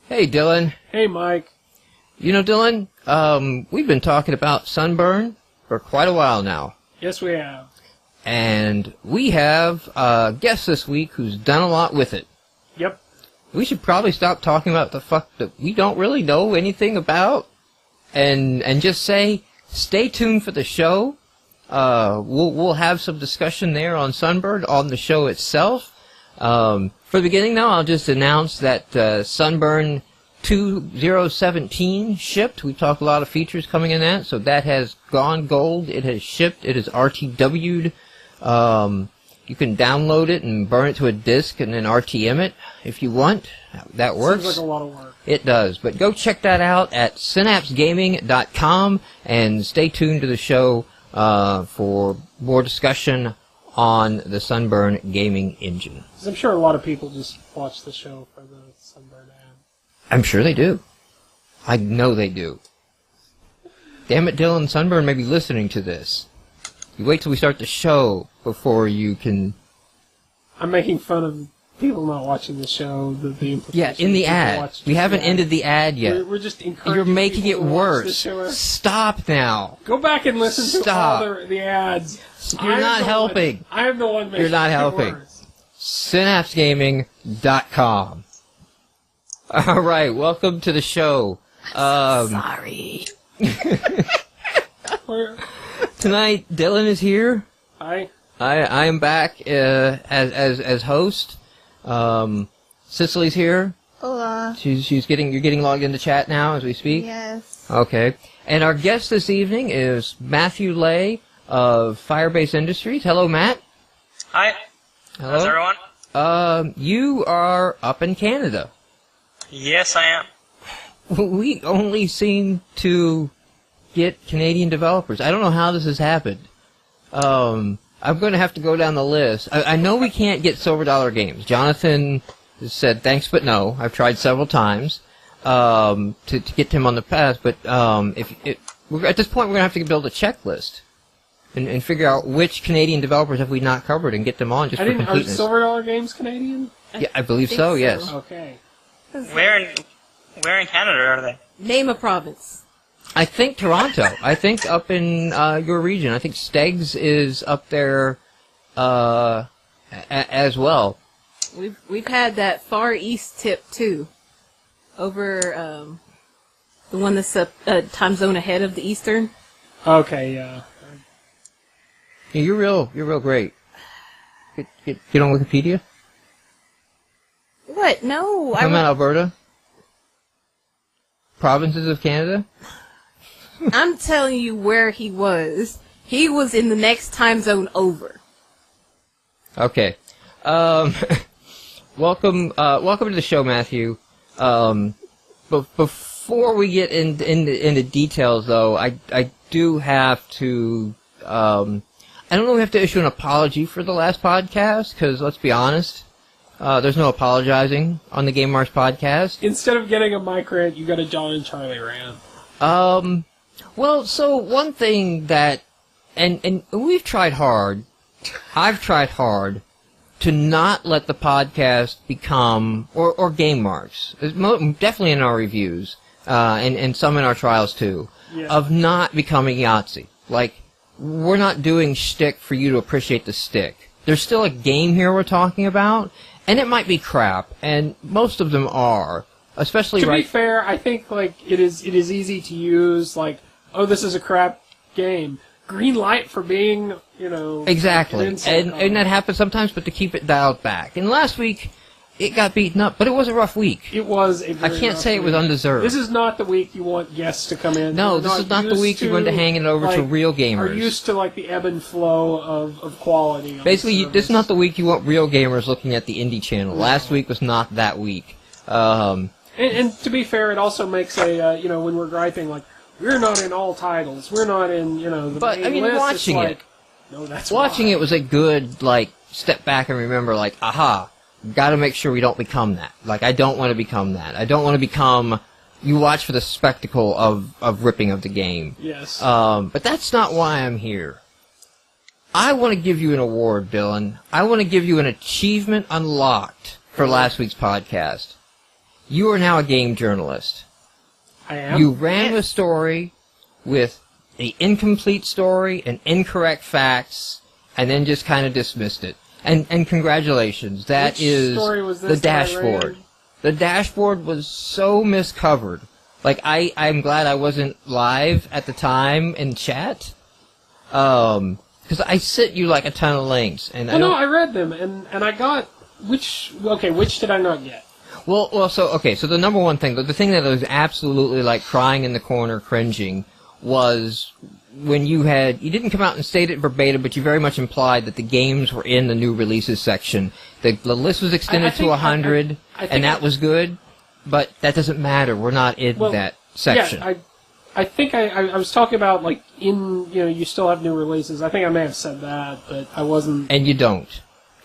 Hey, Dylan. Hey, Mike. You know, Dylan, we've been talking about Sunburn for quite a while now. Yes, we have. And we have a guest this week who's done a lot with it. Yep. We should probably stop talking about the fuck that we don't really know anything about and just say, stay tuned for the show. We'll have some discussion there on Sunburn, on the show itself. For the beginning, though, I'll just announce that Sunburn 2017 shipped. We talked a lot of features coming in that, so that has gone gold. It has shipped. It is RTW'd. You can download it and burn it to a disk and then RTM it if you want. That works. Seems like a lot of work. It does. But go check that out at synapsegaming.com and stay tuned to the show for more discussion on the Sunburn gaming engine. I'm sure a lot of people just watch the show for the Sunburn ad. I'm sure they do. I know they do. Damn it, Dylan, Sunburn may be listening to this. You wait till we start the show before you can... I'm making fun of people not watching the show. Yeah, in the ad. We haven't ended the ad yet. We're just encouraging You're making it people to watch the worse. show. Stop now. Go back and listen to all the ads. You're not helping. I am the one making You're not helping. Worse. synapsegaming.com. All right, welcome to the show. Sorry. Tonight, Dylan is here. Hi. I am back as host. Cicely's here. Hola. You're getting logged into chat now as we speak. Yes. Okay. And our guest this evening is Matthew Leigh of Firebase Industries. Hello, Matt. Hi. Hello. How's everyone? You are up in Canada. Yes, I am. We only seem to get Canadian developers. I don't know how this has happened. I'm going to have to go down the list. I know we can't get Silver Dollar Games. Jonathan said thanks, but no. I've tried several times to get him on the pass, but at this point, we're going to have to build a checklist and figure out which Canadian developers have we not covered and get them on just for completeness. Are Silver Dollar Games Canadian? Yeah, I believe so, yes. Okay. Where in Canada are they? Name a province. I think Toronto. I think up in your region. I think Stegs is up there as well. We've had that Far East tip too, over the one that's a time zone ahead of the Eastern. Okay, yeah. Yeah, you're real great. Get on Wikipedia. What? No, I'm at Alberta. Provinces of Canada. I'm telling you where he was. He was in the next time zone over. Okay. Welcome to the show, Matthew. Before we get into details, though, I do have to. I don't know. We have to issue an apology for the last podcast because let's be honest, there's no apologizing on the GameMarx podcast. Instead of getting a Mike rant, you got a John and Charlie rant. Well, so one thing that, and we've tried hard, I've tried hard to not let the podcast become, or GameMarx, definitely in our reviews, and some in our trials too, yeah, of not becoming Yahtzee. Like, we're not doing shtick for you to appreciate the stick. There's still a game here we're talking about, and it might be crap, and most of them are. Especially to be fair, I think like it is easy to use like, oh, this is a crap game. Green light for being, exactly, and that happens sometimes. But to keep it dialed back. And last week, it got beaten up, but it was a rough week. It was a I can't say it was undeserved. This is not the week you want guests to come in. No, this is not the week you're going to hang it over to real gamers. Are used to like the ebb and flow of quality. Basically, this is not the week you want real gamers looking at the indie channel. No. Last week was not that week. And to be fair, it also makes when we're griping, like, we're not in all titles, we're not in, the but, main list. Watching it's it, like, no, that's watching why. it was a good, like, step back and remember, like, aha, gotta make sure we don't become that. Like, I don't want to become that. I don't want to become, you watch for the spectacle of ripping of the game. Yes. But that's not why I'm here. I want to give you an award, Dylan. I want to give you an achievement unlocked for last week's podcast. you are now a game journalist. I am. You ran a story with an incomplete story and incorrect facts, and then just kind of dismissed it. And congratulations, that Which is story was the this that I dashboard. ran? The dashboard was so miscovered. Like, I'm glad I wasn't live at the time in chat. Because I sent you like a ton of links, and Well, no, I read them, and I got which did I not get? Well, so the number one thing, the thing that I was absolutely like crying in the corner, cringing, was when you didn't come out and state it verbatim, but you very much implied that the games were in the new releases section. The list was extended to 100, and that was good, but that doesn't matter. We're not in that section. Yeah, I think I was talking about, like, you still have new releases. I think I may have said that, but I wasn't... And you don't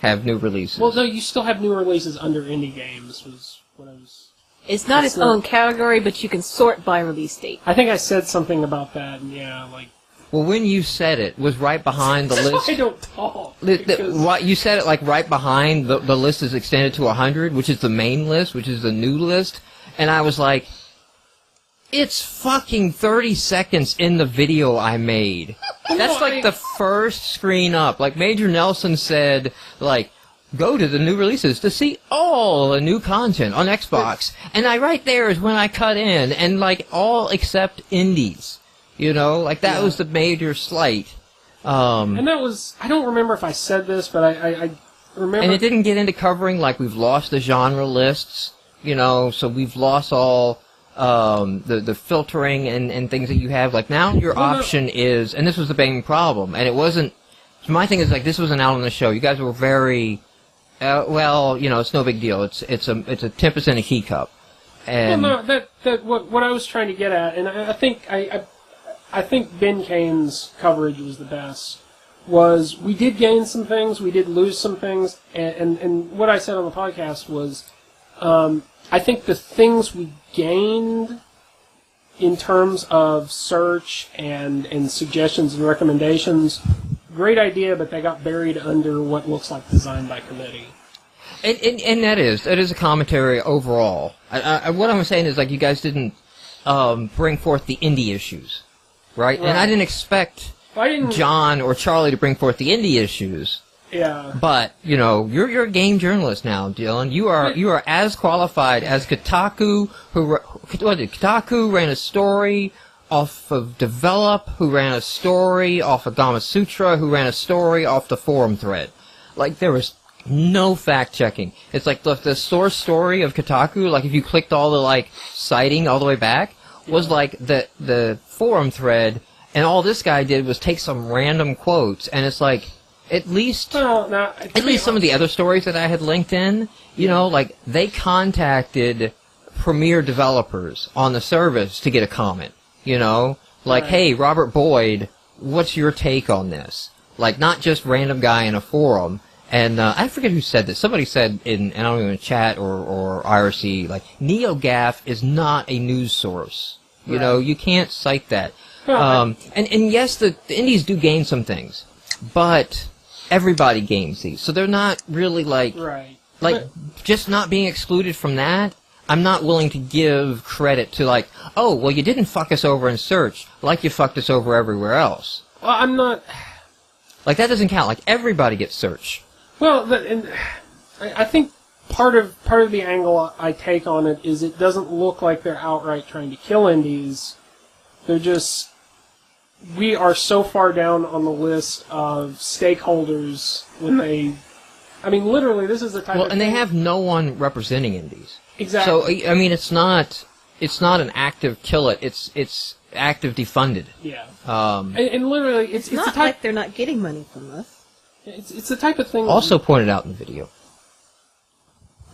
have new releases. Well, no, you still have new releases under indie games, was what I was... It's not its own category, but you can sort by release date. I think I said something about that, and like... Well, when you said it, was right behind the list... I don't talk. You said it, like, right behind the list is extended to 100, which is the main list, which is the new list, and I was like... It's fucking 30 seconds in the video I made. That's the first screen up. Like, Major Nelson said, like, go to the new releases to see all the new content on Xbox. And right there is when I cut in, and, like, all except indies. Like, that was the major slight. And that was... I don't remember if I said this, but I remember... And it didn't get into covering, like, we've lost the genre lists, so we've lost all... the filtering and things that you have. Like, now your option is, and this was the main problem, and it wasn't, so my thing is, like, this wasn't out on the show. You guys were very, it's no big deal. It's a 10% a key cup. And well, no, what I was trying to get at, and I think I think Ben Kane's coverage was the best, was we did gain some things, we did lose some things, and what I said on the podcast was, I think the things we gained in terms of search and suggestions and recommendations, great idea, but they got buried under what looks like design by committee. And that is a commentary overall. What I'm saying is, like, you guys didn't bring forth the indie issues, right? And I didn't expect John or Charlie to bring forth the indie issues. Yeah. But, you're a game journalist now, Dylan. You are as qualified as Kotaku, Kotaku ran a story off of Develop, who ran a story off of Gamasutra, who ran a story off the forum thread. Like, there was no fact-checking. It's like the source story of Kotaku, like, if you clicked all the, like, citing all the way back, was like the forum thread, and all this guy did was take some random quotes, and it's like... At least some of the other stories that I had linked in, like, they contacted premier developers on the service to get a comment, Like, hey, Robert Boyd, what's your take on this? Like, not just random guy in a forum. And I forget who said this. Somebody said in, I don't know, in chat or IRC, like, NeoGAF is not a news source. You can't cite that. And yes, the indies do gain some things, but... Everybody gains these, so they're not really just not being excluded from that. I'm not willing to give credit to, like, oh, well, you didn't fuck us over in search, like you fucked us over everywhere else. Well, I'm not... Like, that doesn't count. Like, everybody gets search. Well, I think part of the angle I take on it is it doesn't look like they're outright trying to kill indies. They're just... We are so far down on the list of stakeholders when they... I mean, literally, this is the type of... Well, and they have no one representing indies. Exactly. So, I mean, it's not an active kill it, it's active defunded. Yeah. And literally, it's not the type... like they're not getting money from us. It's the type of thing... Also pointed out in the video.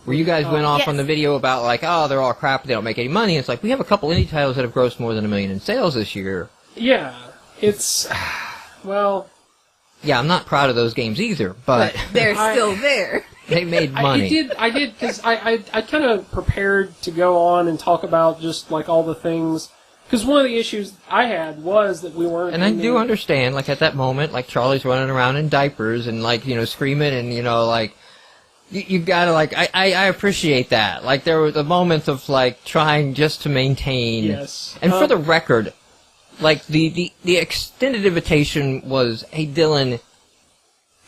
Where you guys went off on the video about, like, oh, they're all crap, they don't make any money. It's like, we have a couple indie titles that have grossed more than $1 million in sales this year. Yeah. It's, well... Yeah, I'm not proud of those games either, but... they're still there. They made money. I did, because I kind of prepared to go on and talk about just, like, all the things... Because one of the issues I had was that we weren't... And I do understand, like, at that moment, like, Charlie's running around in diapers and, like, screaming and, like... you gotta, like, I appreciate that. Like, there were the moments of, like, trying just to maintain. Yes. And for the record, like, the extended invitation was, hey, Dylan,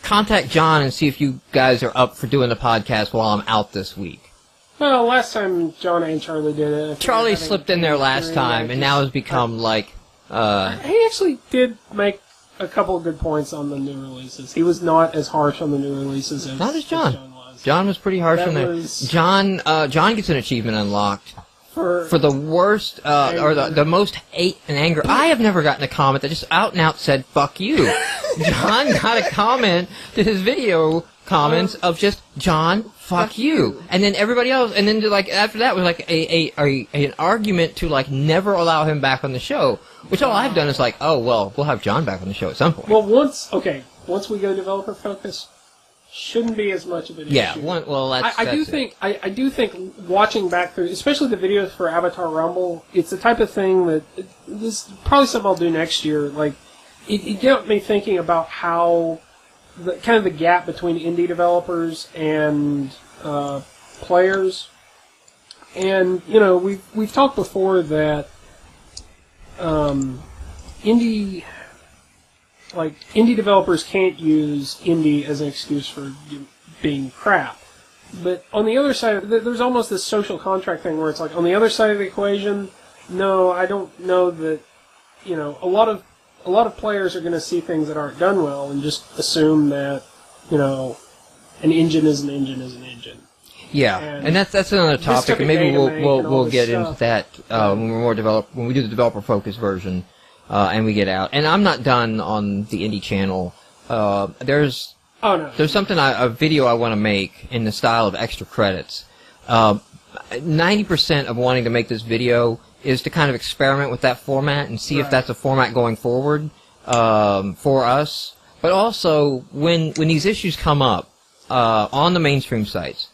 contact John and see if you guys are up for doing the podcast while I'm out this week. Well, last time John and Charlie did it. Charlie slipped in there last time, and now has become, like, He actually did make a couple of good points on the new releases. He was not as harsh on the new releases as not as John. was. John was pretty harsh on there. John gets an achievement unlocked for the worst, or the most hate and anger. I have never gotten a comment that just out and out said, fuck you. John got a comment to his video comments of just, John, fuck you. And then everybody else, and then, like, after that was, like, an argument to, like, never allow him back on the show. Which all I've done is, like, oh, well, we'll have John back on the show at some point. Well, once we go developer focus, shouldn't be as much of an issue. Yeah, I do think watching back through, especially the videos for Avatar Rumble, it's the type of thing that, this is probably something I'll do next year. Like, it got me thinking about how the gap between indie developers and players. And, you know, we've talked before that indie developers can't use indie as an excuse for being crap. But on the other side, there's almost this social contract thing where it's like, on the other side of the equation, no, I don't know that, you know, a lot of players are going to see things that aren't done well and just assume that, you know, an engine is an engine is an engine. Yeah, and that's another topic, and maybe we'll get into that when we do the developer focus version, and we get out. And I'm not done on the indie channel. There's something a video I want to make in the style of extra credits. 90% of wanting to make this video is to kind of experiment with that format and see if that's a format going forward for us. But also, when these issues come up on the mainstream sites,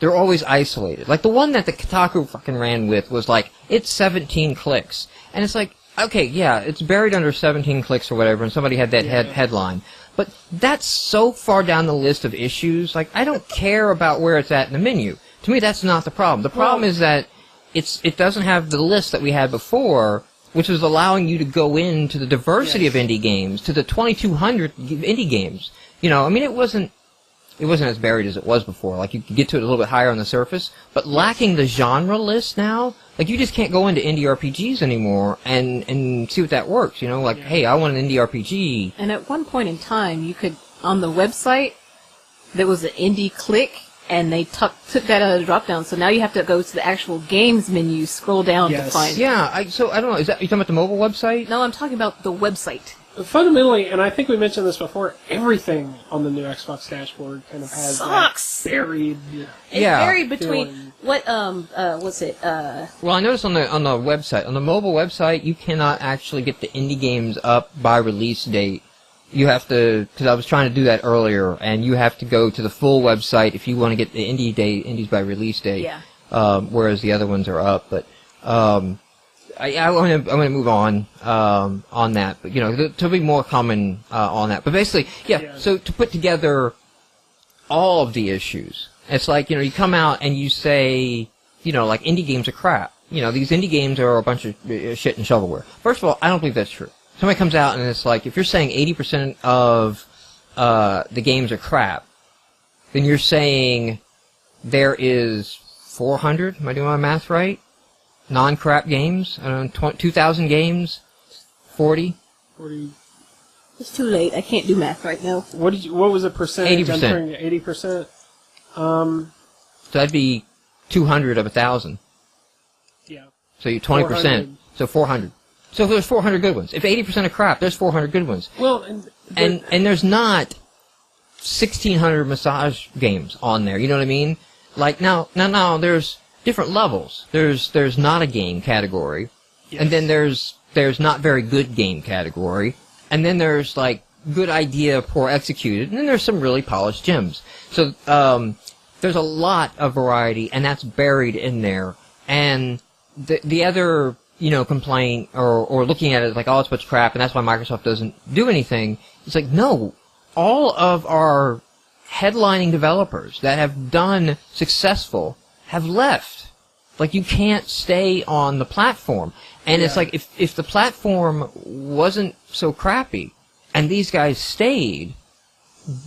they're always isolated. Like, the one that the Kotaku fucking ran with was like, it's 17 clicks. And it's like, okay, yeah, it's buried under 17 clicks or whatever, and somebody had that headline. But that's so far down the list of issues, like, I don't care about where it's at in the menu. To me, that's not the problem. The problem is that it doesn't have the list that we had before, which was allowing you to go into the diversity of indie games, to the 2,200 indie games. You know, I mean, it wasn't as buried as it was before. Like, you could get to it a little bit higher on the surface, but lacking the genre list now, like, you just can't go into indie RPGs anymore and see what that works, you know? Like, hey, I want an indie RPG. And at one point in time, you could, on the website, there was an indie click, and they took that out of the drop-down, so now you have to go to the actual games menu, scroll down to find it. Yeah, I don't know, you talking about the mobile website? No, I'm talking about the website. Fundamentally, and I think we mentioned this before, everything on the new Xbox dashboard kind of has that buried. It's buried between what's it? Well, I noticed on the website, on the mobile website, you cannot actually get the indie games up by release date. You have to, because I was trying to do that earlier, and you have to go to the full website if you want to get the indies by release date. Yeah. Whereas the other ones are up, but. I want to move on that, but, you know, to be more common on that. But basically, so to put together all of the issues, it's like, you know, you come out and you say, you know, like, indie games are crap. You know, these indie games are a bunch of shit and shovelware. First of all, I don't believe that's true. Somebody comes out and it's like, if you're saying 80% of the games are crap, then you're saying there is 400, am I doing my math right? Non-crap games? I don't know, 2,000 games? 40? It's too late. I can't do math right now. What was the percentage? 80%. I'm turning to 80%. So that'd be 200 of 1,000. Yeah. So you 20%. 400. So 400. So there's 400 good ones. If 80% are crap, there's 400 good ones. Well, and there's not 1,600 massage games on there. You know what I mean? Like, now there's different levels. There's not a game category, and then there's not very good game category, and then there's, like, good idea, poor executed, and then there's some really polished gems. So there's a lot of variety, and that's buried in there. And the other, you know, complaint or looking at it like, oh, it's a bunch of crap, and that's why Microsoft doesn't do anything. It's like, no, all of our headlining developers that have done successful have left. Like, you can't stay on the platform. And it's like, if the platform wasn't so crappy, and these guys stayed,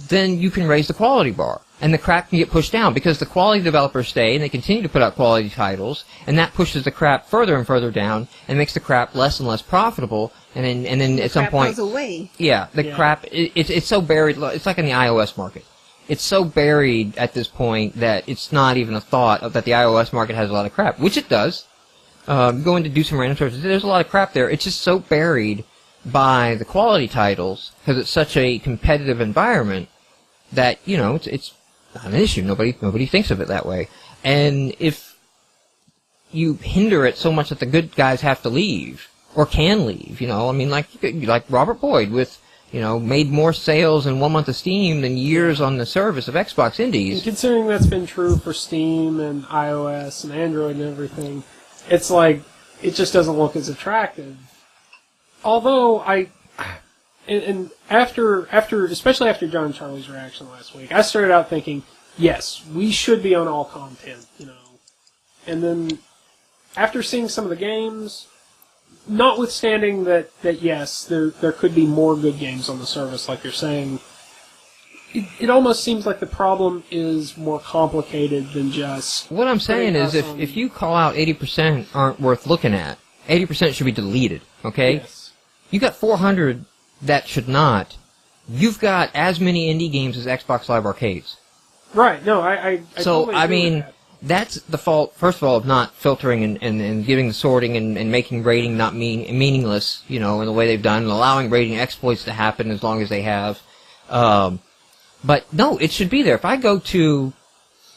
then you can raise the quality bar. And the crap can get pushed down, because the quality developers stay, and they continue to put out quality titles, and that pushes the crap further and further down, and makes the crap less and less profitable, and then at some point... goes away. Yeah, the crap, it's so buried, it's like in the iOS market. It's so buried at this point that it's not even a thought of that the iOS market has a lot of crap, which it does. Going to do some random searches, there's a lot of crap there. It's just so buried by the quality titles, because it's such a competitive environment, that, you know, it's not an issue. Nobody thinks of it that way. And if you hinder it so much that the good guys have to leave, or can leave, you know, I mean, like Robert Boyd with, you know, made more sales in 1 month of Steam than years on the service of Xbox Indies. And considering that's been true for Steam and iOS and Android and everything, it's like, it just doesn't look as attractive. Although and especially after John and Charlie's reaction last week, I started out thinking, yes, we should be on all content, you know. And then, after seeing some of the games, notwithstanding that yes, there could be more good games on the service, like you're saying, it almost seems like the problem is more complicated than just... What I'm saying is, if you call out 80% aren't worth looking at, 80% should be deleted, okay? Yes. You got 400 that should not. You've got as many indie games as Xbox Live Arcades. Right, no, I so, totally I agree mean, with that. that's the fault, first of all, of not filtering and giving the sorting and making rating not meaningless, you know, in the way they've done, and allowing rating exploits to happen as long as they have. But, no, it should be there. If I go to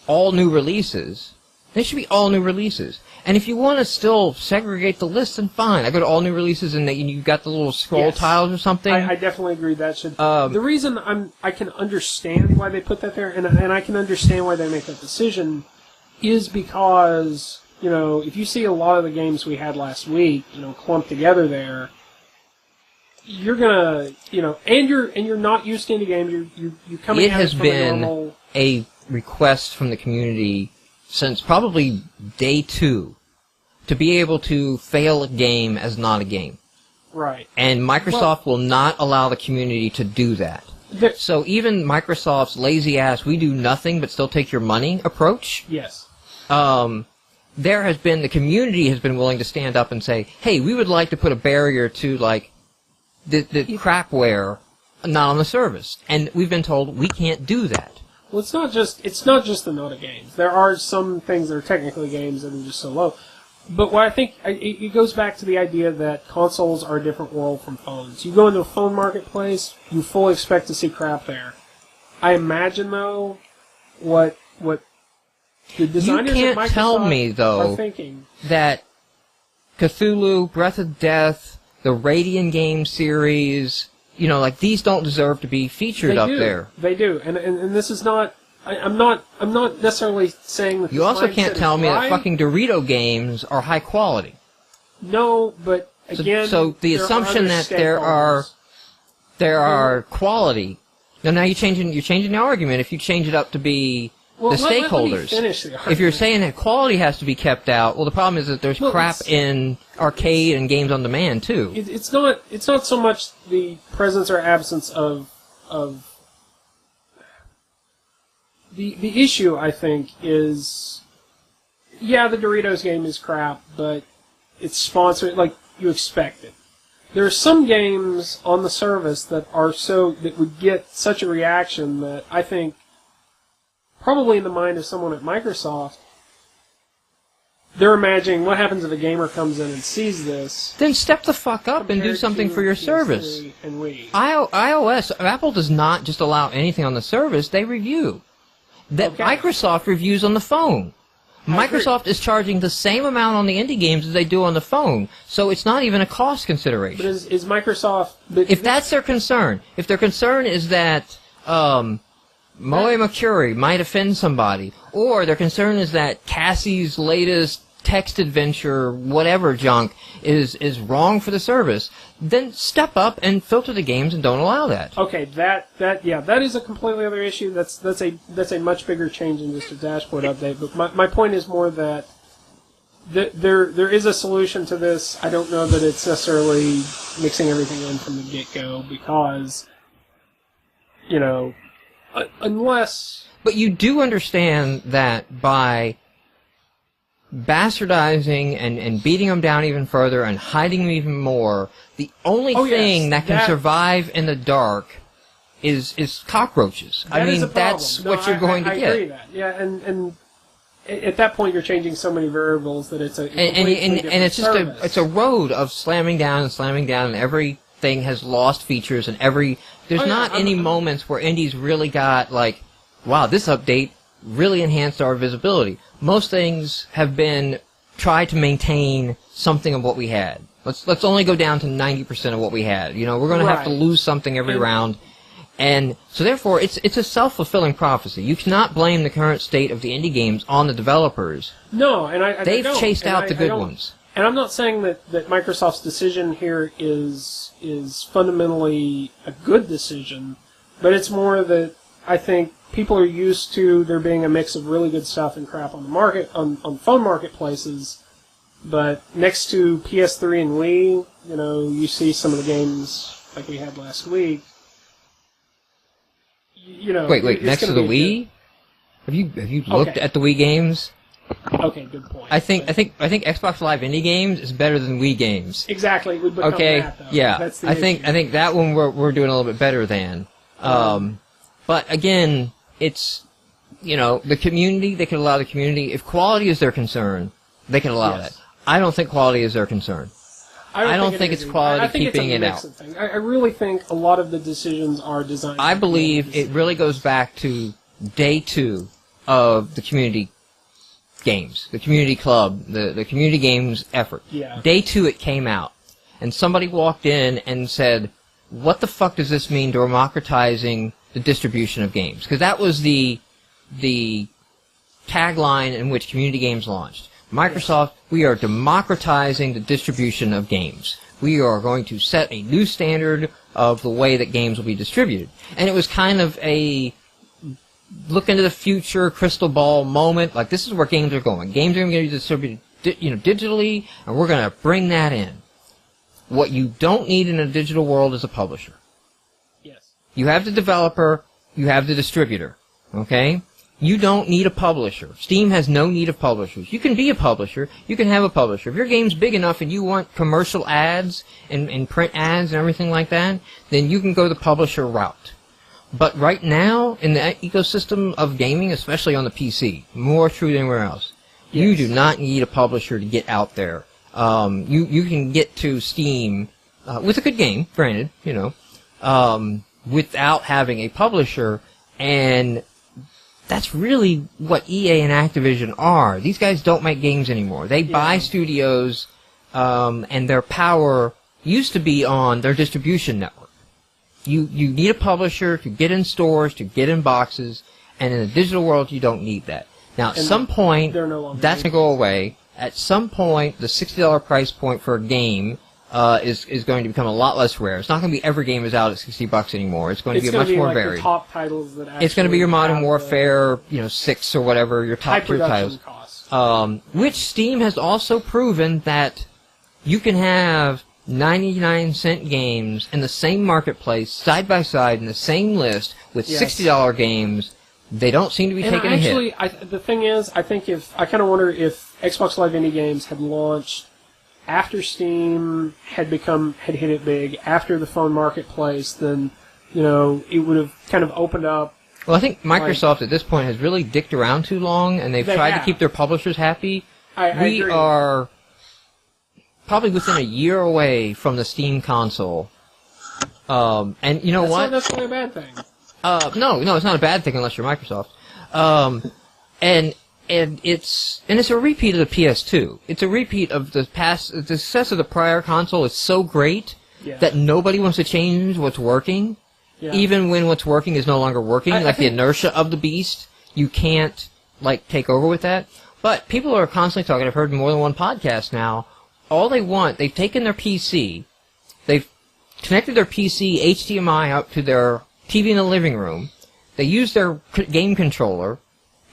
all new releases, there should be all new releases. And if you want to still segregate the list, then fine. I go to all new releases, and you've got the little scroll tiles or something. I definitely agree that should... the reason I can understand why they put that there, and I can understand why they make that decision, is because, you know, if you see a lot of the games we had last week, you know, clumped together there, you're gonna, you know, and you're not used to indie games. You're coming at it from a normal... It has been a request from the community since probably day 2 to be able to fail a game as not a game. Right. And Microsoft will not allow the community to do that. So even Microsoft's lazy ass, we do nothing but still take your money approach. Yes. There has been, the community has been willing to stand up and say, hey, we would like to put a barrier to, like, the crapware not on the service. And we've been told we can't do that. Well, it's not just the Nota games. There are some things that are technically games that are just so low. But what I think, it goes back to the idea that consoles are a different world from phones. You go into a phone marketplace, you fully expect to see crap there. I imagine, though, what the designers you at can't Microsoft tell me, though, are thinking. That Cthulhu, Breath of Death, the Radiant game series, you know, like, these don't deserve to be featured up there. They do, and this is not. I'm not necessarily saying that. You also can't tell me that fucking Dorito games are high quality. No, but again, so the assumption that there are quality. Now you're changing the argument. If you change it up to be the stakeholders, let me finish the argument. If you're saying that quality has to be kept out, well, the problem is that there's crap in arcade and games on demand too. It's not so much the presence or absence of the issue. I think is, yeah, the Doritos game is crap, but it's sponsored like you expect it. There are some games on the service that would get such a reaction that I think, probably in the mind of someone at Microsoft, they're imagining what happens if a gamer comes in and sees this. Then step the fuck up and do something for your service. And iOS, Apple does not just allow anything on the service, they review. Microsoft reviews on the phone. Microsoft is charging the same amount on the indie games as they do on the phone, so it's not even a cost consideration. But is Microsoft... if that's their concern, if their concern is that Moe Makuri might offend somebody, or their concern is that Cassie's latest text adventure, whatever junk is wrong for the service, then step up and filter the games and don't allow that. Okay, that is a completely other issue. That's a much bigger change than just a dashboard update. But my point is more that there is a solution to this. I don't know that it's necessarily mixing everything in from the get-go because, unless... But you do understand that by bastardizing and beating them down even further and hiding them even more, the only thing that can survive in the dark is cockroaches. I mean, that's what you're going to get. I agree with that. Yeah, and at that point you're changing so many variables that it's a and it's just it's a road of slamming down, and everything has lost features, and there's not any moments where indies really got like, wow, this update really enhanced our visibility. Most things have been tried to maintain something of what we had. Let's only go down to 90% of what we had. We're going to have to lose something every round. And so therefore, it's a self-fulfilling prophecy. You cannot blame the current state of the indie games on the developers. No, and they've chased out the good ones. And I'm not saying that Microsoft's decision here is fundamentally a good decision, but it's more that I think people are used to there being a mix of really good stuff and crap on the market, on phone marketplaces, but next to PS3 and Wii, you see some of the games like we had last week. Wait, next to the Wii? Have you looked at the Wii games? Okay, good point. I think Xbox Live indie games is better than Wii games. Exactly, it would become that, though. Yeah. That's the I issue. think that one we're doing a little bit better than. But again, it's the community. They can allow the community. If quality is their concern, they can allow that. I don't think quality is their concern. I don't think it's quality keeping it out. I really think a lot of the decisions are designed. I believe it really goes back to day 2 of the community games, the community club, the community games effort. Yeah. Day 2 it came out, and somebody walked in and said, "What the fuck does this mean democratizing the distribution of games?" Because that was the tagline in which community games launched. Microsoft, we are democratizing the distribution of games. We are going to set a new standard of the way that games will be distributed. And it was kind of a look into the future, crystal ball moment. Like, this is where games are going. Games are going to be distributed digitally, and we're going to bring that in. What you don't need in a digital world is a publisher. Yes. You have the developer, you have the distributor. Okay? You don't need a publisher. Steam has no need of publishers. You can be a publisher. You can have a publisher. If your game's big enough and you want commercial ads and print ads and everything like that, then you can go the publisher route. But right now, in the ecosystem of gaming, especially on the PC, more true than anywhere else, you do not need a publisher to get out there. You can get to Steam with a good game, granted, without having a publisher, and that's really what EA and Activision are. These guys don't make games anymore. They buy studios, and their power used to be on their distribution network. You need a publisher to get in stores, to get in boxes, and in the digital world, you don't need that. Now, at some point, that's going to go away. At some point, the $60 price point for a game is going to become a lot less rare. It's not going to be every game is out at $60 anymore. It's going to be much more varied. The top titles that it's going to be your Modern Warfare, 6 or whatever, your top tier titles. Which Steam has also proven that you can have 99-cent games in the same marketplace, side by side, in the same list, with $60 games. They don't seem to be taking a hit. The thing is, I kind of wonder if Xbox Live Indie Games had launched after Steam had hit it big, after the phone marketplace, then, it would have kind of opened up. Well, I think Microsoft at this point has really dicked around too long, and they've tried to keep their publishers happy. We are probably within a year away from the Steam console. And you know what? That's not necessarily a bad thing. No, it's not a bad thing unless you're Microsoft. And it's a repeat of the PS2. It's a repeat of the past. The success of the prior console is so great that nobody wants to change what's working, even when what's working is no longer working. The inertia of the beast, you can't take over with that. But people are constantly talking, I've heard more than one podcast now, all they want, they've taken their PC, they've connected their PC HDMI up to their TV in the living room, they use their game controller,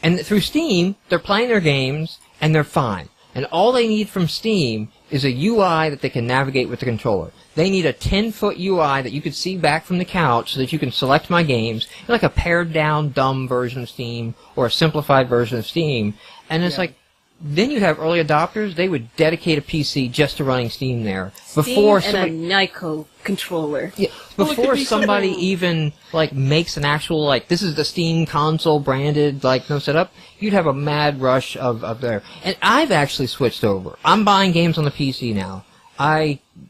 and through Steam, they're playing their games, and they're fine. And all they need from Steam is a UI that they can navigate with the controller. They need a 10-foot UI that you could see back from the couch so that you can select my games, like a pared-down, dumb version of Steam, or a simplified version of Steam. And it's like, then you have early adopters, they would dedicate a PC just to running Steam there. Before Steam and a Nyko controller. Yeah, before somebody even, like, makes an actual, like, this is the Steam console branded, like, no setup, you'd have a mad rush of there. And I've actually switched over. I'm buying games on the PC now.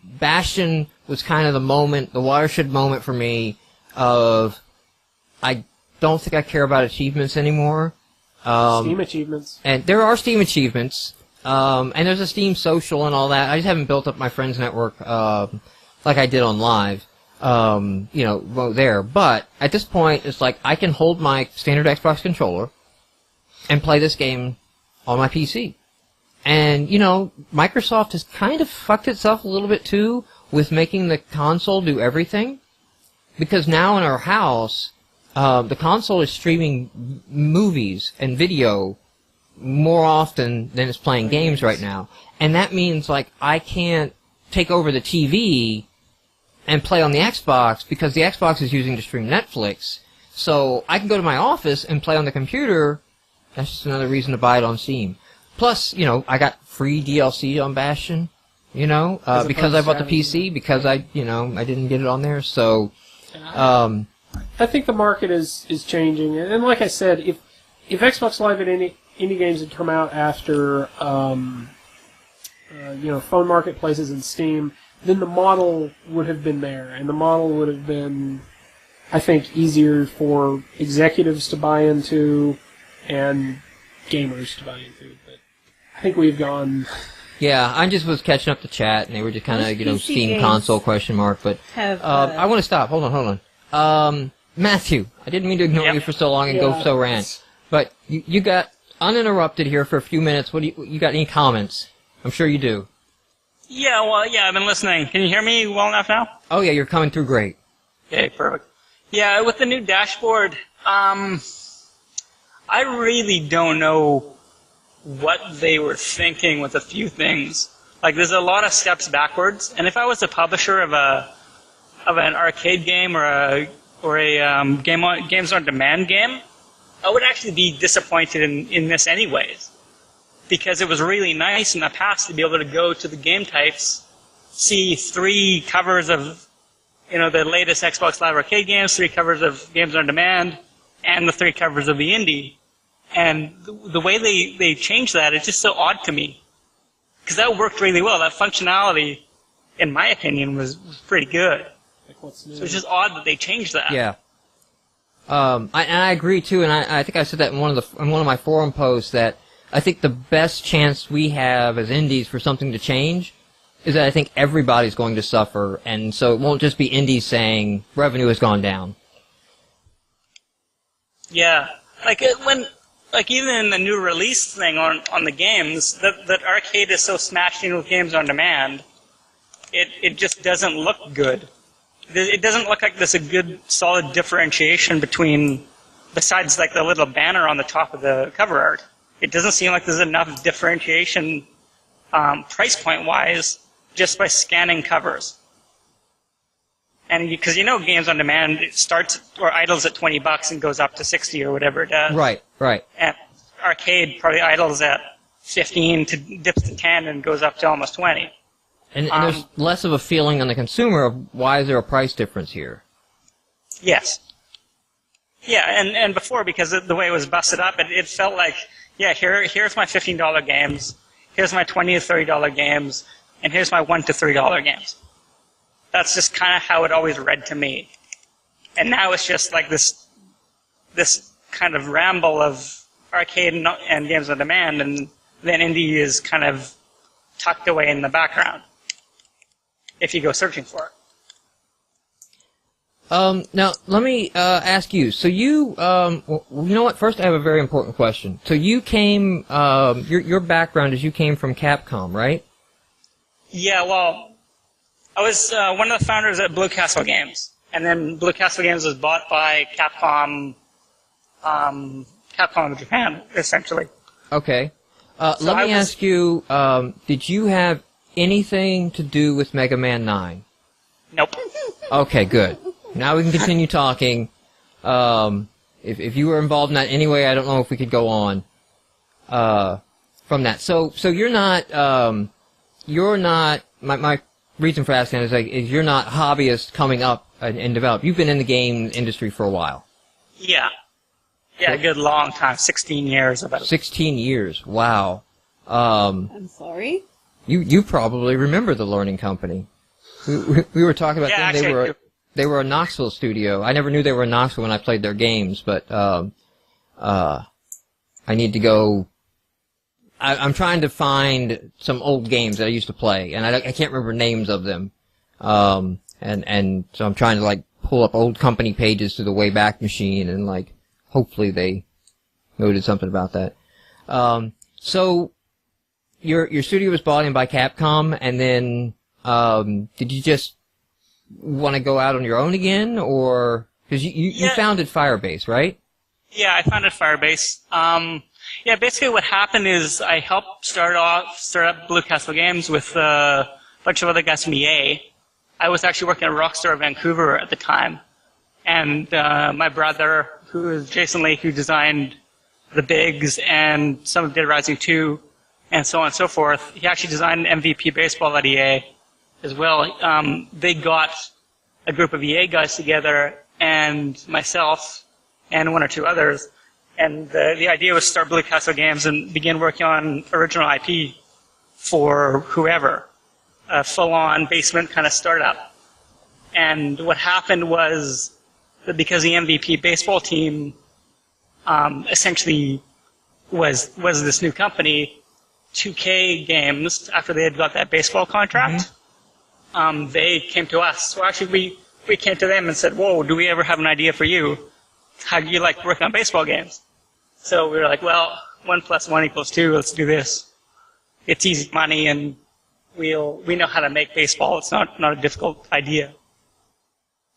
Bastion was kind of the moment, the watershed moment for me of, I don't think I care about achievements anymore. Steam achievements. And there are Steam achievements, and there's a Steam social and all that. I just haven't built up my friends network like I did on Live, there. But at this point, it's like I can hold my standard Xbox controller and play this game on my PC. And, Microsoft has kind of fucked itself a little bit, too, with making the console do everything. Because now in our house, the console is streaming movies and video more often than it's playing games right now. And that means, like, I can't take over the TV and play on the Xbox because the Xbox is using to stream Netflix. So I can go to my office and play on the computer. That's just another reason to buy it on Steam. Plus, I got free DLC on Bastion, because I bought the PC, because I didn't get it on there. So, I think the market is changing, and like I said, if Xbox Live and indie games had come out after phone marketplaces and Steam, then the model would have been there, and the model would have been, I think, easier for executives to buy into and gamers to buy into. But I think we've gone. Yeah, I just was catching up to chat, and they were just kind of Steam console question mark. But I want to stop. Hold on. Matthew, I didn't mean to ignore you for so long and go so rant. But you got uninterrupted here for a few minutes. What do you got? Any comments? I'm sure you do. Yeah, I've been listening. Can you hear me well enough now? Oh yeah, you're coming through great. Okay, perfect. Yeah, with the new dashboard, I really don't know what they were thinking with a few things. Like, there's a lot of steps backwards, and if I was a publisher of an arcade game or a games on demand game, I would actually be disappointed in this anyways, because it was really nice in the past to be able to go to the game types, see 3 covers of the latest Xbox Live Arcade games, 3 covers of games on demand, and the 3 covers of the indie. And the way they changed that is just so odd to me, because that worked really well. That functionality, in my opinion, was pretty good. Like, what's new? So it's just odd that they changed that. Yeah. I agree too, and I think I said that in one of my forum posts, that I think the best chance we have as indies for something to change is that I think everybody's going to suffer, and so it won't just be indies saying revenue has gone down. Yeah, even in the new release thing on the games, that arcade is so smashed in with games on demand, it just doesn't look good. It doesn't look like there's a good, solid differentiation between, besides like the little banner on the top of the cover art. It doesn't seem like there's enough differentiation, price point wise, just by scanning covers. And because games on demand, it starts or idles at $20 and goes up to 60 or whatever it does. Right. And arcade probably idles at 15 to dips to 10 and goes up to almost 20. And there's less of a feeling on the consumer of why is there a price difference here. Yes. Yeah, and before, because the way it was busted up, it felt like, here's my $15 games, here's my $20 to $30 games, and here's my $1 to $3 games. That's just kind of how it always read to me. And now it's just like this kind of ramble of arcade and games on demand, and then indie is kind of tucked away in the background if you go searching for it. Now, let me ask you. So you, well, you know what? First, I have a very important question. So you came, your background is you came from Capcom, right? Yeah, well, I was one of the founders at Blue Castle Games, and then Blue Castle Games was bought by Capcom, Capcom of Japan, essentially. Okay. Let me ask you, did you have anything to do with Mega Man 9? Nope. Okay, good. Now we can continue talking. If you were involved in that anyway, I don't know if we could go on from that. So you're not my reason for asking is you're not hobbyist coming up and develop. You've been in the game industry for a while. Yeah. Yeah, a good long time, 16 years about. 16 years. Wow. I'm sorry? You probably remember the Learning Company. We were talking about them. Actually, They were a Knoxville studio. I never knew they were in Knoxville when I played their games, but I need to go. I'm trying to find some old games that I used to play, and I can't remember names of them. And so I'm trying to like pull up old company pages through the Wayback Machine, and like hopefully they noted something about that. So your studio was bought in by Capcom, and then did you just want to go out on your own again, or because you founded Firebase, right? Yeah, I founded Firebase. Yeah, basically what happened is I helped start up Blue Castle Games with a bunch of other guys from EA. I was actually working at Rockstar Vancouver at the time, and my brother, who is Jason Leigh, who designed the Bigs and some of Dead Rising 2, and so on and so forth. He actually designed MVP Baseball at EA as well. They got a group of EA guys together, and myself, and one or two others, and the idea was to start Blue Castle Games and begin working on original IP for whoever, a full-on basement kind of startup. And what happened was that because the MVP baseball team essentially was this new company, 2K Games, after they had got that baseball contract, they came to us. So actually we came to them and said, whoa, do we ever have an idea for you? How do you like working on baseball games? So we were like, well, 1 + 1 = 2, let's do this. It's easy money, and we know how to make baseball. It's not a difficult idea.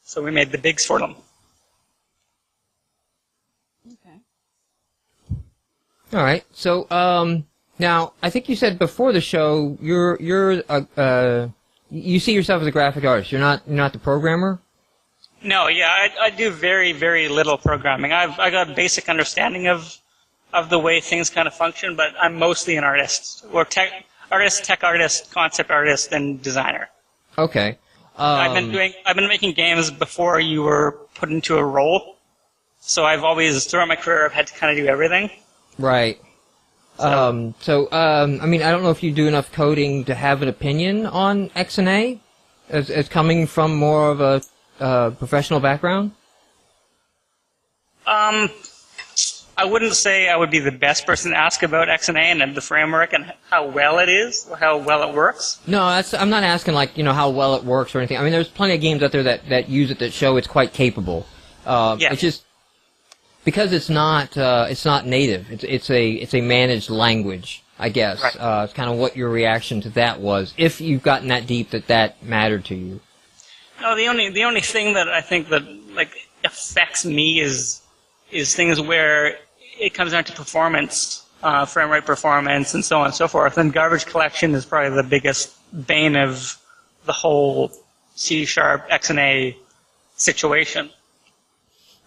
So we made the Bigs for them. Okay. All right. So now I think you said before the show you see yourself as a graphic artist. You're not the programmer? No, yeah, I do very, very little programming. I got a basic understanding of the way things kind of function, but I'm mostly an artist, or tech artist, concept artist, and designer. Okay. I've been making games before you were put into a role, so I've always throughout my career I've had to kind of do everything. Right. I mean, I don't know if you do enough coding to have an opinion on XNA, as coming from more of a professional background? I wouldn't say I would be the best person to ask about XNA and the framework and how well it is, or how well it works. No, I'm not asking how well it works or anything. I mean, there's plenty of games out there that use it that show it's quite capable. It's just because it's not native. It's a managed language, I guess. Right. It's kind of what your reaction to that was, if you've gotten that deep that mattered to you. No, the only thing that I think that affects me is things where it comes down to performance, frame rate performance, and so on and so forth. And garbage collection is probably the biggest bane of the whole C# XNA situation.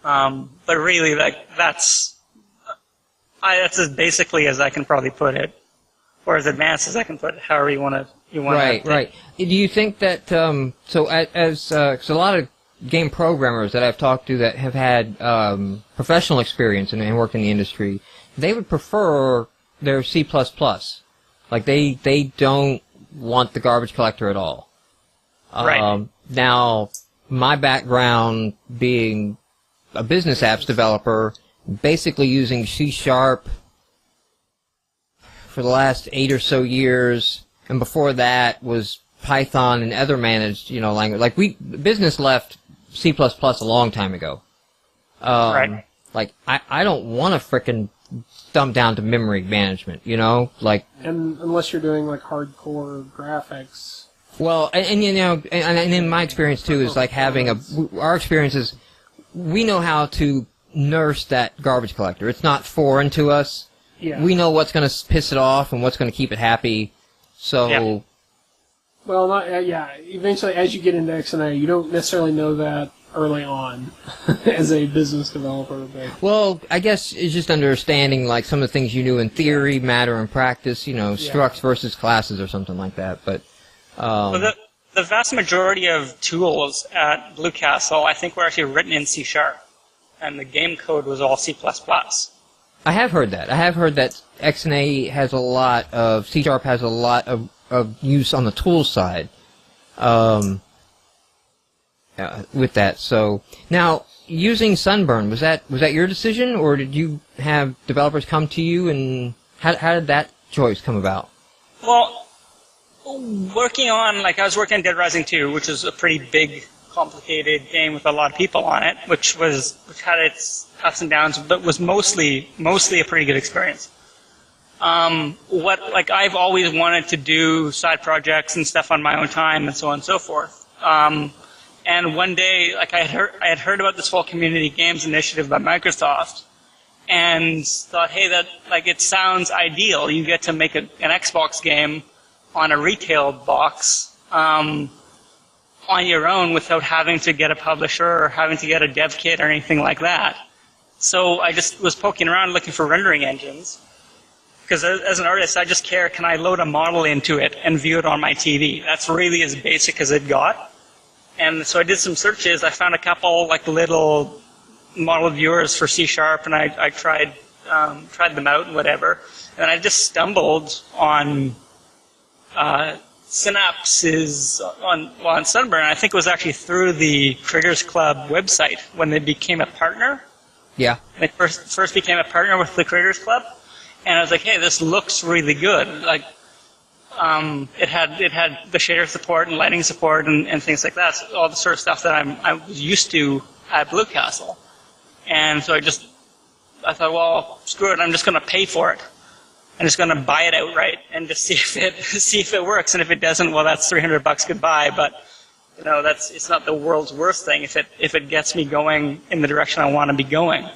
But really, that's as basically as I can probably put it, or as advanced as I can put it. However you want to. Right. Do you think that because a lot of game programmers that I've talked to that have had professional experience and worked in the industry, they would prefer their C++. Like they don't want the garbage collector at all. Right. Now, my background being a business apps developer, basically using C# for the last 8 or so years. And before that was Python and other managed, language. Like business left C++ a long time ago. Right. Like, I don't want to frickin' dumb down to memory management, you know? Like, And unless you're doing like hardcore graphics. well, and you know, and in my experience too is like having our experience is we know how to nurse that garbage collector. It's not foreign to us. Yeah. We know what's going to piss it off and what's going to keep it happy. So, Yeah. Well, not yeah. Eventually, as you get into XNA, you don't necessarily know that early on as a business developer. But well, I guess it's just understanding like some of the things you knew in theory matter in practice. You know, structs versus classes or something like that. But Well, the vast majority of tools at Blue Castle, I think, were actually written in C#, and the game code was all C++. I have heard that. I have heard that XNA has a lot of C# has a lot of use on the tools side. With that, so now using Sunburn, was that your decision, or did you have developers come to you, and how did that choice come about? Well, I was working on Dead Rising 2, which is a pretty big, complicated game with a lot of people on it, which had its ups and downs, but was mostly a pretty good experience. I've always wanted to do side projects and stuff on my own time and so on and so forth. And one day, I had heard about this whole community games initiative by Microsoft, and thought, hey, it sounds ideal. You get to make an Xbox game on a retail box on your own without having to get a publisher or having to get a dev kit or anything like that. So I just was poking around looking for rendering engines. Because as an artist, I just care, can I load a model into it and view it on my TV? That's really as basic as it got. And so I did some searches. I found a couple little model viewers for C#, and I tried them out and whatever. And I just stumbled on Synapse's on Sunburn. I think it was actually through the Critters Club website when they became a partner. Yeah. They first became a partner with the Critters Club, and I was like, hey, this looks really good. It had the shader support and lighting support and things like that. So all the sort of stuff that I was used to at Blue Castle. And so I thought, well, screw it, I'm just going to pay for it. I'm just going to buy it outright and just see if it works. And if it doesn't, well, that's $300 goodbye. But it's not the world's worst thing if it gets me going in the direction I want to be going.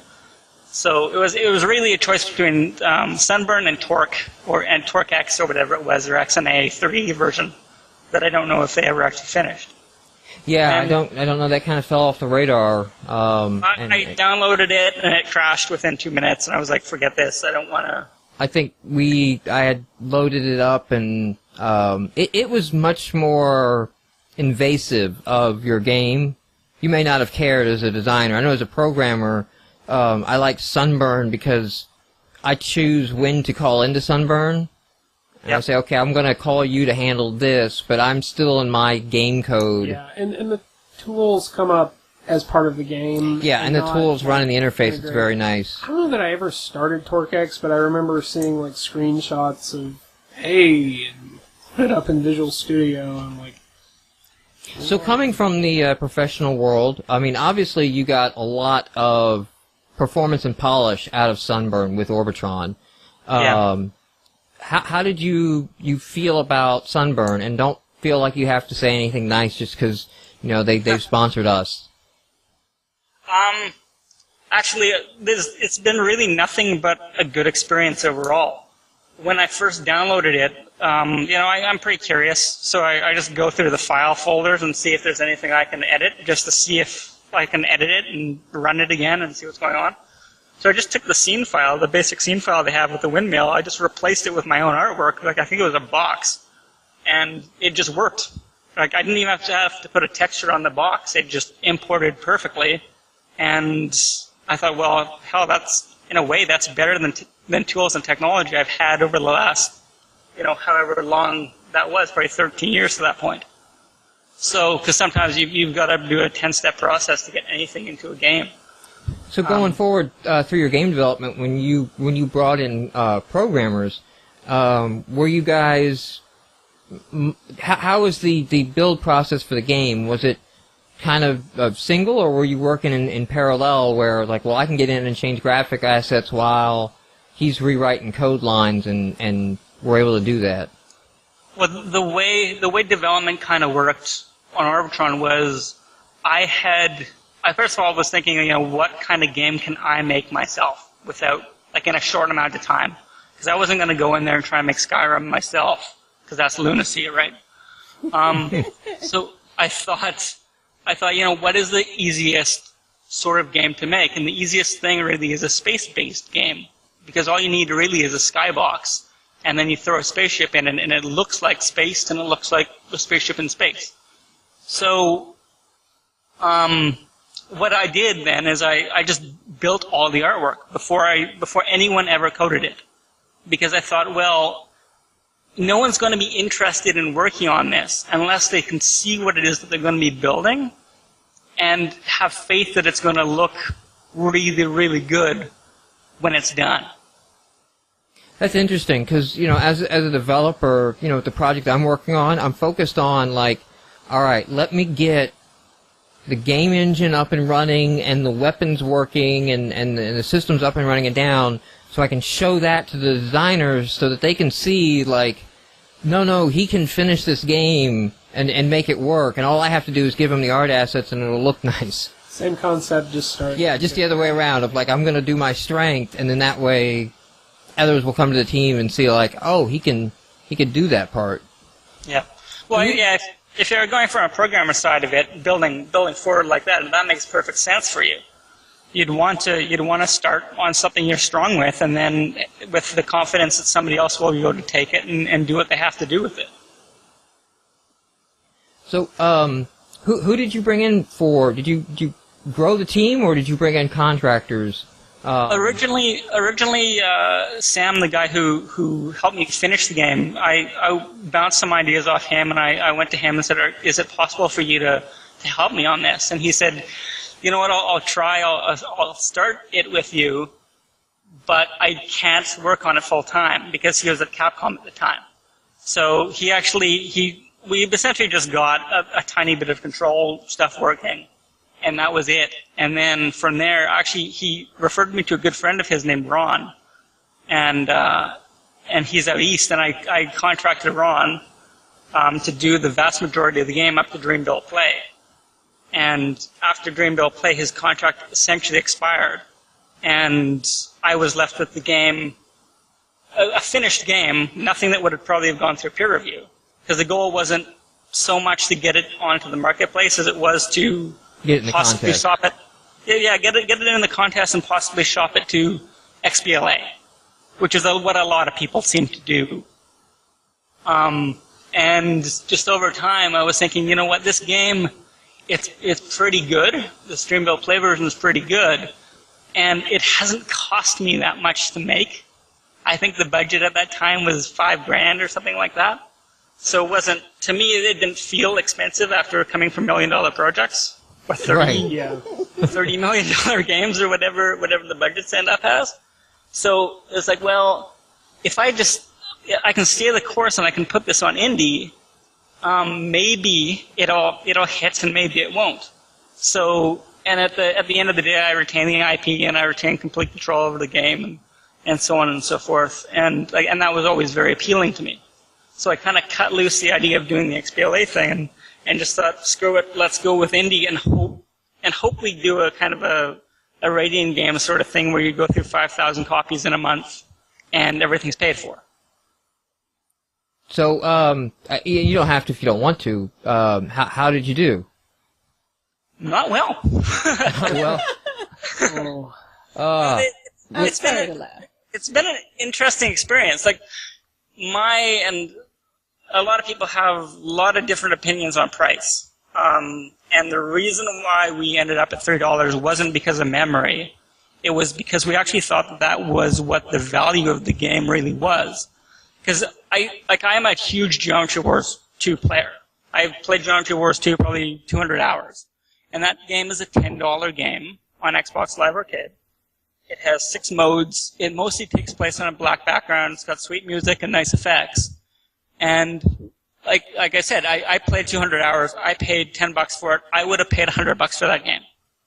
So it was really a choice between Sunburn and Torque and Torque X or whatever it was, or XNA 3 version that I don't know if they ever actually finished. Yeah, and I don't know. That kind of fell off the radar. I downloaded it and it crashed within 2 minutes, and I was like, forget this. I don't want to. I think I had loaded it up, and it was much more invasive of your game. You may not have cared as a designer. I know as a programmer, I like Sunburn because I choose when to call into Sunburn. And I say, okay, I'm going to call you to handle this, but I'm still in my game code. Yeah, and the tools come up as part of the game. Yeah, and the tools run in the interface. It's very nice. I don't know that I ever started TorqueX, but I remember seeing screenshots of, hey, and put it up in Visual Studio. I'm like, so coming from the professional world, I mean, obviously you got a lot of performance and polish out of Sunburn with Orbitron. How did you feel about Sunburn? And don't feel like you have to say anything nice just because they've sponsored us. Actually, it's been really nothing but a good experience overall. When I first downloaded it, I'm pretty curious, so I just go through the file folders and see if there's anything I can edit, just to see if I can edit it and run it again and see what's going on. So I just took the scene file, the basic scene file they have with the windmill, I just replaced it with my own artwork, I think it was a box, and it just worked. I didn't even have to put a texture on the box, it just imported perfectly, and I thought, well, hell, in a way, that's better than tools and technology I've had over the last, however long that was, probably 13 years to that point. So, because sometimes you've got to do a 10-step process to get anything into a game. So going forward through your game development, when you brought in programmers, were you guys? How was the build process for the game? Was it kind of single, or were you working in parallel where, like, well, I can get in and change graphic assets while he's rewriting code lines, and we're able to do that? Well, the way development kind of worked on Orbitron was I first of all was thinking, what kind of game can I make myself without, like, in a short amount of time? Because I wasn't going to go in there and try and make Skyrim myself, because that's lunacy, right? So I thought, what is the easiest sort of game to make? And the easiest thing really is a space-based game, because all you need really is a skybox, and then you throw a spaceship in, and it looks like space, and it looks like a spaceship in space. So, what I did then is I just built all the artwork before anyone ever coded it, because I thought, well, no one's going to be interested in working on this unless they can see what it is that they're going to be building and have faith that it's going to look really, really good when it's done. That's interesting, because, as a developer, with the project I'm working on, I'm focused on, like, all right, let me get the game engine up and running and the weapons working and the systems up and running and down, so I can show that to the designers so that they can see, like, no, he can finish this game and make it work, and all I have to do is give him the art assets and it'll look nice. Same concept, just start. Yeah, just the other way around, of, like, I'm going to do my strength, and then that way others will come to the team and see, like, oh, he can do that part. Yeah. Well, yeah, if you're going from a programmer side of it, building forward like that, that makes perfect sense for you. You'd want to start on something you're strong with, and then with the confidence that somebody else will be able to take it and do what they have to do with it. So, who did you bring in for? Did you grow the team, or did you bring in contractors? Originally, Sam, the guy who helped me finish the game, I bounced some ideas off him, and I went to him and said, "Is it possible for you to help me on this?" And he said, "You know what? I'll try. I'll start it with you, but I can't work on it full time," because he was at Capcom at the time. So we essentially just got a tiny bit of control stuff working, and that was it. And then from there, actually, he referred me to a good friend of his named Ron, and he's out east, and I contracted Ron to do the vast majority of the game up to Dream Build Play. And after Dream Build Play, his contract essentially expired, and I was left with the game, a finished game, nothing that would have probably have gone through peer review, because the goal wasn't so much to get it onto the marketplace as it was to get it in the possibly contest. shop it. Yeah, get it in the contest and possibly shop it to XBLA, which is what a lot of people seem to do. And just over time, I was thinking, you know what, this game, it's pretty good. The Stream Build Play version is pretty good, and it hasn't cost me that much to make. I think the budget at that time was $5,000 or something like that. So it wasn't, to me, it didn't feel expensive after coming from $1 million projects or $30 million games or whatever the budgets end up as. So it's like, well, if I can stay the course and I can put this on indie, maybe it'll hit and maybe it won't. So, and at the end of the day, I retain the IP and I retain complete control over the game and so on and so forth. And that was always very appealing to me. So I kind of cut loose the idea of doing the XBLA thing and just thought, screw it, let's go with indie and hope we do a kind of a rating game sort of thing where you go through 5,000 copies in a month and everything's paid for. So, you don't have to if you don't want to. How did you do? Not well. It's been an interesting experience. Like, and a lot of people have a lot of different opinions on price. And the reason why we ended up at $3 wasn't because of memory. It was because we actually thought that was what the value of the game really was. Because I'm a huge Geometry Wars 2 player. I've played Geometry Wars 2 probably 200 hours. And that game is a $10 game on Xbox Live Arcade. It has 6 modes. It mostly takes place on a black background. It's got sweet music and nice effects. And like I said, I played 200 hours. I paid $10 for it. I would have paid $100 for that game,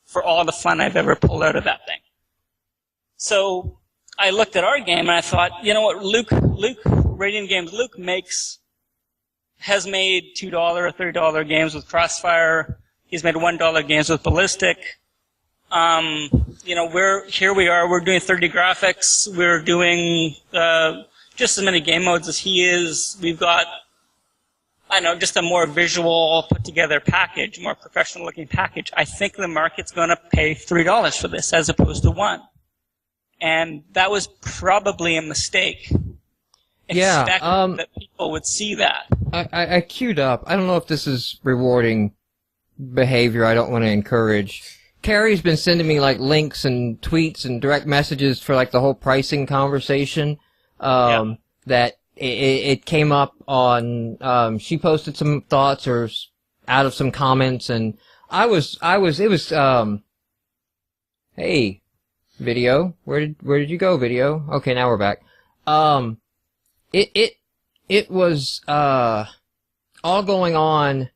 for all the fun I've ever pulled out of that thing. So I looked at our game and I thought, you know what, Luke, Radiant Games, Luke has made $2 or $3 games with Crossfire. He's made $1 games with Ballistic. You know, we're doing 3D graphics. We're doing just as many game modes as he is. We've got, I don't know, just a more visual, put-together package, more professional-looking package. I think the market's going to pay $3 for this as opposed to $1. And that was probably a mistake. Yeah, Expecting that people would see that. I queued up. I don't know if this is rewarding behavior I don't want to encourage. Carrie's been sending me like links and tweets and direct messages for like the whole pricing conversation. That it came up on. She posted some thoughts or out of some comments, and it was. Hey, video. Where did you go, video? Okay, now we're back. It was all going on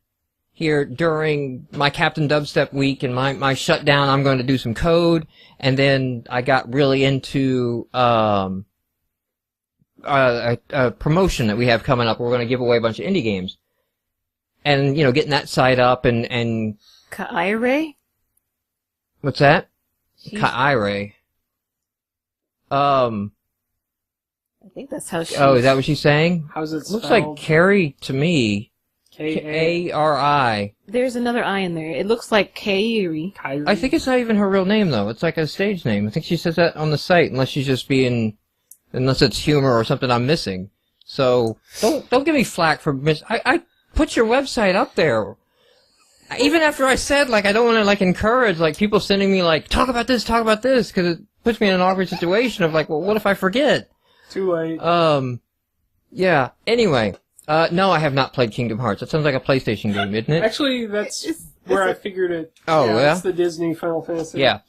here during my Captain Dubstep week and my shutdown. I'm going to do some code, and then I got really into a promotion that we have coming up. We're going to give away a bunch of indie games, and you know, getting that site up and Kaire? What's that? Kaire. I think that's how she. Oh, is that what she's saying? How's it spelled? Looks like Carrie to me. K-A-R-I. There's another I in there. It looks like Kairi. I think it's not even her real name, though. It's like a stage name. I think she says that on the site, unless she's just being... Unless it's humor or something I'm missing. So, don't give me flack for... I put your website up there. Even after I said, like, I don't want to, like, encourage, like, people sending me, like, talk about this, because it puts me in an awkward situation of, like, well, what if I forget? Too late. Yeah. Anyway, no, I have not played Kingdom Hearts. That sounds like a PlayStation game, isn't it? Actually, that's where I figured it. Oh, yeah? It's the Disney Final Fantasy. Yeah.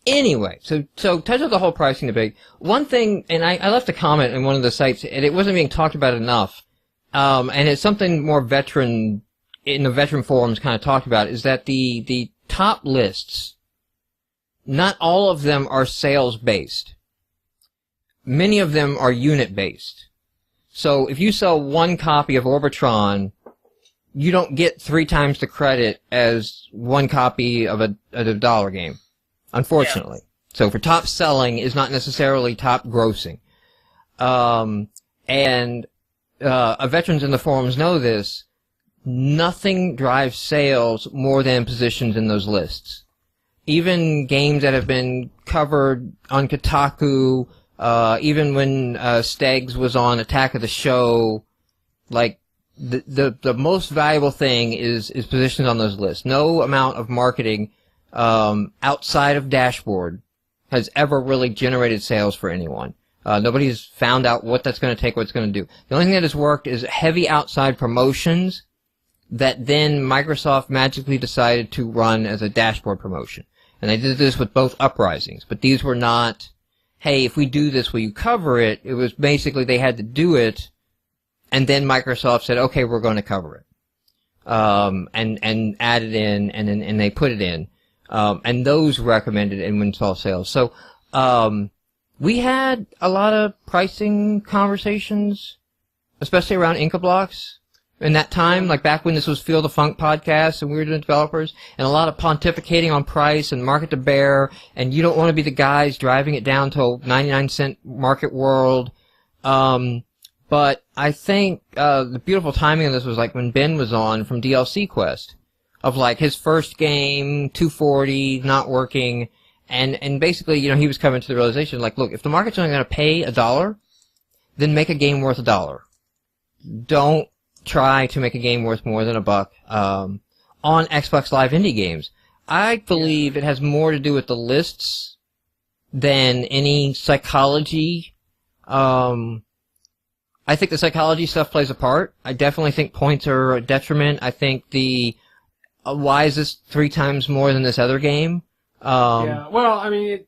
Anyway, so touch on the whole pricing debate. One thing, and I left a comment in one of the sites, and it wasn't being talked about enough, and it's something more veteran, in the veteran forums kind of talked about, is that the top lists, not all of them are sales-based. Many of them are unit-based. So if you sell one copy of Orbitron, you don't get 3 times the credit as one copy of a dollar game, unfortunately. Yeah. So for top selling is not necessarily top grossing. Veterans in the forums know this. Nothing drives sales more than positions in those lists. Even games that have been covered on Kotaku, even when Stegs was on Attack of the Show, like the most valuable thing is positions on those lists. No amount of marketing outside of Dashboard has ever really generated sales for anyone. Nobody's found out what that's going to take, what it's going to do. The only thing that has worked is heavy outside promotions that then Microsoft magically decided to run as a Dashboard promotion. And they did this with both Uprisings, but these were not, hey, if we do this, will you cover it? It was basically they had to do it, and then Microsoft said, okay, we're going to cover it. And add it in, and they put it in. And those recommended and install sales. So, we had a lot of pricing conversations, especially around Inca Blocks. In that time, like back when this was Feel the Funk podcast and we were doing developers, and a lot of pontificating on price and market to bear, and you don't want to be the guys driving it down to 99-cent market world. But I think the beautiful timing of this was like when Ben was on from DLC Quest, of like his first game, 240, not working, and basically, you know, he was coming to the realization, like, look, if the market's only going to pay $1, then make a game worth $1. Don't try to make a game worth more than $1 on Xbox Live Indie games. I believe it has more to do with the lists than any psychology. I think the psychology stuff plays a part. I definitely think points are a detriment. I think why is this 3 times more than this other game? Yeah, well, I mean,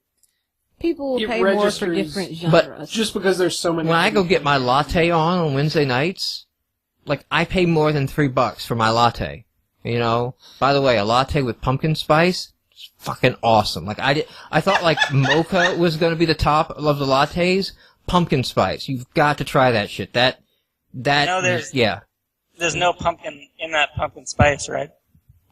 People will It pay more for registers- different But genres. Just because there's so many. When I go get my latte on Wednesday nights, like, I pay more than $3 for my latte. You know? By the way, a latte with pumpkin spice is fucking awesome. Like, I thought, like, mocha was gonna be the top of the lattes. Pumpkin spice. You've got to try that shit. That, yeah. There's no pumpkin in that pumpkin spice, right?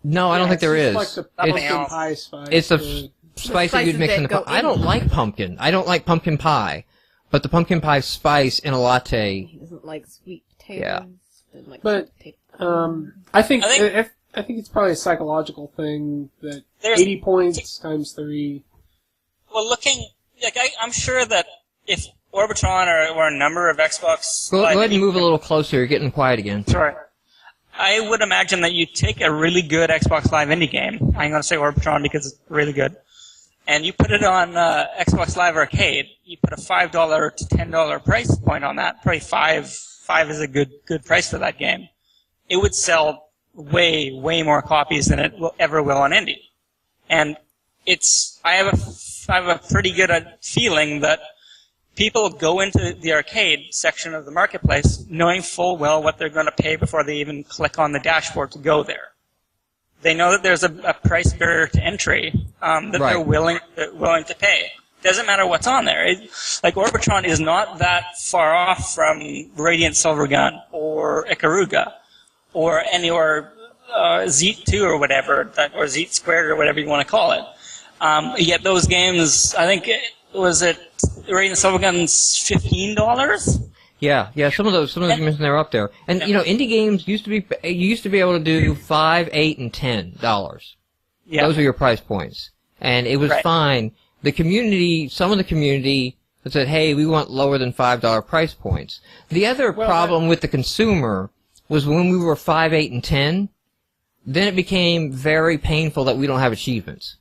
No, I don't think there is. Like the Something pumpkin else. pie spice. It's a the- spice that you'd spices mix in that the go I don't in. like pumpkin. I don't like pumpkin pie. But the pumpkin pie spice in a latte, He doesn't like sweet potatoes. Yeah. Doesn't like But, sweet potatoes. I think I think- it's probably a psychological thing that There's- 80 points times 3. Well, I'm sure that if Orbitron or a number of Xbox... go Live ahead and Indie- move a little closer. You're getting quiet again. Sorry. I would imagine that you take a really good Xbox Live indie game, I'm going to say Orbitron because it's really good, and you put it on Xbox Live Arcade, you put a $5 to $10 price point on that, probably five is a good price for that game. It would sell way more copies than it ever will on indie. And I have a pretty good feeling that people go into the arcade section of the marketplace knowing full well what they're going to pay before they even click on the dashboard to go there. They know that there's a price barrier to entry that they're willing to pay. Doesn't matter what's on there. Like Orbitron is not that far off from Radiant Silvergun or Ikaruga or Zeet 2 or whatever, or Zeet Squared or whatever you want to call it. Yet those games, I think, was it Radiant Silvergun's $15? Yeah. Some of those games they're up there, and you know, indie games used to be able to do $5, $8, and $10. Yeah. Those were your price points, and it was fine. Some of the community said, "Hey, we want lower than $5 price points." The other problem with the consumer was when we were 5, 8, and 10. Then it became very painful that we don't have achievements.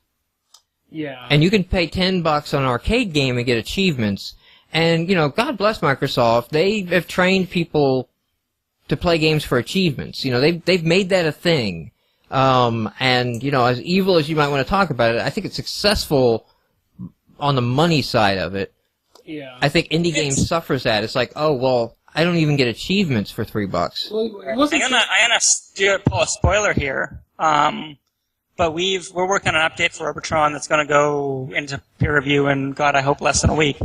Yeah. And you can pay $10 on an arcade game and get achievements. And, you know, God bless Microsoft, they have trained people to play games for achievements. You know, they've made that a thing. And, you know, as evil as you might want to talk about it, I think it's successful on the money side of it. Yeah. I think indie games suffers that. It's like, oh, well, I don't even get achievements for $3. Well, it I'm wasn't gonna pull a spoiler here. But we're working on an update for Orbitron that's going to go into peer review in, God, I hope less than a week.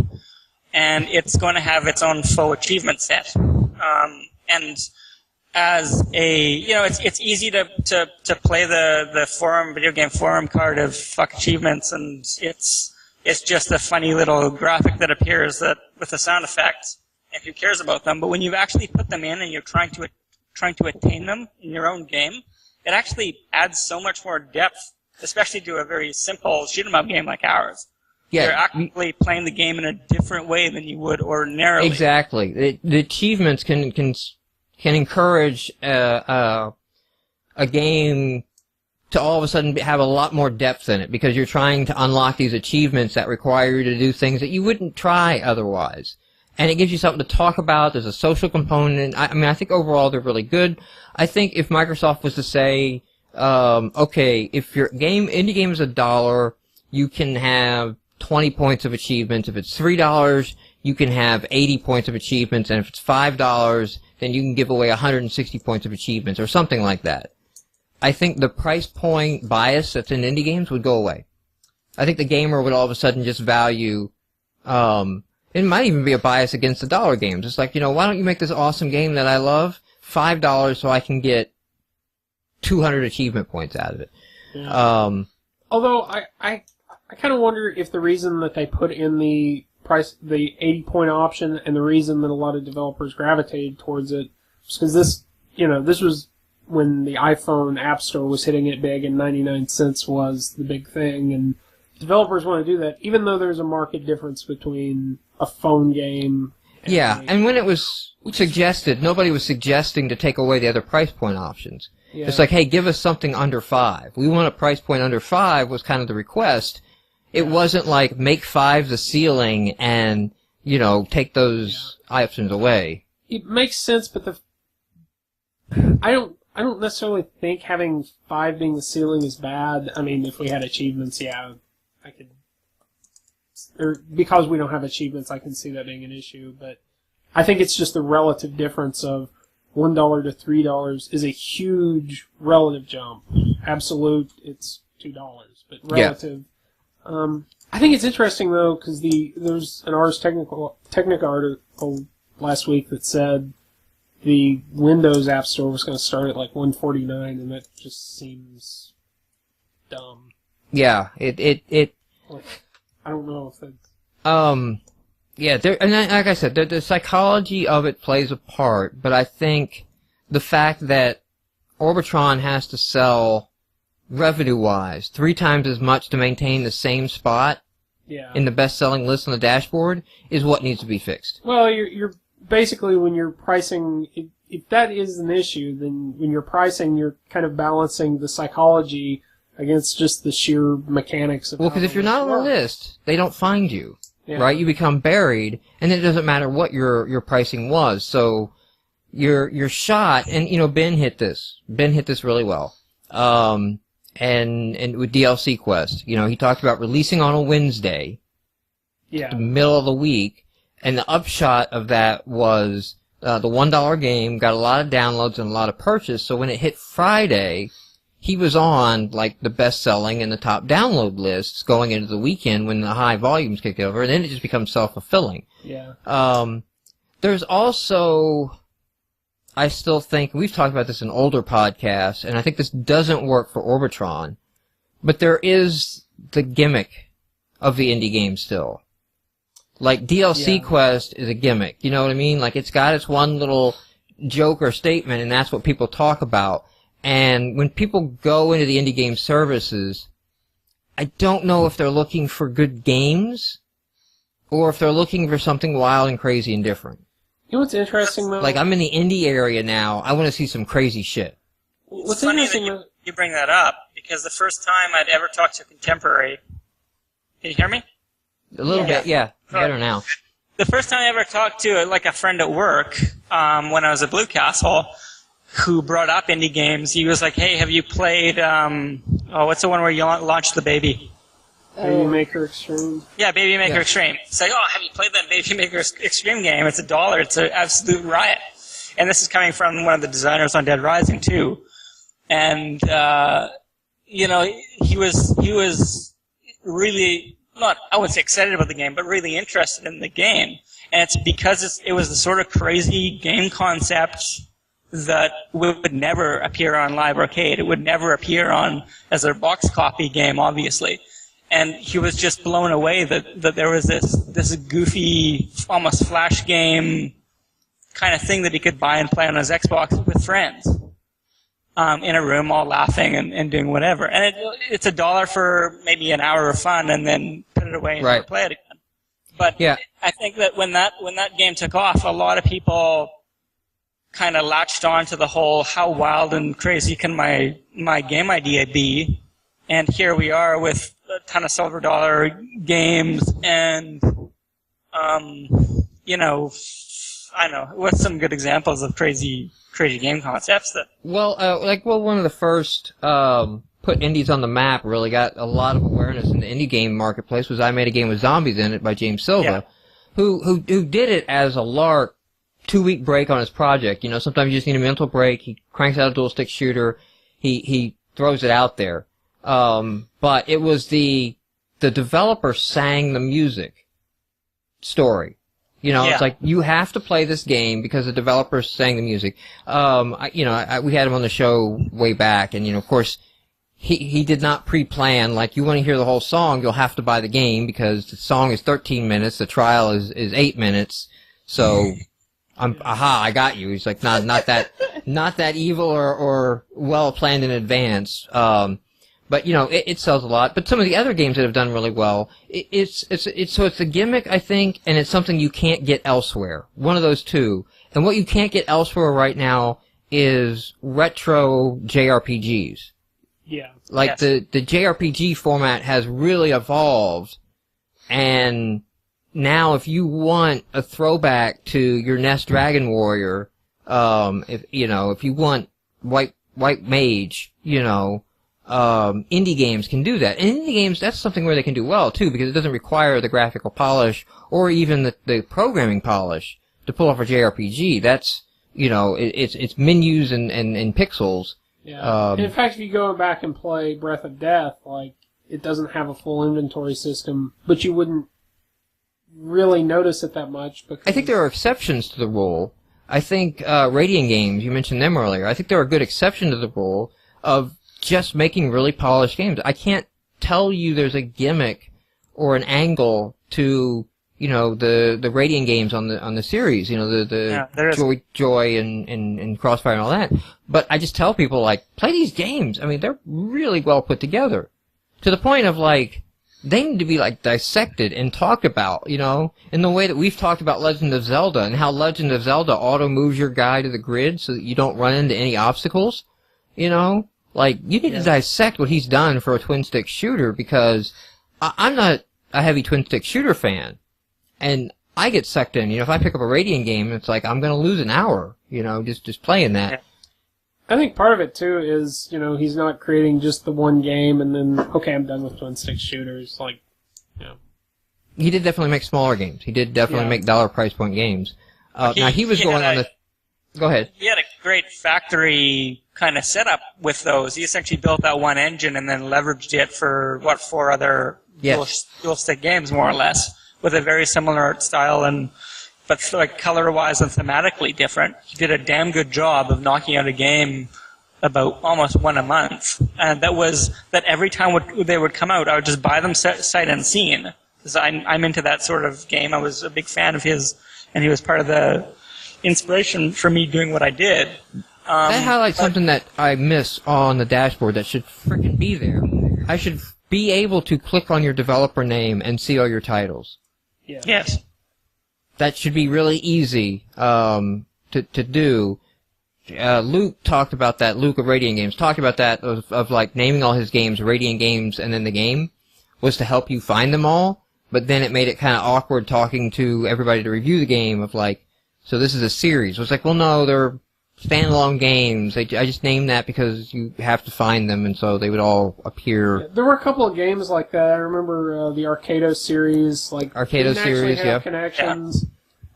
And it's going to have its own faux achievement set. And as it's easy to play the video game forum card of fuck achievements, and it's just a funny little graphic that appears that with the sound effects, and who cares about them? But when you've actually put them in and you're trying to attain them in your own game, it actually adds so much more depth, especially to a very simple shoot-'em-up game like ours. Yeah, You're actually playing the game in a different way than you would ordinarily. Exactly. The achievements can encourage a game to all of a sudden have a lot more depth in it, because you're trying to unlock these achievements that require you to do things that you wouldn't try otherwise. And it gives you something to talk about. There's a social component. I mean, I think overall they're really good. I think if Microsoft was to say, okay, if your indie game is $1, you can have 20 points of achievements. If it's $3, you can have 80 points of achievements. And if it's $5, then you can give away 160 points of achievements, or something like that. I think the price point bias that's in indie games would go away. I think the gamer would all of a sudden just value, it might even be a bias against the dollar games. It's like, you know, why don't you make this awesome game that I love $5 so I can get 200 achievement points out of it. Yeah. Although I kind of wonder if the reason that they put in the 80-point option, and the reason that a lot of developers gravitated towards it, because this was when the iPhone App Store was hitting it big, and 99 cents was the big thing, and developers want to do that, even though there's a market difference between a phone game. And when it was suggested, nobody was suggesting to take away the other price point options. Yeah. It's like, hey, give us something under $5. We want a price point under $5 was kind of the request. It wasn't like make $5 the ceiling and, you know, take those options away. It makes sense, but I don't necessarily think having $5 being the ceiling is bad. I mean, if we had achievements, I could because we don't have achievements, I can see that being an issue. But I think it's just the relative difference of $1 to $3 is a huge relative jump. Absolute, it's $2, but relative. Yeah. I think it's interesting though because there's an Ars Technica article last week that said the Windows App Store was going to start at like $149, and that just seems dumb. Yeah, it. I don't know if that's. Yeah, and like I said, the psychology of it plays a part, but I think the fact that Orbitron has to sell, revenue-wise, 3 times as much to maintain the same spot in the best-selling list on the dashboard is what needs to be fixed. Well, you're basically, when you're pricing, if that is an issue, then when you're pricing, you're kind of balancing the psychology against just the sheer mechanics of Well, because if you're not on the list, they don't find you. Yeah. Right, you become buried, and then it doesn't matter what your pricing was. So you're shot, and Ben hit this. Ben hit this really well. And with DLC Quest, he talked about releasing on a Wednesday, the middle of the week, and the upshot of that was the $1 game got a lot of downloads and a lot of purchase. So when it hit Friday, he was on, like, the best-selling and the top download lists going into the weekend when the high volumes kick over, and then it just becomes self-fulfilling. Yeah. There's also, I still think, we've talked about this in older podcasts, and I think this doesn't work for Orbitron, but there is the gimmick of the indie game still. Like, DLC Quest is a gimmick, you know what I mean? Like, it's got its one little joke or statement, and that's what people talk about. And when people go into the indie game services, I don't know if they're looking for good games or if they're looking for something wild and crazy and different. You know what's interesting, though? Like, I'm in the indie area now. I want to see some crazy shit. It's funny that you bring that up, because the first time I'd ever talked to a contemporary... Can you hear me? A little bit, yeah. Better now. The first time I ever talked to, like, a friend at work, when I was at Blue Castle... who brought up indie games, he was like, hey, have you played, what's the one where you launch the baby? Baby Maker Extreme. Yeah, Baby Maker Extreme. It's like, have you played that Baby Maker Extreme game? It's $1. It's an absolute riot. And this is coming from one of the designers on Dead Rising, too. And, he was really, not, I wouldn't say excited about the game, but really interested in the game. And it's because it was the sort of crazy game concept that would never appear on Live Arcade. It would never appear on as a box copy game, obviously. And he was just blown away that there was this goofy, almost flash game kind of thing that he could buy and play on his Xbox with friends in a room, all laughing and doing whatever. And it's $1 for maybe an hour of fun, and then put it away and never play it again. But I think that when that game took off, a lot of people kind of latched on to the whole, how wild and crazy can my game idea be? And here we are with a ton of silver dollar games and, I don't know, what's some good examples of crazy game concepts that... Well, one of the first, put indies on the map, really got a lot of awareness in the indie game marketplace was I Made a Game with Zombies in It by James Silva, who did it as a lark, 2-week break on his project. Sometimes you just need a mental break. He cranks out a dual stick shooter. He throws it out there. But it was the developer sang the music story. It's like, you have to play this game because the developer sang the music. We had him on the show way back, and, of course, he did not pre-plan, like, you want to hear the whole song, you'll have to buy the game because the song is 13 minutes, the trial is 8 minutes, so... I got you. He's like, not that evil or well planned in advance. But it sells a lot. But some of the other games that have done really well, it's a gimmick, I think, and it's something you can't get elsewhere. One of those two. And what you can't get elsewhere right now is retro JRPGs. Yeah. Like the JRPG format has really evolved, and now, if you want a throwback to your NES Dragon Warrior, if you want White Mage, indie games can do that. And indie games, that's something where they can do well, too, because it doesn't require the graphical polish or even the programming polish to pull off a JRPG. That's, it's menus and pixels. Yeah. In fact, if you go back and play Breath of Death, like, it doesn't have a full inventory system, but you wouldn't really notice it that much. Because I think there are exceptions to the rule. I think Radiant Games, you mentioned them earlier, I think they're a good exception to the rule of just making really polished games. I can't tell you there's a gimmick or an angle to, the Radiant games on the series, Joy and Crossfire and all that. But I just tell people, like, play these games. I mean, they're really well put together. To the point of, like, they need to be, like, dissected and talked about, in the way that we've talked about Legend of Zelda and how Legend of Zelda auto-moves your guy to the grid so that you don't run into any obstacles, Like, you need to dissect what he's done for a twin-stick shooter because I'm not a heavy twin-stick shooter fan. And I get sucked in. If I pick up a Radiant game, it's like I'm going to lose an hour, just playing that. Yeah. I think part of it, too, is, he's not creating just the one game and then, okay, I'm done with twin-stick shooters. Like, He did definitely make smaller games. He did definitely make dollar price point games. Now, he was going on the... Go ahead. He had a great factory kind of setup with those. He essentially built that one engine and then leveraged it for, 4 other dual-stick games, more or less, with a very similar art style but like color-wise and thematically different. He did a damn good job of knocking out a game about almost one a month. And that every time they would come out, I would just buy them sight unseen. Because I'm into that sort of game. I was a big fan of his, and he was part of the inspiration for me doing what I did. That highlights something that I miss on the dashboard that should frickin' be there. I should be able to click on your developer name and see all your titles. Yeah. Yes. That should be really easy to do. Luke talked about that. Luke of Radiant Games talked about that of like naming all his games, Radiant Games, and then the game was to help you find them all. But then it made it kind of awkward talking to everybody to review the game of like, so this is a series. It was like, well, no, they're standalone games. I just named that because you have to find them, and so they would all appear. Yeah, there were a couple of games like that. I remember the Arcado series, like Arcado series, connections.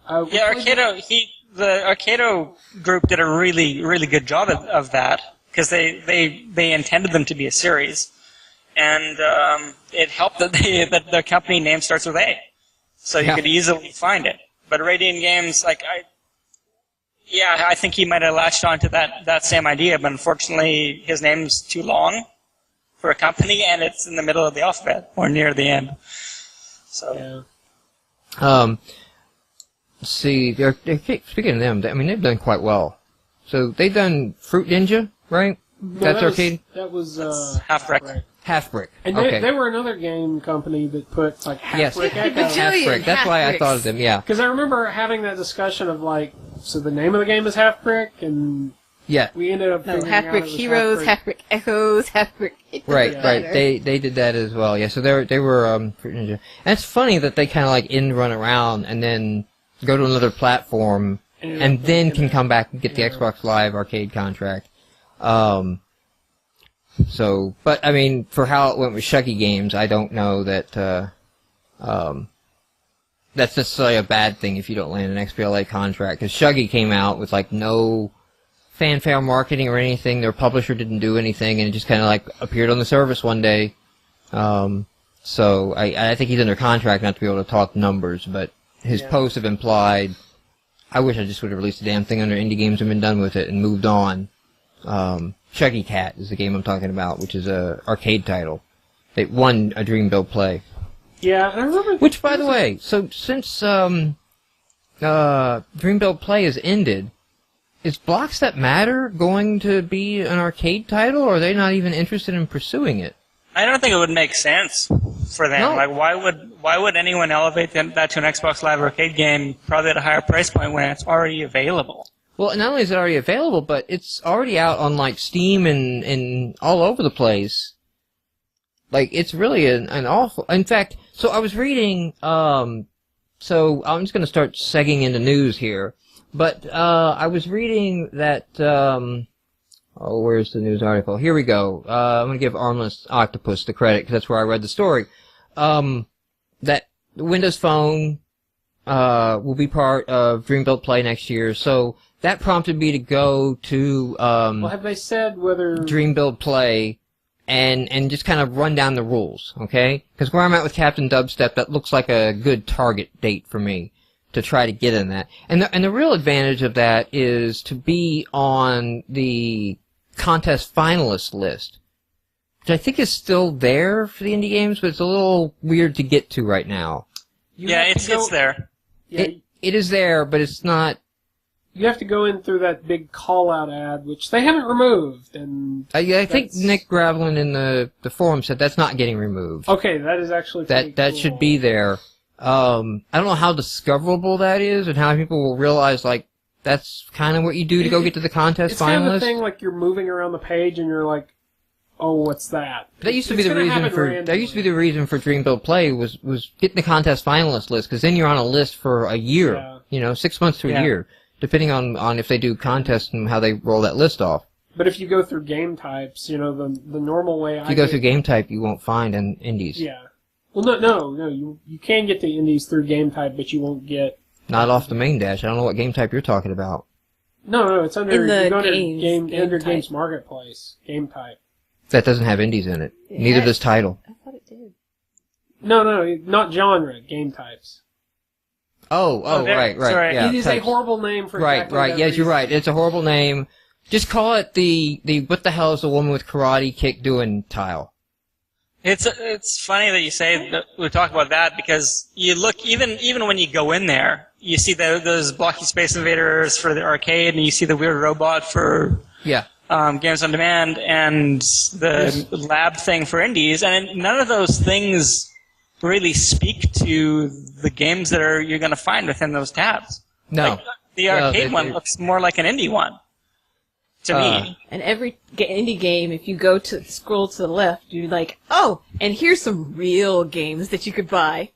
The Arcado group did a really, really good job of that because they intended them to be a series, and it helped that the company name starts with A, so you could easily find it. But Radiant Games, I think he might have latched onto that same idea, but unfortunately his name's too long for a company, and it's in the middle of the alphabet, or near the end. So. Yeah. Let's see, speaking of them, I mean, they've done quite well. So they've done Fruit Ninja, right? No, That's arcade? That was Half Brick. Half Brick. And they were another game company that put like Half Brick Echo. Half Brick. That's why I thought of them. Yeah. Because I remember having that discussion of like, so the name of the game is Half Brick, and we ended up Half Brick Heroes, Half Brick Echoes, Half Brick. Right. They did that as well. Yeah. So they were Fruit Ninja. And it's funny that they kind of like run around and then go to another platform and then can come back and get the Xbox Live arcade contract. So, but I mean, for how it went with Shuggy Games, I don't know that that's necessarily a bad thing if you don't land an XBLA contract. Because Shuggy came out with like no fanfare marketing or anything. Their publisher didn't do anything, and it just kind of like appeared on the service one day. So I think he's under contract not to be able to talk numbers, but his posts have implied. I wish I just would have released the damn thing under Indie Games and been done with it and moved on. Shuggy Cat is the game I'm talking about, which is a arcade title. They won a Dream Build Play. Yeah, I remember. Which, by the way, so since Dream Build Play has ended, is Blocks That Matter going to be an arcade title, or are they not even interested in pursuing it? I don't think it would make sense for them. No. Like, why would anyone elevate that to an Xbox Live arcade game, probably at a higher price point, when it's already available? Well, not only is it already available, but it's already out on like Steam and all over the place. Like, it's really an awful. In fact, so I was reading. So I'm just going to start segging into news here, but I was reading that Oh, where's the news article? Here we go. I'm going to give Armless Octopus the credit because that's where I read the story. That the Windows Phone will be part of Dreambuild Play next year. So that prompted me to go to well, have they said whether Dreambuild Play and just kind of run down the rules, okay? Because where I'm at with Captain Dubstep, that looks like a good target date for me to try to get in that. And the real advantage of that is to be on the contest finalist list, which I think is still there for the indie games, but it's a little weird to get to right now. It's there. Yeah, it is there, but it's not. You have to go in through that big call-out ad, which they haven't removed, and I think Nick Gravelin in the forum said that's not getting removed. Okay, that is actually pretty that cool. should be there. I don't know how discoverable that is, and how people will realize like that's kind of what you do to go get to the contest it's finalist. Kind of the thing like you're moving around the page and you're like, oh, what's that? That used to be the reason for Dreambuild Play was getting the contest finalist list, because then you're on a list for a year, 6 months to a year, depending on if they do contests and how they roll that list off. But if you go through game types, the normal way if you go through game type, you won't find indies. Yeah. Well, no, you can get the indies through game type, but you won't get. Not off the main dash. I don't know what game type you're talking about. No, it's under Game Games Marketplace game type. That doesn't have indies in it. Neither does title. I thought it did. No, not genre. Game types. Oh, right. Sorry. Yeah, it is a horrible name for right. That Yes, reason. you're right. It's a horrible name. Just call it the what the hell is the woman with karate kick doing tile? It's funny that you say that we talk about that, because you look even when you go in there, you see those blocky Space Invaders for the arcade, and you see the weird robot for Games on Demand, and the lab thing for indies, and none of those things really speak to the games that you're going to find within those tabs. No, like, the arcade one looks more like an indie one. To me. And every indie game, if you go to scroll to the left, you're like, oh, and here's some real games that you could buy.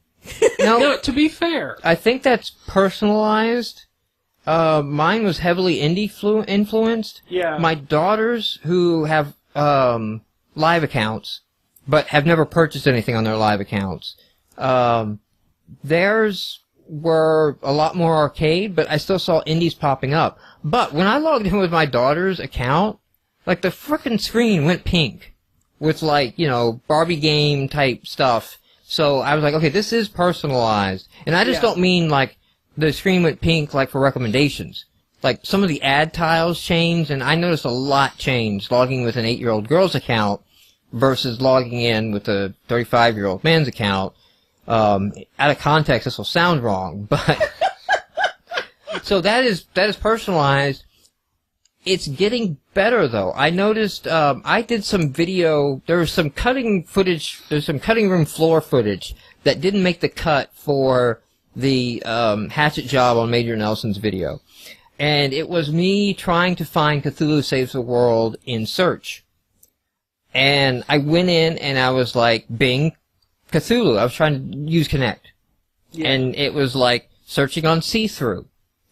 No, to be fair, I think that's personalized. Mine was heavily indie influenced. Yeah. My daughters, who have live accounts, but have never purchased anything on their live accounts, theirs were a lot more arcade, but I still saw indies popping up. But when I logged in with my daughter's account, like the frickin' screen went pink with Barbie game type stuff. So I was like, okay, this is personalized. And I just don't mean like the screen went pink like for recommendations. Like some of the ad tiles changed, and I noticed a lot changed logging with an 8-year-old girl's account versus logging in with a 35-year-old man's account. Out of context, this will sound wrong, but so that is personalized. It's getting better though. I noticed I did some video. There was some cutting footage. There's some cutting room floor footage that didn't make the cut for the hatchet job on Major Nelson's video, and it was me trying to find Cthulhu Saves the World in search. And I went in and I was like, Bing, Cthulhu. I was trying to use Connect. Yeah. And it was like searching on see-through.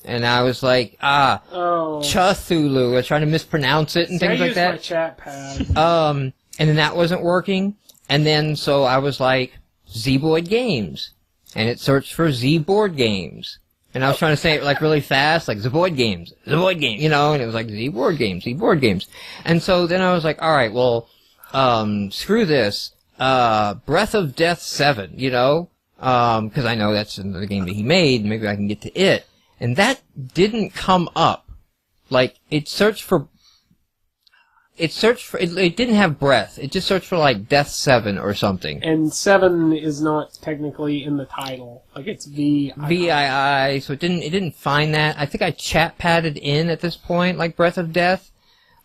And I was like, Cthulhu. I was trying to mispronounce it and things like that. I used my chat pad. And then that wasn't working. And then so I was like, Z-Boyd Games. And it searched for Z-Board Games. And I was trying to say it like really fast, like Z-Boyd Games, Z-Boyd Games, and it was like Z-Board Games, Z-Board Games. And so then I was like, all right, well, screw this. Breath of Death 7, because I know that's the game that he made. Maybe I can get to it. And that didn't come up. Like, it didn't have breath. It just searched for like Death 7 or something. And 7 is not technically in the title. Like, it's VII. VII, so it didn't find that. I think I chat padded in at this point, like Breath of Death.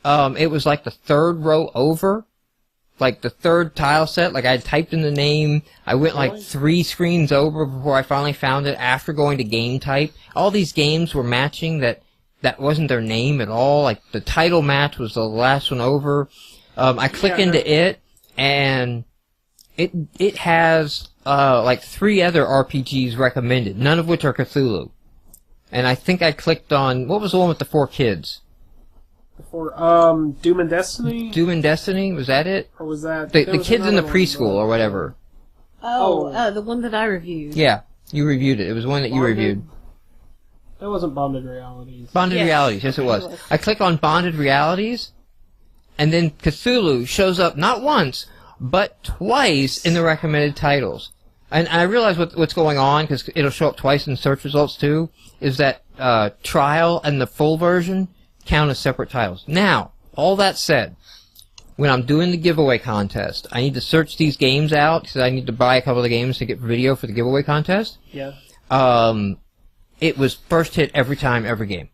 It was like the third row over. Like the third tile set, like I had typed in the name, I went like 3 screens over before I finally found it after going to game type. All these games were matching that wasn't their name at all, like the title match was the last one over. I click into it, and it has like 3 other RPGs recommended, none of which are Cthulhu. And I think I clicked on, what was the one with the 4 kids? For Doom and Destiny? Doom and Destiny, was that it? Or was that... The kids in the preschool or whatever. The one that I reviewed. Yeah, you reviewed it. It was one that you reviewed. That wasn't Bonded Realities. Bonded Realities, yes it was. I click on Bonded Realities, and then Cthulhu shows up not once, but twice in the recommended titles. And I realize what's going on, because it'll show up twice in search results too, is that Trial and the full version count as separate titles. Now, all that said, when I'm doing the giveaway contest, I need to search these games out, because I need to buy a couple of the games to get video for the giveaway contest. Yeah. It was first hit every time, every game.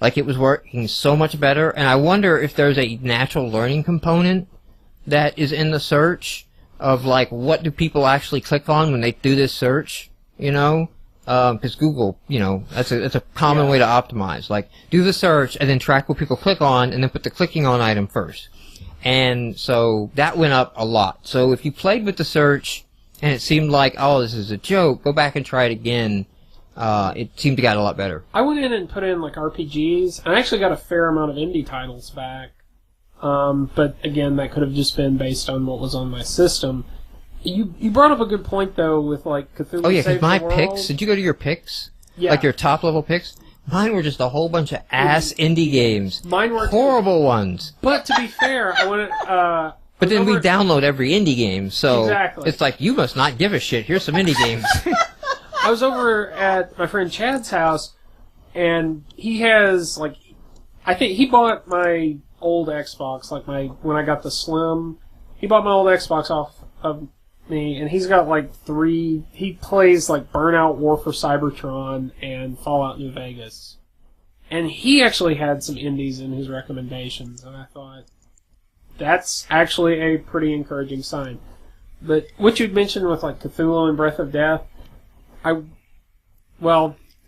Like, it was working so much better, and I wonder if there's a natural learning component that is in the search of, like, what do people actually click on when they do this search, you know? Because Google, you know, that's a common way to optimize. Like, do the search and then track what people click on and then put the clicking on item first. And so that went up a lot. So if you played with the search and it seemed like, oh, this is a joke, go back and try it again. It seemed to get a lot better. I went in and put in, like, RPGs, and I actually got a fair amount of indie titles back. But again, that could have just been based on what was on my system. You brought up a good point, though, with, like, Cthulhu. Oh, yeah, because my picks, did you go to your picks? Yeah. Like your top-level picks? Mine were just a whole bunch of ass indie games. Mine were horrible ones. But to be fair, I wanted... but then we download every indie game, so exactly. It's like, you must not give a shit. Here's some indie games. I was over at my friend Chad's house, and he has, like... I think he bought my old Xbox, like when I got the Slim. He bought my old Xbox off of me, and he's got like 3. He plays like Burnout, War for Cybertron, and Fallout New Vegas. And he actually had some indies in his recommendations, and I thought that's actually a pretty encouraging sign. But what you'd mentioned with like Cthulhu and Breath of Death,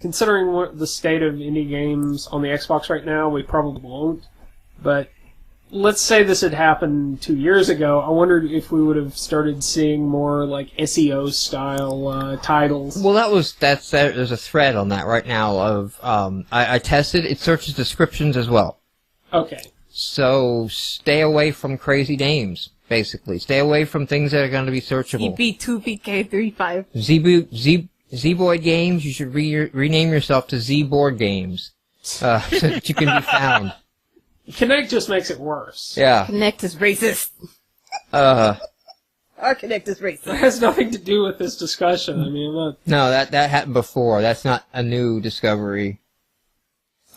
considering what the state of indie games on the Xbox right now, we probably won't. But let's say this had happened 2 years ago. I wondered if we would have started seeing more like SEO style titles. Well, there's a thread on that right now of I tested. It searches descriptions as well. Okay. So stay away from crazy names. Basically, stay away from things that are going to be searchable. CP2PK35. Z-Boyd Games. You should rename yourself to Z-Board Games so that you can be found. Connect just makes it worse. Yeah. Connect is racist. Our Connect is racist. That has nothing to do with this discussion. I mean, look. No, that happened before. That's not a new discovery.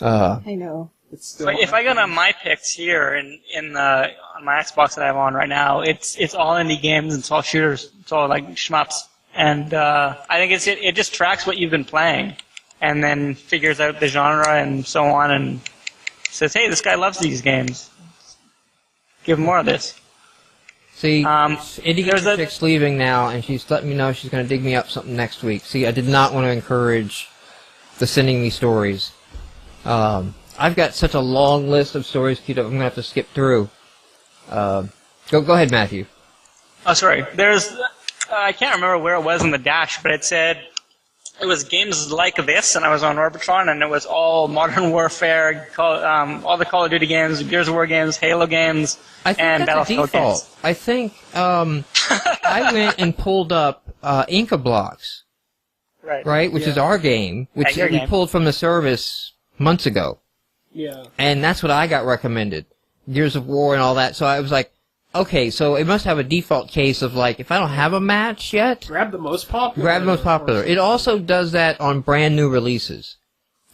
I know. If I go to my picks here on my Xbox that I have on right now, it's all indie games, it's all shooters, it's all like shmups, and I think it just tracks what you've been playing, and then figures out the genre and so on, and says, hey, this guy loves these games. Give him more of this. See, Indie Gamer Chick's leaving now, and she's letting me know she's going to dig me up something next week. See, I did not want to encourage the sending me stories. I've got such a long list of stories queued up, I'm going to have to skip through. Go ahead, Matthew. Oh, sorry. I can't remember where it was in the dash, but it said it was games like this, and I was on Orbitron, and it was all Modern Warfare, all the Call of Duty games, Gears of War games, Halo games, and Battlefield games. I think I went and pulled up Inca Blocks, right, which is our game, which we pulled from the service months ago. Yeah. And that's what I got recommended. Gears of War and all that. So I was like, okay, so it must have a default case of like, if I don't have a match yet, grab the most popular. Grab the most popular. It also does that on brand new releases.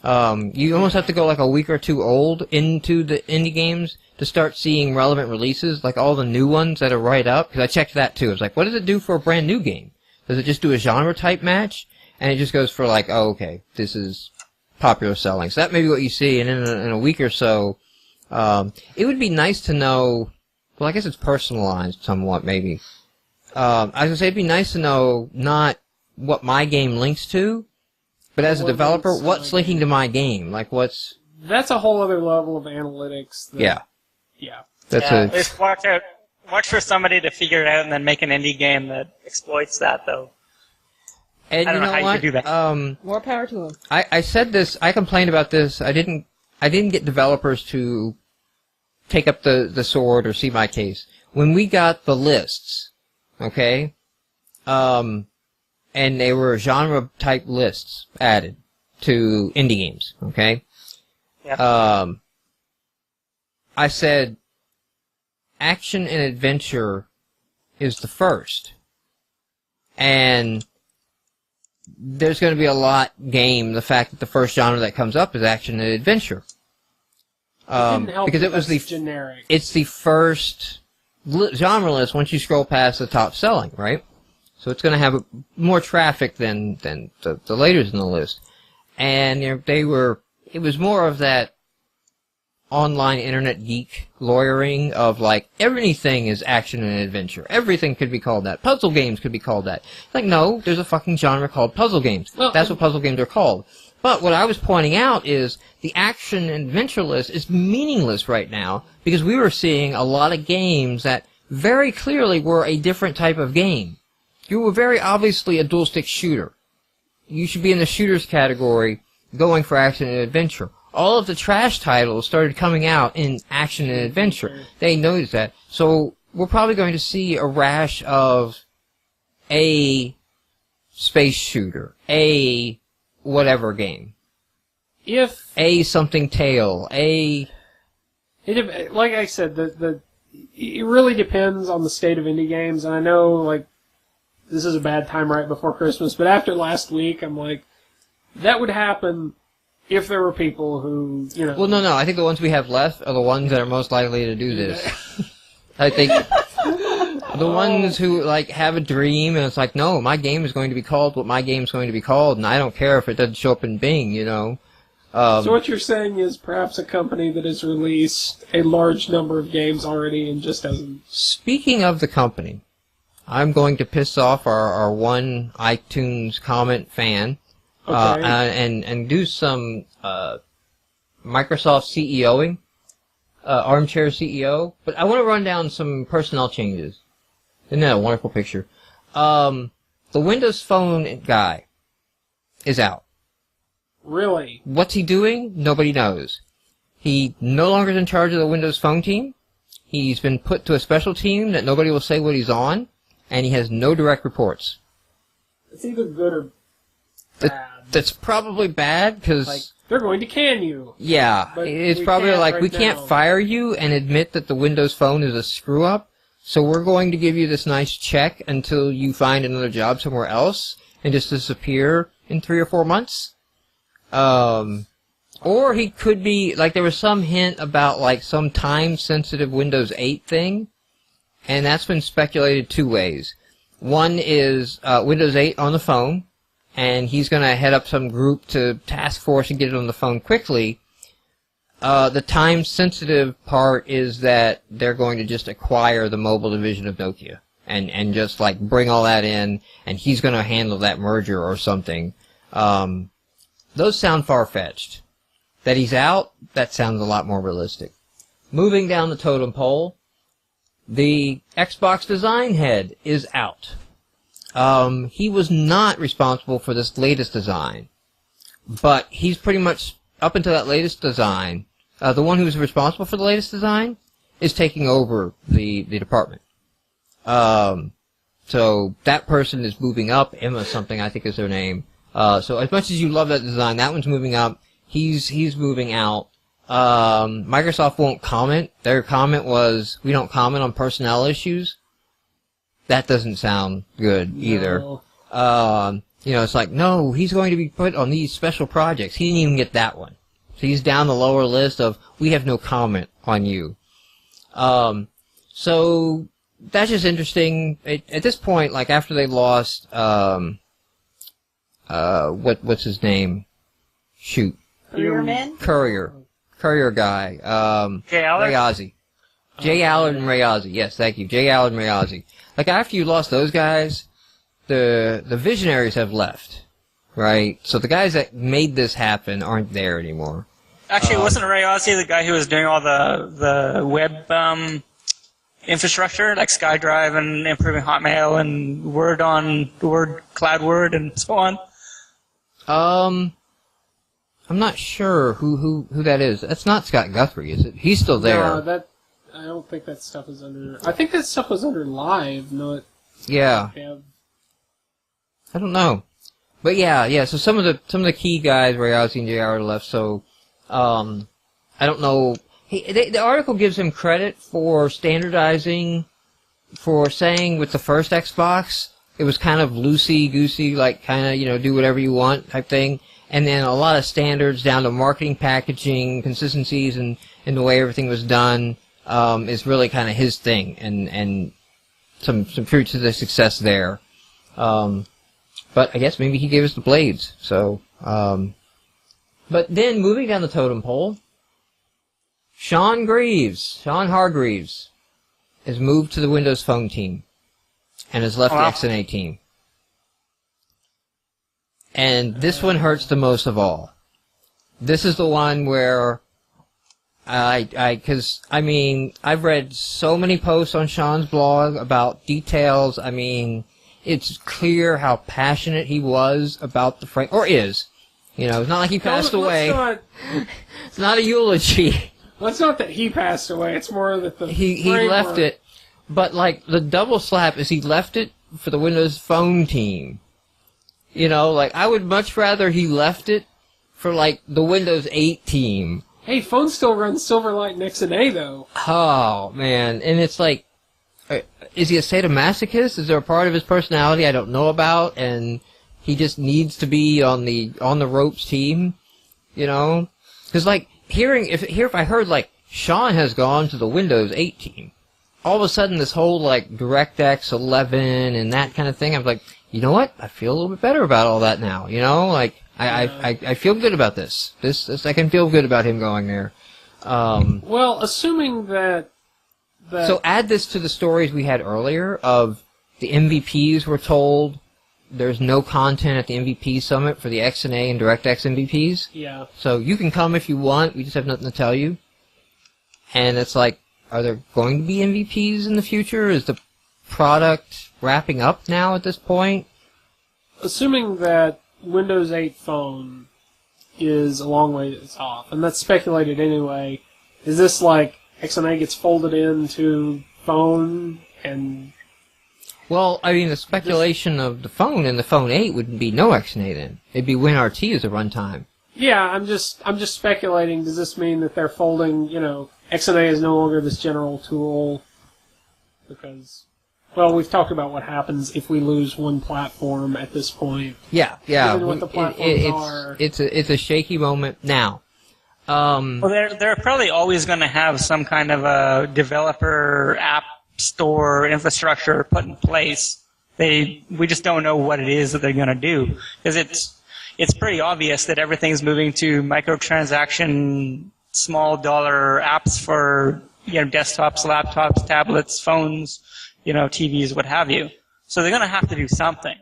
You almost have to go like a week or two old into the indie games to start seeing relevant releases, like all the new ones that are right up. Because I checked that too. It's like, what does it do for a brand new game? Does it just do a genre type match? And it just goes for like, oh, okay, this is popular selling. So that may be what you see, and in a week or so, it would be nice to know, well, I guess it's personalized somewhat, maybe. I was going to say, it'd be nice to know not what my game links to, but as a developer, what's linking to my game? Like, what's... That's a whole other level of analytics. Yeah. Just watch for somebody to figure it out and then make an indie game that exploits that, though. And I don't know how you could do that. More power to them. I said this. I complained about this. I didn't get developers to take up the sword or see my case. When we got the lists, okay, and they were genre-type lists added to indie games, okay? Yeah. I said, action and adventure is the first. And there's going to be a lot game, the fact that the first genre that comes up is action and adventure. Because it was generic. It's the first genre list once you scroll past the top selling, right? So it's going to have more traffic than the laters in the list. And it was more of that online internet geek lawyering of like, everything is action and adventure. Everything could be called that. Puzzle games could be called that. Like, no, there's a fucking genre called puzzle games. Well, that's what puzzle games are called. But what I was pointing out is the action and adventure list is meaningless right now because we were seeing a lot of games that very clearly were a different type of game. You were very obviously a dual-stick shooter. You should be in the shooters category going for action and adventure. All of the trash titles started coming out in action and adventure. They noticed that. So we're probably going to see a rash of a space shooter, a whatever game. If a something tale, like I said, it really depends on the state of indie games, and I know like this is a bad time right before Christmas, but after last week, I'm like, that would happen if there were people who, you know. Well, no, I think the ones we have left are the ones that are most likely to do this. I think the ones who like have a dream and it's like, no, my game is going to be called what my game is going to be called, and I don't care if it doesn't show up in Bing, you know. So what you're saying is perhaps a company that has released a large number of games already and just hasn't... Speaking of the company, I'm going to piss off our one iTunes comment fan, okay. and do some Microsoft CEOing, armchair CEO. But I want to run down some personnel changes. Isn't that a wonderful picture? The Windows Phone guy is out. Really? What's he doing? Nobody knows. He no longer is in charge of the Windows Phone team. He's been put to a special team that nobody will say what he's on, and he has no direct reports. It's either good or bad. That's probably bad, because... Like, they're going to can you. Yeah, but it's probably like, we can't fire you and admit that the Windows Phone is a screw-up, so we're going to give you this nice check until you find another job somewhere else, and just disappear in 3 or 4 months. Or he could be, like, there was some hint about, like, some time-sensitive Windows 8 thing, and that's been speculated 2 ways. One is Windows 8 on the phone, and he's going to head up some group to task force and get it on the phone quickly. The time-sensitive part is that they're going to just acquire the mobile division of Nokia, and just, like, bring all that in, and he's going to handle that merger or something. Those sound far-fetched. That he's out, that sounds a lot more realistic. Moving down the totem pole, the Xbox design head is out. He was not responsible for this latest design, but he's pretty much, up until that latest design, the one who's responsible for the latest design is taking over the department. So that person is moving up. Emma something, I think is their name. So as much as you love that design, that one's moving up. He's moving out. Microsoft won't comment. Their comment was, we don't comment on personnel issues. That doesn't sound good either. No. It's like, no, he's going to be put on these special projects. He didn't even get that one. So he's down the lower list of, we have no comment on you. So that's just interesting. At this point, like after they lost, what's his name? Shoot. Courier guy. Jay Allard? Ray Ozzie. Jay Allard and Ray Ozzie. Yes, thank you. Jay Allard and Ray Ozzie. Like after you lost those guys, the visionaries have left, right? So the guys that made this happen aren't there anymore. Actually, wasn't Ray Ozzie the guy who was doing all the web infrastructure, like SkyDrive and improving Hotmail and Cloud Word and so on? I'm not sure who that is. That's not Scott Guthrie, is it? He's still there. No, I don't think that stuff is under... I think that stuff was under Live, not... Yeah. I don't know. But yeah, so some of the key guys, Ray Ozzie and JR left, so, I don't know. The article gives him credit for standardizing, for saying with the first Xbox, it was kind of loosey-goosey, like kind of, do whatever you want type thing. And then a lot of standards down to marketing, packaging, consistencies, and the way everything was done, is really kind of his thing, and some fruits of the success there. But I guess maybe he gave us the blades, so, but then moving down the totem pole, Sean Hargreaves, has moved to the Windows Phone team, and has left the XNA team. And this one hurts the most of all. This is the one where I've read so many posts on Sean's blog about details. I mean, it's clear how passionate he was about the frame, or is. It's not like he passed away. It's not a eulogy. Well, it's not that he passed away. It's more that he left it. But like the double slap is he left it for the Windows Phone team. I would much rather he left it for like the Windows 8 team. Hey, Phone still runs Silverlight and XNA though. Oh man, and it's like, is he a sadomasochist? Is there a part of his personality I don't know about, and he just needs to be on the ropes team? Because like if I heard like Sean has gone to the Windows 8 team, all of a sudden this whole like DirectX 11 and that kind of thing, I'm like, you know what? I feel a little bit better about all that now. I feel good about this. I can feel good about him going there. Well, assuming that. So add this to the stories we had earlier of the MVPs were told there's no content at the MVP Summit for the XNA and DirectX MVPs. Yeah. So you can come if you want. We just have nothing to tell you. And it's like, are there going to be MVPs in the future? Is the product wrapping up now at this point? Assuming that Windows 8 Phone is a long ways off, and that's speculated anyway, is this like XNA gets folded into Phone and... Well, I mean, the speculation of the Phone and the Phone 8 would be no XNA then. It'd be WinRT as a runtime. Yeah, I'm just speculating. Does this mean that they're folding, XNA is no longer this general tool? Because, well, we've talked about what happens if we lose one platform at this point. Yeah. Given what the platforms are. It's a shaky moment now. Well, they're probably always going to have some kind of a developer app store infrastructure put in place. We just don't know what it is that they're going to do, because it's pretty obvious that everything's moving to microtransaction, small dollar apps for desktops, laptops, tablets, phones, TVs, what have you. So they're going to have to do something.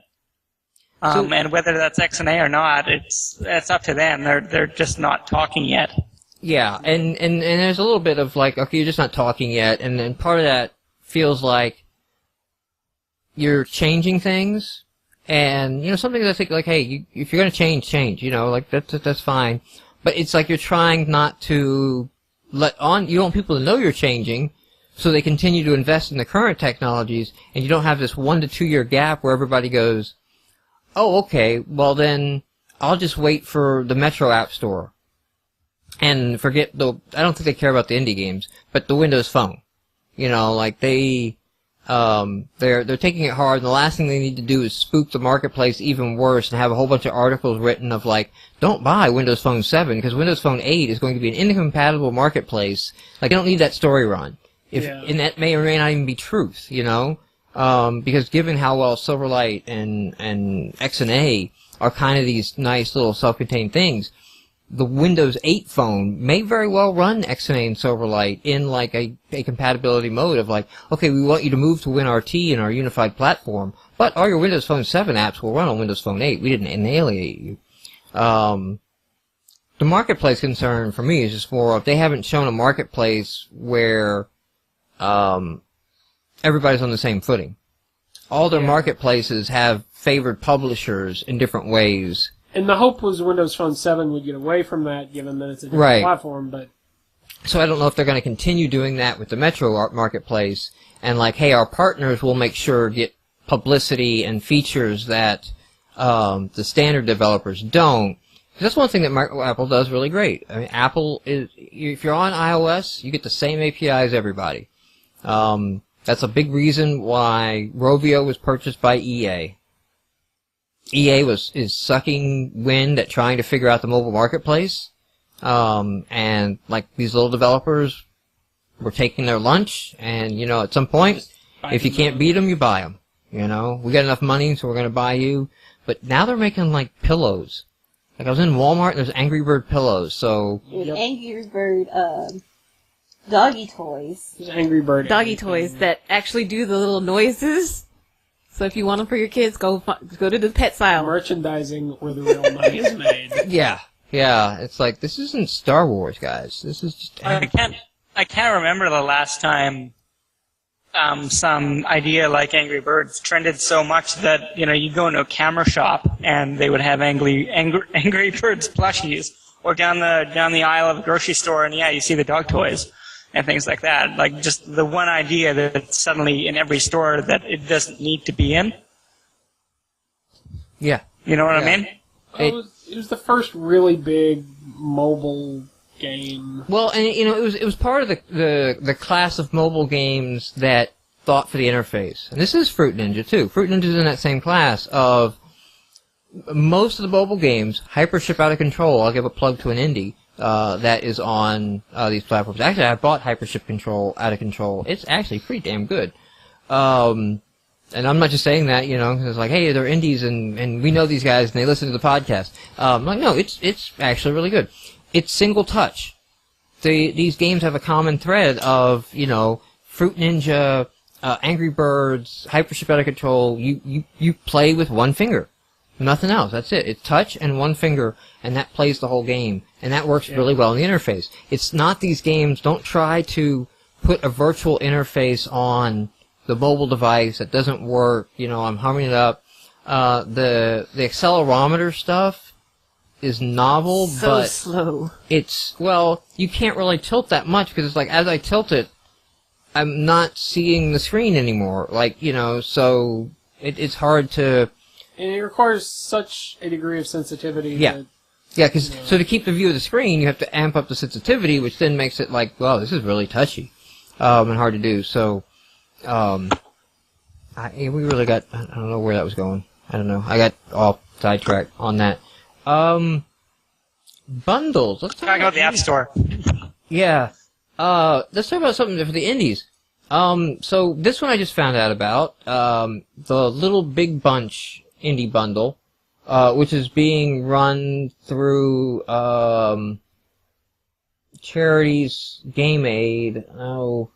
And whether that's XNA or not, it's up to them. They're just not talking yet. Yeah, and there's a little bit of like, okay, you're just not talking yet, and then part of that feels like you're changing things, and something that I think like, hey, if you're going to change, like that's fine, but it's like you're trying not to let on. You don't want people to know you're changing, so they continue to invest in the current technologies, and you don't have this 1 to 2 year gap where everybody goes, oh, okay, well then, I'll just wait for the Metro App Store. And forget I don't think they care about the indie games, but the Windows Phone. Like they're taking it hard, and the last thing they need to do is spook the marketplace even worse and have a whole bunch of articles written of like, don't buy Windows Phone 7, because Windows Phone 8 is going to be an incompatible marketplace. Like, they don't need that story run. And that may or may not even be truth, because given how well Silverlight and XNA are kind of these nice little self-contained things, the Windows 8 phone may very well run XNA and Silverlight in like a compatibility mode of like, okay, we want you to move to WinRT in our unified platform, but all your Windows Phone 7 apps will run on Windows Phone 8. We didn't annihilate you. The marketplace concern for me is just more of they haven't shown a marketplace where everybody's on the same footing. All their marketplaces have favored publishers in different ways. And the hope was Windows Phone 7 would get away from that, given that it's a different platform, but... So I don't know if they're going to continue doing that with the Metro marketplace, and like, hey, our partners will make sure to get publicity and features that the standard developers don't. That's one thing that Apple does really great. I mean, Apple is, if you're on iOS, you get the same API as everybody. That's a big reason why Rovio was purchased by EA. EA is sucking wind at trying to figure out the mobile marketplace. And like these little developers were taking their lunch, and you know, at some point, if you can't beat them, you buy them. You know, we got enough money, so we're going to buy you. But now they're making like pillows. Like I was in Walmart, and there's Angry Bird pillows. So Angry Bird doggy toys. There's Angry Bird doggy toys that actually do the little noises. So if you want them for your kids, go to the pet aisle. Merchandising where the real money is made. Yeah. Yeah, it's like, this isn't Star Wars, guys. This is just... I can't remember the last time some idea like Angry Birds trended so much that, you know, you go into a camera shop and they would have Angry Birds plushies, or down the aisle of a grocery store, and yeah, you see the dog toys and things like that. Like, just the one idea that's suddenly in every store that it doesn't need to be in. Yeah. You know what I mean? It was the first really big mobile game. Well, and you know, it was part of the class of mobile games that thought for the interface. And this is Fruit Ninja too. Fruit Ninja's in that same class of most of the mobile games. Hypership Out of Control. I'll give a plug to an indie that is on these platforms. Actually, I bought Hypership Out of Control. It's actually pretty damn good. And I'm not just saying that, you know, 'cause it's like, hey, they're indies and we know these guys and they listen to the podcast. Like, no, it's actually really good. It's single touch. These games have a common thread of, you know, Fruit Ninja, Angry Birds, Hypership Out of Control. You play with one finger. Nothing else. That's it. It's touch and one finger, and that plays the whole game. And that works really well in the interface. It's not these games. Don't try to put a virtual interface on the mobile device that doesn't work. You know, I'm humming it up. The accelerometer stuff is novel, but slow. It's, well, you can't really tilt that much because it's like, as I tilt it, I'm not seeing the screen anymore. Like, you know, so it's hard to... And it requires such a degree of sensitivity. Yeah. That, yeah, because so to keep the view of the screen, you have to amp up the sensitivity, which then makes it like, wow, this is really touchy and hard to do. So, we really got, I don't know where that was going. I don't know. I got all sidetracked on that. Bundles. Let's talk about the App Store. Yeah. Let's talk about something for the indies. So this one I just found out about. The Little Big Bunch indie bundle, which is being run through, charities, Game Aid. Oh,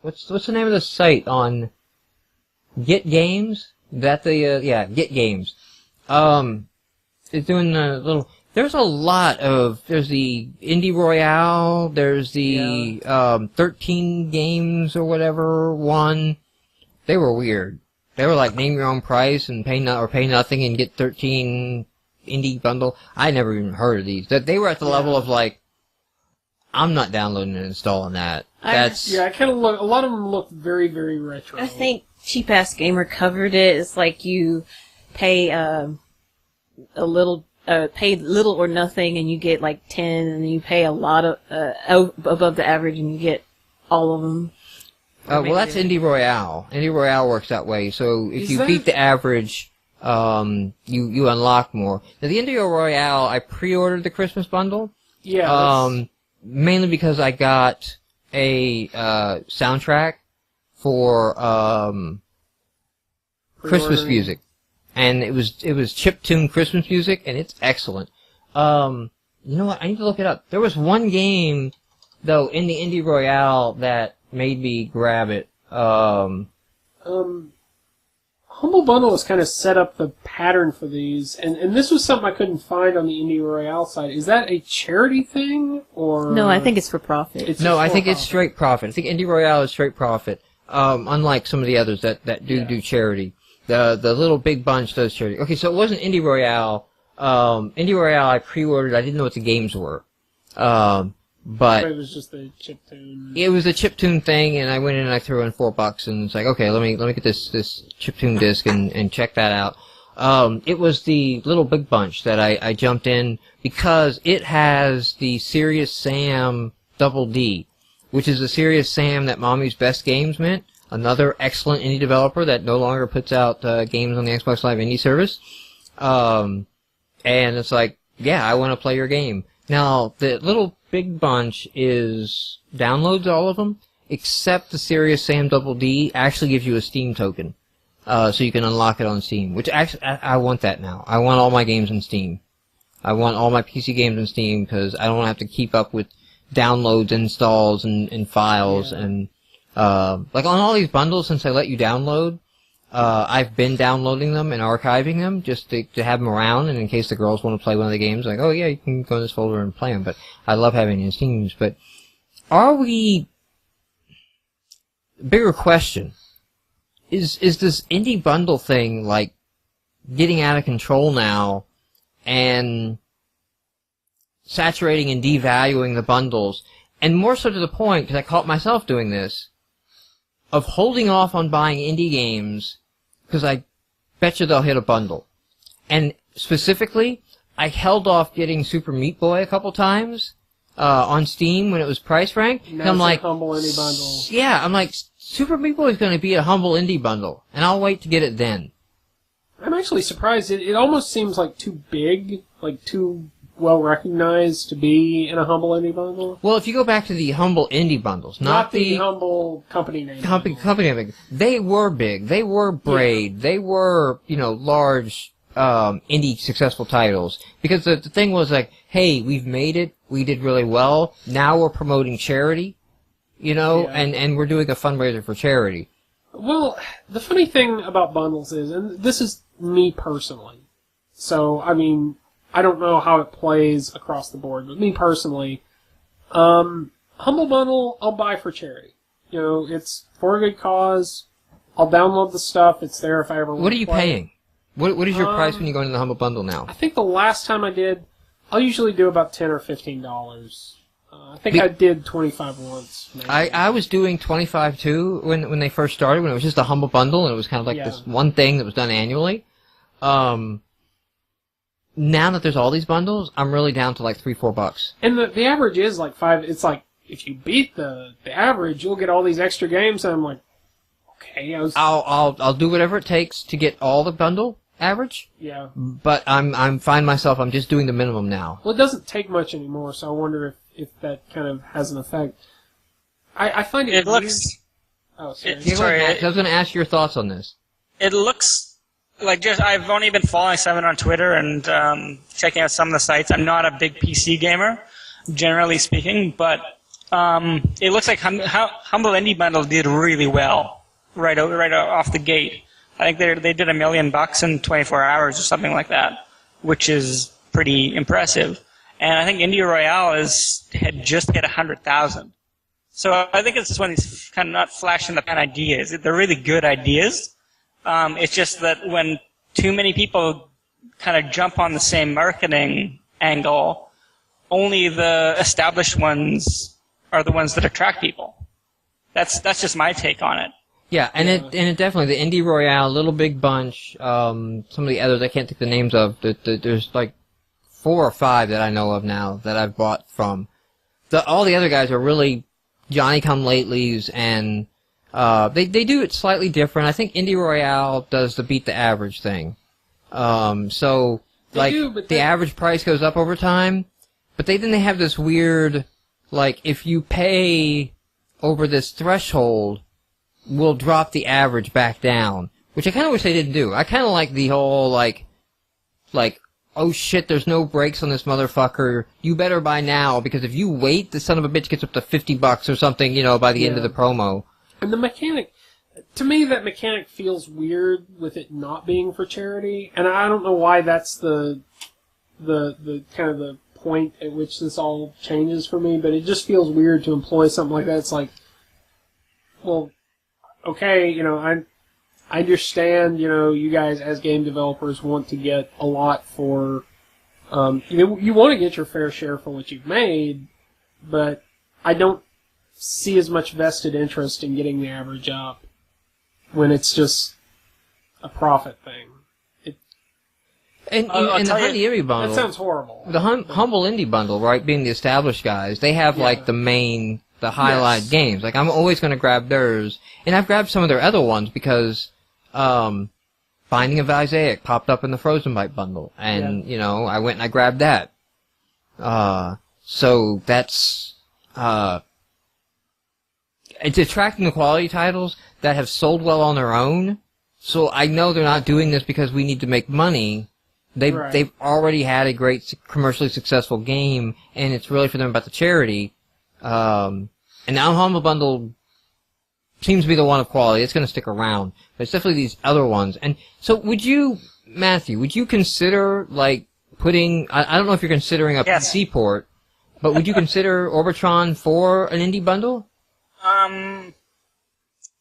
what's the name of the site on Get Games? That Get Games. It's doing a little. There's a lot of. There's the Indie Royale. There's the 13 games or whatever one. They were weird. They were like name your own price and pay nothing and get 13 indie bundle. I never even heard of these. They were at the level of like, I'm not downloading and installing that. That's I kind of look. A lot of them look very, very retro. I think Cheap Ass Gamer covered it. It's like you pay pay little or nothing, and you get like 10, and you pay a lot of above the average, and you get all of them. well, that's Indie Royale. Indie Royale works that way. So if you beat the average, you unlock more. Now, the Indie Royale, I pre-ordered the Christmas bundle. Yeah. Mainly because I got a soundtrack for Christmas music. And it was chiptune Christmas music, and it's excellent. You know what? I need to look it up. There was one game, though, in the Indie Royale that made me grab it. Humble Bundle has kind of set up the pattern for these, and this was something I couldn't find on the Indie Royale side. Is that a charity thing, or...? No, I think it's for profit. I think it's straight profit. I think Indie Royale is straight profit, unlike some of the others that do charity. The Little Big Bunch does charity. Okay, so it wasn't Indie Royale. Indie Royale I pre-ordered. I didn't know what the games were. But it was just the chiptune. it was a chiptune thing, and I went in and I threw in $4, and it's like, okay, let me get this chiptune disc and check that out. It was the Little Big Bunch that I jumped in because it has the Serious Sam Double D, which is the Serious Sam that Mommy's Best Games meant. Another excellent indie developer that no longer puts out games on the Xbox Live Indie service. And it's like, yeah, I want to play your game. Now, the Little Big Bunch downloads all of them, except the Serious Sam Double D actually gives you a Steam token. So you can unlock it on Steam, which actually, I want that now. I want all my games in Steam. I want all my PC games in Steam because I don't want to have to keep up with downloads, installs, and files, and like on all these bundles, since I let you download, I've been downloading them and archiving them just to have them around, and in case the girls want to play one of the games, like, oh yeah, you can go in this folder and play them. But I love having it in Steam. But bigger question, is this indie bundle thing like getting out of control now and saturating and devaluing the bundles? And more so to the point, because I caught myself doing this, of holding off on buying indie games because I bet you they'll hit a bundle. And specifically, I held off getting Super Meat Boy a couple times on Steam when it was price ranked. Now I'm like, humble indie bundle. Yeah, I'm like, Super Meat Boy is going to be a humble indie bundle, and I'll wait to get it then. I'm actually surprised. It almost seems like too big, like too well recognized to be in a humble indie bundle. Well, if you go back to the humble indie bundles, not the humble company name. Company name. They were big. They were Braid. Yeah. They were, large indie successful titles. Because the thing was like, hey, we've made it. We did really well. Now we're promoting charity, and we're doing a fundraiser for charity. Well, the funny thing about bundles is, and this is me personally, so, I mean, I don't know how it plays across the board, but me personally, Humble Bundle, I'll buy for charity. It's for a good cause. I'll download the stuff. It's there if I ever want to play. What are you paying? What is your price when you go into the Humble Bundle now? I think the last time I did, I'll usually do about $10 or $15. I think I did 25 once. Maybe. I was doing 25 too when they first started, when it was just a Humble Bundle, and it was kind of like this one thing that was done annually. Now that there's all these bundles, I'm really down to like $3-4. And the average is like $5. It's like, if you beat the average, you'll get all these extra games. And I'm like, okay. I'll do whatever it takes to get all the bundle average. Yeah. But I'm fine myself. I'm just doing the minimum now. Well, it doesn't take much anymore, so I wonder if that kind of has an effect. I find it looks. Oh, sorry. I was going to ask your thoughts on this. It looks like I've only been following Simon on Twitter and checking out some of the sites. I'm not a big PC gamer, generally speaking, but it looks like Humble Indie Bundle did really well right off the gate. I think they did $1 million in 24 hours or something like that, which is pretty impressive. And I think Indie Royale had just hit 100,000. So I think it's just one of these kind of not flash in the pan ideas. They're really good ideas. It's just that when too many people kind of jump on the same marketing angle, only the established ones are the ones that attract people. That's just my take on it. Yeah, and it definitely, the Indie Royale, Little Big Bunch, some of the others I can't think the names of. There's like 4 or 5 that I know of now that I've bought from. All the other guys are really Johnny-come-latelys, and they do it slightly different. I think Indie Royale does the beat the average thing. So the average price goes up over time, but then they have this weird, like, if you pay over this threshold, we'll drop the average back down, which I kind of wish they didn't do. I kind of like the whole, like, oh shit, there's no brakes on this motherfucker, you better buy now, because if you wait, the son of a bitch gets up to $50 or something, by the end of the promo. And the mechanic, to me, that mechanic feels weird with it not being for charity, and I don't know why that's the kind of the point at which this all changes for me, but it just feels weird to employ something like that. It's like, well, okay, I understand, you guys as game developers want to get a lot for, you want to get your fair share for what you've made, but I don't see as much vested interest in getting the average up when it's just a profit thing. And the Honey Indie bundle. That sounds horrible. The Humble Indie bundle, right, being the established guys, they have like the highlight games. Like I'm always going to grab theirs, and I've grabbed some of their other ones because Binding of Isaac popped up in the Frozen Byte bundle, and you know I went and I grabbed that. So that's it's attracting the quality titles that have sold well on their own. So I know they're not doing this because we need to make money. They've already had a great commercially successful game, and it's really for them about the charity. And now Humble Bundle seems to be the one of quality. It's going to stick around. But it's definitely these other ones. And so Matthew, would you consider, like, putting, I don't know if you're considering a PC port, but would you consider Orbitron for an indie bundle?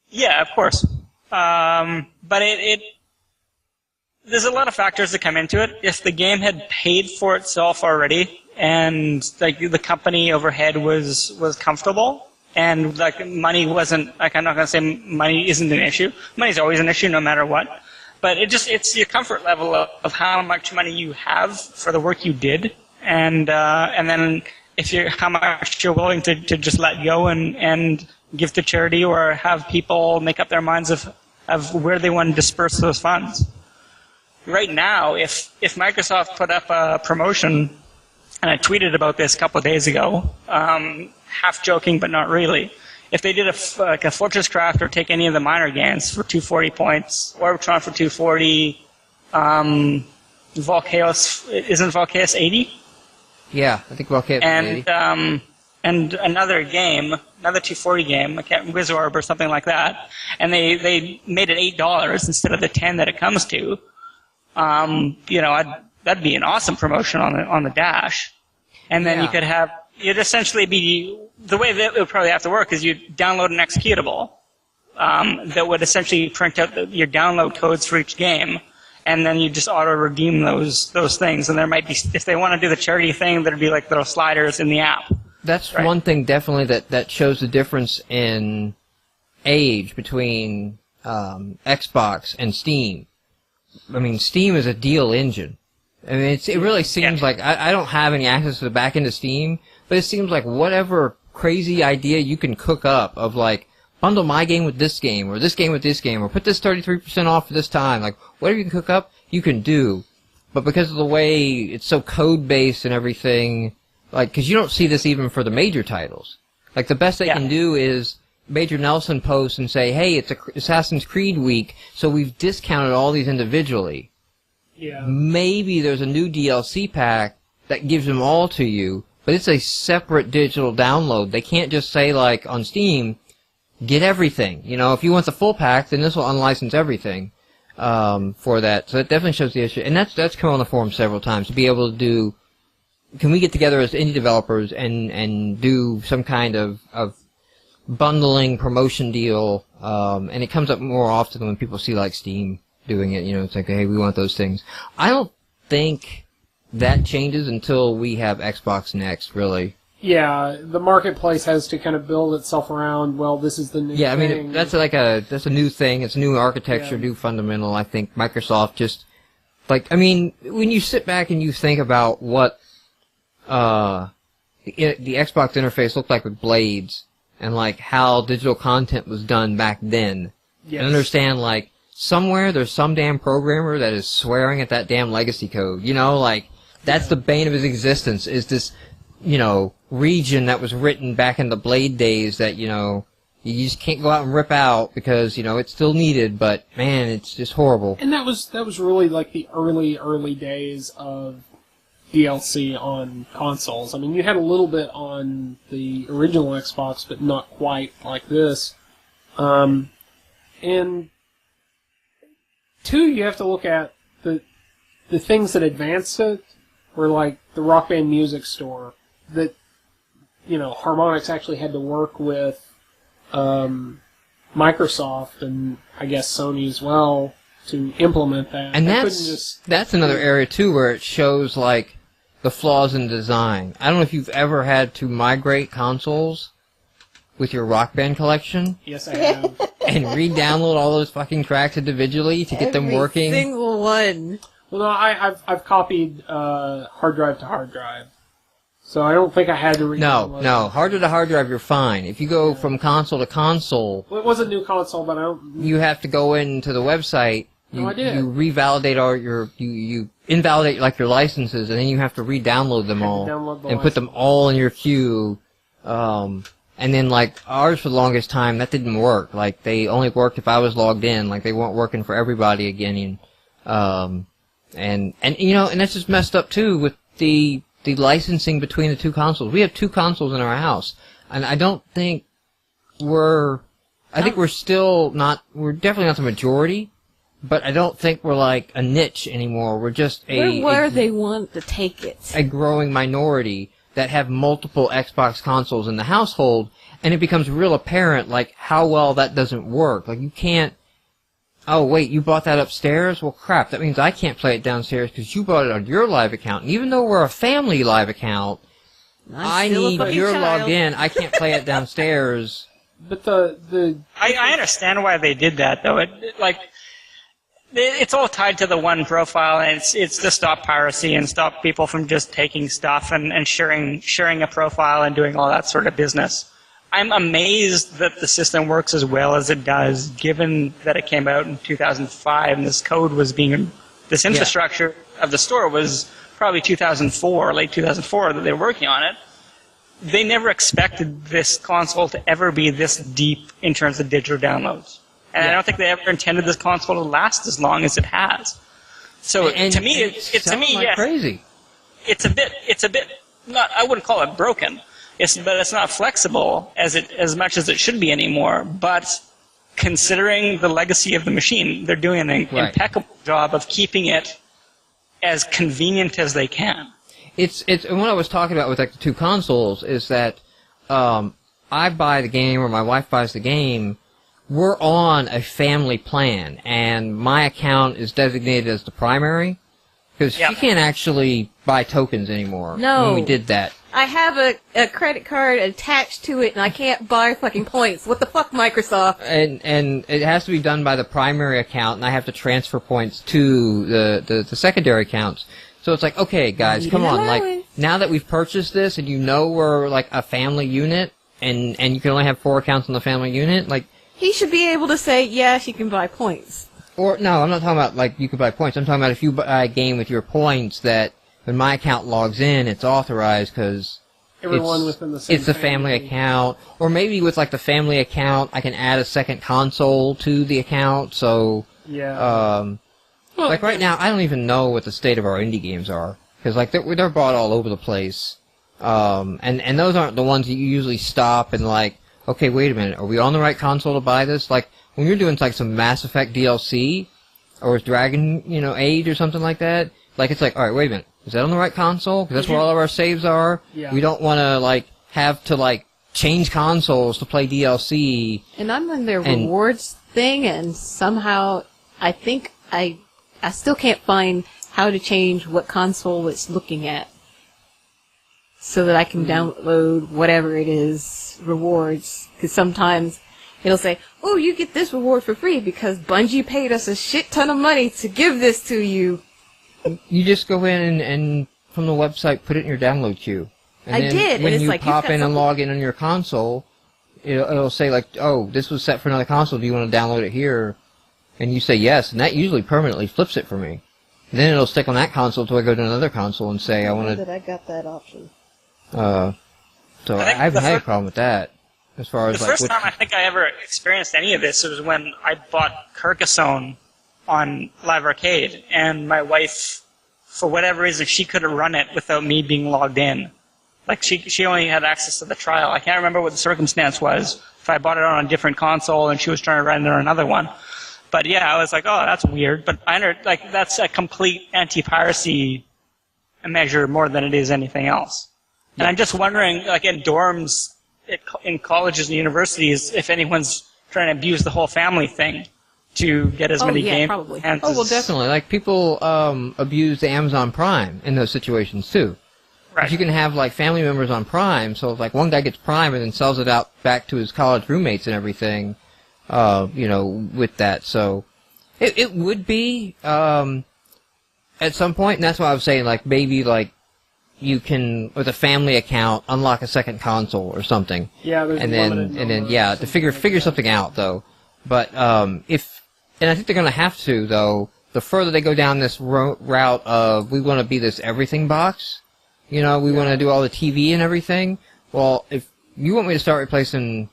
Yeah, of course. But there's a lot of factors that come into it. If the game had paid for itself already, and like the company overhead was comfortable, and like money wasn't, like I'm not gonna say money isn't an issue. Money's always an issue no matter what. But it's your comfort level of how much money you have for the work you did, and then how much you're willing to just let go and give to charity, or have people make up their minds of where they want to disperse those funds. Right now, if Microsoft put up a promotion, and I tweeted about this a couple of days ago, half joking but not really, if they did a Fortress Craft or take any of the minor games for 240 points, Orbitron for 240, Volcaeus, isn't Volcaeus 80? Yeah, I think Volcaeus is 80. And another game, another 240 game, Wizorb or something like that, and they made it $8 instead of the $10 that it comes to. You know, that'd be an awesome promotion on the Dash. And then you'd essentially be, the way that it would probably have to work is you'd download an executable that would essentially print out your download codes for each game, and then you just auto-redeem those things. And there might be, if they want to do the charity thing, there'd be like little sliders in the app. That's one thing definitely that shows the difference in age between Xbox and Steam. I mean, Steam is a deal engine. I mean, it really seems like, I don't have any access to the back end of Steam, but it seems like whatever crazy idea you can cook up of like, bundle my game with this game, or this game with this game, or put this 33% off for this time, like, whatever you can cook up, you can do. But because of the way it's so code-based and everything, like, because you don't see this even for the major titles. Like, the best they can do is Major Nelson posts and say, hey, it's Assassin's Creed week, so we've discounted all these individually. Yeah. Maybe there's a new DLC pack that gives them all to you, but it's a separate digital download. They can't just say, like, on Steam, get everything. You know, if you want the full pack, then this will unlicense everything for that. So that definitely shows the issue. And that's come on the forum several times, to be able to do, can we get together as indie developers and do some kind of bundling promotion deal, and it comes up more often when people see like Steam doing it. You know, it's like, hey, we want those things. I don't think that changes until we have Xbox next, really. Yeah, the marketplace has to kind of build itself around, well, this is the new thing. Yeah, I mean, that's a new thing. It's a new architecture, new fundamental. I think Microsoft just, like, I mean, when you sit back and you think about what the Xbox interface looked like with blades, and like how digital content was done back then, and understand, like, somewhere there's some damn programmer that is swearing at that damn legacy code. You know, like, that's the bane of his existence, is this, you know, region that was written back in the Blade days that, you know, you just can't go out and rip out because, you know, it's still needed, but, man, it's just horrible. And that was really, like, the early days of DLC on consoles. I mean, you had a little bit on the original Xbox, but not quite like this. And two, you have to look at the things that advanced it were like the Rock Band Music Store, that, you know, Harmonix actually had to work with Microsoft and I guess Sony as well to implement that. And that's another area too where it shows like the flaws in design. I don't know if you've ever had to migrate consoles with your Rock Band collection. Yes, I have. And re-download all those fucking tracks individually to get them working. Every single one. Well, no, I've copied hard drive to hard drive, so I don't think I had to re-download. No, hardware to hard drive, you're fine. If you go from console to console, well, it was a new console, but I don't. you have to go into the website. No, I did. You revalidate all you invalidate like your licenses, and then you have to re-download them all and put them all in your queue. And then like ours for the longest time, that didn't work. Like they only worked if I was logged in. Like they weren't working for everybody again. And you know, and that's just messed up too with the licensing between the two consoles. We have two consoles in our house, and I don't think I think we're still not. We're definitely not the majority. But I don't think we're like a niche anymore. We're just where they want to take it. A growing minority that have multiple Xbox consoles in the household, and it becomes real apparent like how well that doesn't work. Like you can't. Oh wait, you bought that upstairs? Well, crap. That means I can't play it downstairs because you bought it on your live account. And even though we're a family live account, I need your logged in. I can't play it downstairs. But I understand why they did that though. It's all tied to the one profile, and it's to stop piracy and stop people from just taking stuff and sharing a profile and doing all that sort of business. I'm amazed that the system works as well as it does, given that it came out in 2005 and this code was this infrastructure of the store was probably 2004, late 2004 that they were working on it. They never expected this console to ever be this deep in terms of digital downloads. And I don't think they ever intended this console to last as long as it has. So to me, it's crazy. It's a bit not. I wouldn't call it broken. But it's not flexible as much as it should be anymore. But considering the legacy of the machine, they're doing an impeccable job of keeping it as convenient as they can. It's and what I was talking about with like the two consoles is that I buy the game or my wife buys the game. We're on a family plan, and my account is designated as the primary, because she can't actually buy tokens anymore. No. When we did that. I have a credit card attached to it, and I can't buy fucking points. What the fuck, Microsoft? And it has to be done by the primary account, and I have to transfer points to the secondary accounts. So it's like, okay, guys, come on. Like, now that we've purchased this, and you know we're like a family unit, and you can only have 4 accounts in the family unit, like... He should be able to say, yes, you can buy points. Or, no, I'm not talking about, like, you can buy points. I'm talking about if you buy a game with your points that when my account logs in, it's authorized because it's a family account. Or maybe with, like, the family account, I can add a second console to the account, so... Yeah. Like, right now, I don't even know what the state of our indie games are. Because, like, they're bought all over the place. And those aren't the ones that you usually stop and, like... Okay, wait a minute. Are we on the right console to buy this? Like, when you're doing, like, some Mass Effect DLC, or Dragon, Age or something like that, like, it's like, alright, wait a minute. Is that on the right console? Because that's where all of our saves are. Yeah. We don't want to, like, have to, like, change consoles to play DLC. And I'm on their rewards thing, and somehow, I think I still can't find how to change what console it's looking at. So that I can download whatever it is, rewards. Because sometimes it'll say, oh, you get this reward for free because Bungie paid us a shit ton of money to give this to you. You just go in and from the website, put it in your download queue. And I did. When and it's you like, pop in and log in on your console, it'll say, like, oh, this was set for another console. Do you want to download it here? And you say yes, and that usually permanently flips it for me. And then it'll stick on that console until I go to another console and say, I want to... that I got that option. So I haven't had a problem with that. As far as the first time I think I ever experienced any of this was when I bought Carcassonne on Live Arcade, and my wife, for whatever reason, she couldn't run it without me being logged in. Like she only had access to the trial. I can't remember what the circumstance was. If I bought it on a different console and she was trying to run it on another one. But yeah, I was like, oh, that's weird. But that's a complete anti-piracy measure more than it is anything else. And I'm just wondering, like in dorms, in colleges and universities, if anyone's trying to abuse the whole family thing to get as many games. Probably. Oh, well, definitely. Like people abuse the Amazon Prime in those situations too. Right. You can have like family members on Prime, so if like one guy gets Prime and then sells it out back to his college roommates and everything, with that. So it would be at some point, and that's why I was saying like maybe like you can with a family account unlock a second console or something. Yeah, there's and limited then number yeah, or to figure like something out though. But and I think they're going to have to though. The further they go down this route of we want to be this everything box, we want to do all the TV and everything. Well, if you want me to start replacing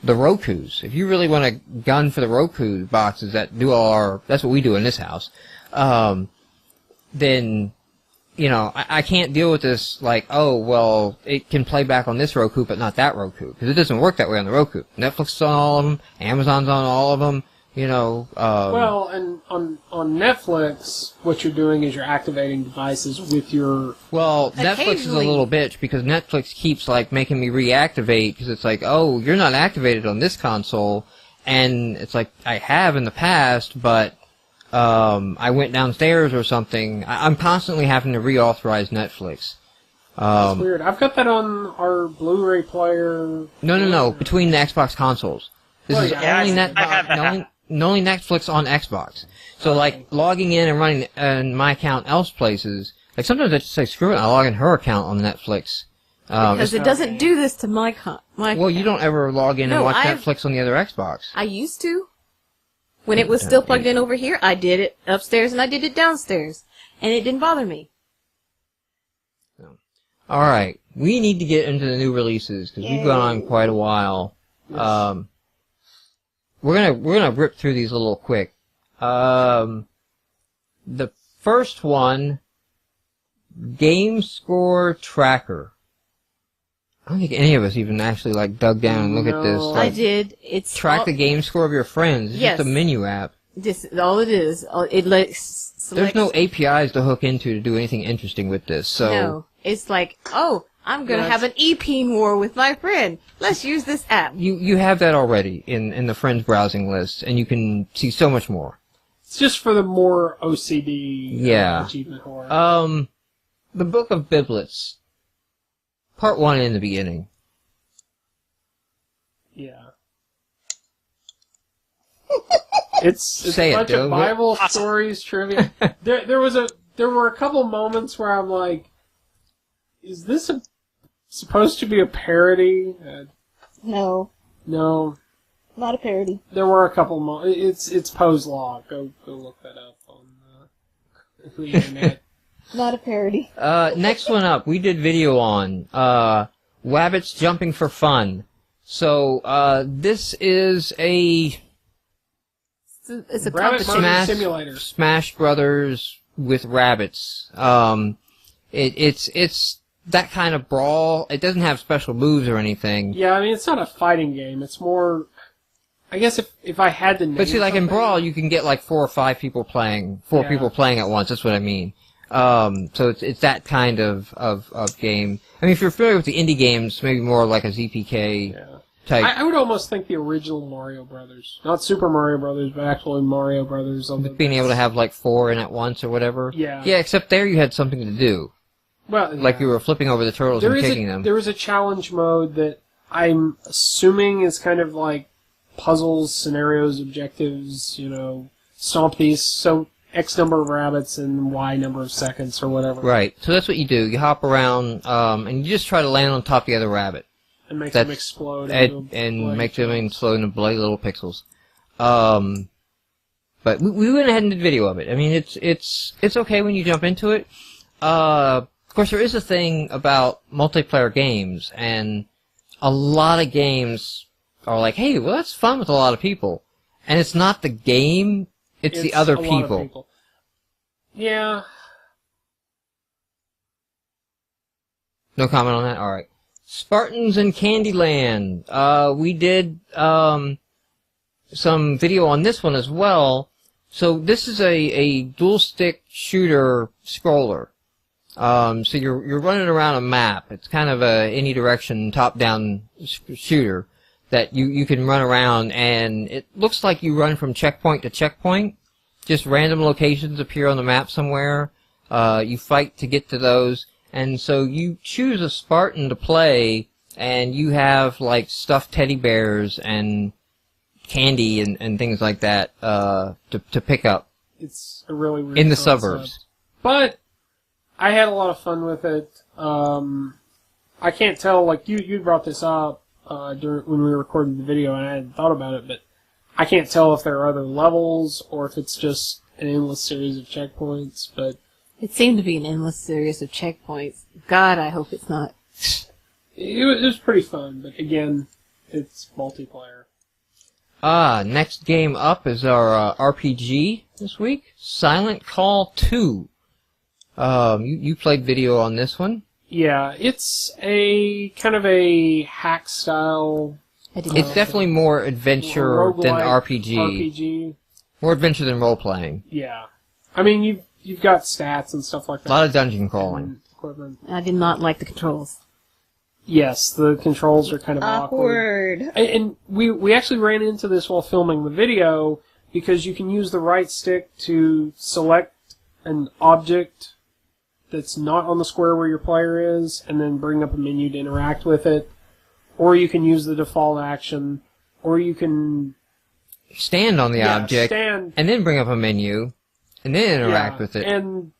the Rokus, if you really want a gun for the Roku boxes that do that's what we do in this house, then, I can't deal with this like, oh, well, it can play back on this Roku, but not that Roku, because it doesn't work that way on the Roku. Netflix is on all of them, Amazon's on all of them. Well, and on Netflix, what you're doing is you're activating devices with your... Well, Netflix is a little bitch because Netflix keeps, like, making me reactivate because it's like, oh, you're not activated on this console. And it's like, I have in the past, but I went downstairs or something. I'm constantly having to reauthorize Netflix. That's weird. I've got that on our Blu-ray player... No. Between the Xbox consoles. This is only Netflix on Xbox. So, like, logging in and running my account else places, like, sometimes I just say, screw it, I log in her account on Netflix. Because it doesn't do this to my Well, account. you don't ever log in and watch Netflix on the other Xbox. I used to. When it was still plugged in over here, I did it upstairs and I did it downstairs. And it didn't bother me. Alright, we need to get into the new releases, because we've gone on quite a while. Yes. We're gonna rip through these a little quick. The first one, Game Score Tracker. I don't think any of us even actually like dug down and look at this. No. Like, I did. It's track the game score of your friends. It's Yes. just a menu app. This all it is. It lets. There's no APIs to hook into to do anything interesting with this. So No, it's like, oh, I'm gonna Yes. have an EP war with my friend. Let's use this app. you have that already in the friends browsing list, and you can see so much more. It's just for the more OCD achievement horror. The Book of Biblets, Part 1 in the beginning. Yeah. It's Say a it, bunch of dude. Bible stories, trivia. There were a couple moments where I'm like, is this supposed to be a parody? No, No. not a parody. There were a couple it's Poe's Law. Go look that up on the internet. Not a parody. Next one up, we did video on Wabbits Jumping for Fun. So this is a It's a Rabbit competition. Murder Simulator. Smash Brothers with rabbits. It's that kind of brawl. It doesn't have special moves or anything. Yeah, I mean, it's not a fighting game. It's more... I guess if I had to name But see, like in something- Brawl, you can get like 4 or 5 people playing. Four Yeah. people playing at once. That's what I mean. So it's that kind of game. I mean, if you're familiar with the indie games, maybe more like a ZPK Yeah. type. I would almost think the original Mario Brothers. Not Super Mario Brothers, but actually Mario Brothers. With being able to have like 4 in at once or whatever. Yeah. Yeah, except there you had something to do. Well, Like yeah. you were flipping over the turtles and kicking them. There is a challenge mode that I'm assuming is kind of like puzzles, scenarios, objectives, stomp these so X number of rabbits in Y number of seconds or whatever. Right. So that's what you do. You hop around, and you just try to land on top of the other rabbit. And make That's- them explode. And make them explode into bloody little pixels. But we went ahead and did video of it. I mean, it's okay when you jump into it. Of course, there is a thing about multiplayer games, and a lot of games are like, hey, well, that's fun with a lot of people. And it's not the game, it's the other a lot of people. Yeah. No comment on that? Alright. Spartans in Candyland. We did some video on this one as well. So this is a dual stick shooter scroller. So you're running around a map. It's kind of a any direction top down shooter that you can run around, and it looks like you run from checkpoint to checkpoint. Just random locations appear on the map somewhere. You fight to get to those. And so you choose a Spartan to play, and you have, like, stuffed teddy bears and candy and things like that to pick up. It's a really weird in the concept. suburbs. But I had a lot of fun with it. I can't tell, like, you brought this up when we were recording the video, and I hadn't thought about it, but I can't tell if there are other levels or if it's just an endless series of checkpoints, but... It seemed to be an endless series of checkpoints. God, I hope it's not. It was pretty fun, but again, it's multiplayer. Next game up is our RPG this week, Silent Call 2. You played video on this one. Yeah, it's a kind of a hack style. It's definitely more adventure than RPG. More adventure than role playing. Yeah, I mean you've got stats and stuff like that. A lot of dungeon crawling. Equipment. I did not like the controls. Yes, the controls are kind of awkward. And we actually ran into this while filming the video because you can use the right stick to select an object that's not on the square where your player is, and then bring up a menu to interact with it. Or you can use the default action, or you can... Stand on the object, and then bring up a menu, and then interact with it. And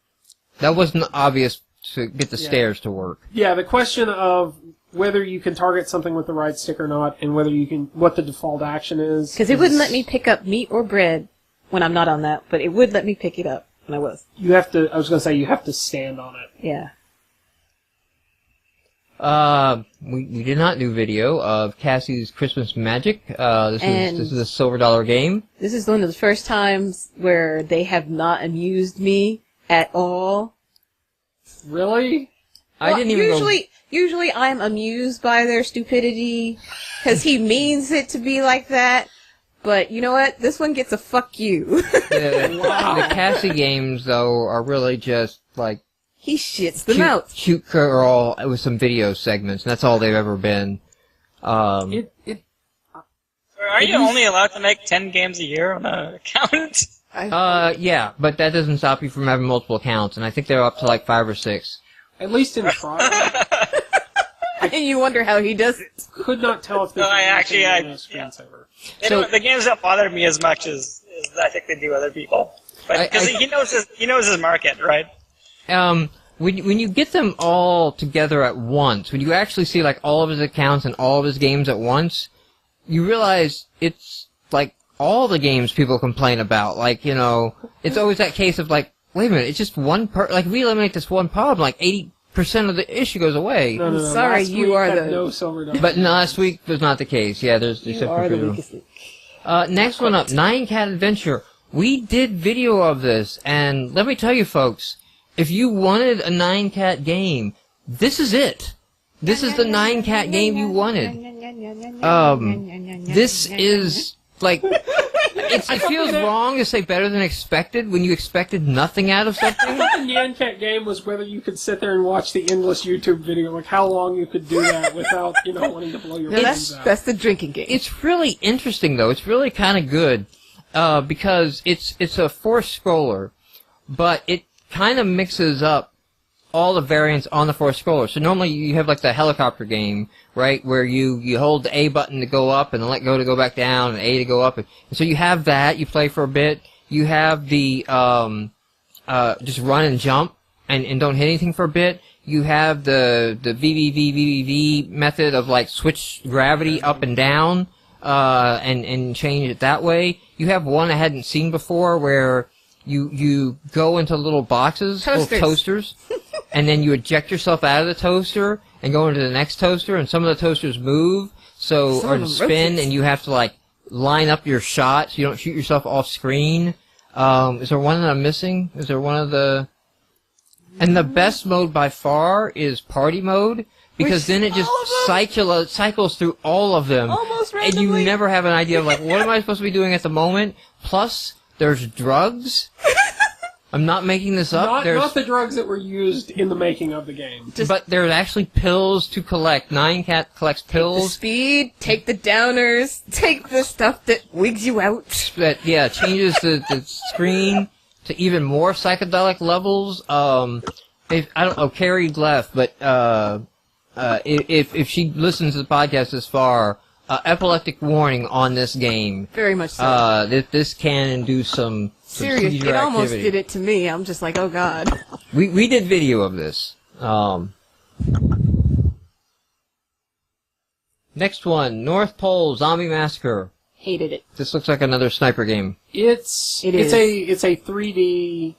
that wasn't obvious to get the stairs to work. Yeah, the question of whether you can target something with the right stick or not, and whether you can... what the default action is... Because it wouldn't let me pick up meat or bread when I'm not on that, but it would let me pick it up. And I was. You have to, I was going to say, you have to stand on it. Yeah. We did not do video of Cassie's Christmas Magic. This is a $silver game. This is one of the first times where they have not amused me at all. Really? I didn't even Usually I'm amused by their stupidity, because he means it to be like that. But you know what? This one gets a fuck you. The Cassie games, though, are really just, like... He shits them out. Cute girl with some video segments, and that's all they've ever been. Are you only allowed to make 10 games a year on an account? Yeah, but that doesn't stop you from having multiple accounts, and I think they're up to like 5 or 6. At least in trial. And you wonder how he does it. Could not tell if this screensaver. The games don't bother me as much as I think they do other people. Because he knows his market, right? When you get them all together at once, when you actually see like all of his accounts and all of his games at once, you realize it's like all the games people complain about. Like, you know, it's always that case of like, wait a minute, it's just one like we eliminate this one problem, like 80% of the issue goes away. No. Sorry, you are the... No silver dollar. But last week was not the case. Yeah, there's You are the weakest link. Next one up, 9-Cat Adventure. We did video of this, and let me tell you folks, if you wanted a 9-Cat game, this is it. This is the 9-Cat game you wanted. This is, like... It feels wrong to say better than expected when you expected nothing out of something. The Nyan Cat game was whether you could sit there and watch the endless YouTube video, like how long you could do that without, wanting to blow your brains out. That's the drinking game. It's really interesting, though. It's really kind of good because it's a forced scroller, but it kind of mixes up all the variants on the forced scroller. So normally you have like the helicopter game, right, where you hold the A button to go up and let go to go back down and A to go up. And so you have that, you play for a bit. You have the just run and jump and don't hit anything for a bit. You have the VVV method of like switch gravity up and down and change it that way. You have one I hadn't seen before where you go into little boxes, little toasters, and then you eject yourself out of the toaster and go into the next toaster, and some of the toasters move, or spin, and you have to like line up your shot so you don't shoot yourself off screen. Is there one that I'm missing? Is there one of the... And the best mode by far is party mode, because then it just cycles through all of them, almost randomly. And you never have an idea of like, what am I supposed to be doing at the moment? Plus, there's drugs. I'm not making this up. Not the drugs that were used in the making of the game. But there's actually pills to collect. 9-Cat collects pills. Take the speed, take the downers, take the stuff that wigs you out. That, changes the screen to even more psychedelic levels. I don't know, Carrie left, but if she listens to the podcast this far, epileptic warning on this game. Very much so. This can induce some Serious. seizure It almost activity. did it to me. I'm just like, oh god. We did video of this. Next one, North Pole Zombie Massacre. Hated it. This looks like another sniper game. It's a 3D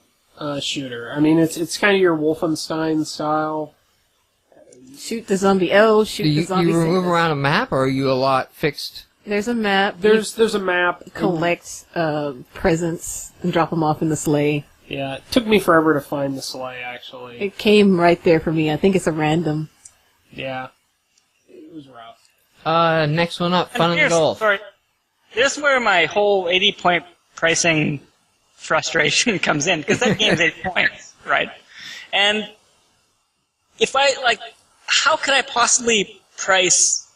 shooter. I mean, it's kind of your Wolfenstein style. Shoot the zombie L's, shoot Do the zombie you move C's. around a map, or are you a lot fixed? There's a map. There's a map. You collect presents and drop them off in the sleigh. Yeah, it took me forever to find the sleigh, actually. It came right there for me. I think it's a random. Yeah. It was rough. Next one up, Fun in the Golf. Sorry, this is where my whole 80-point pricing frustration comes in, because that game's 80 points, right? And if how could I possibly price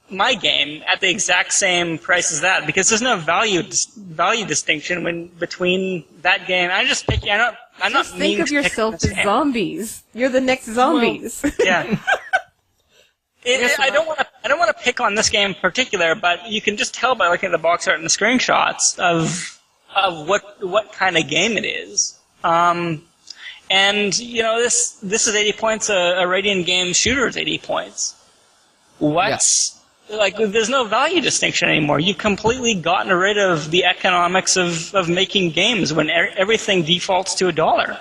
my game at the exact same price as that? Because there's no value distinction between that game. I'm just picking. I'm not Just think of yourself as zombies. You're the next zombies. Well, yeah. I don't want to pick on this game in particular, but you can just tell by looking at the box art and the screenshots of what kind of game it is. And this is 80 points. A Radiant game shooter is 80 points. There's no value distinction anymore. You've completely gotten rid of the economics of making games when everything defaults to $1.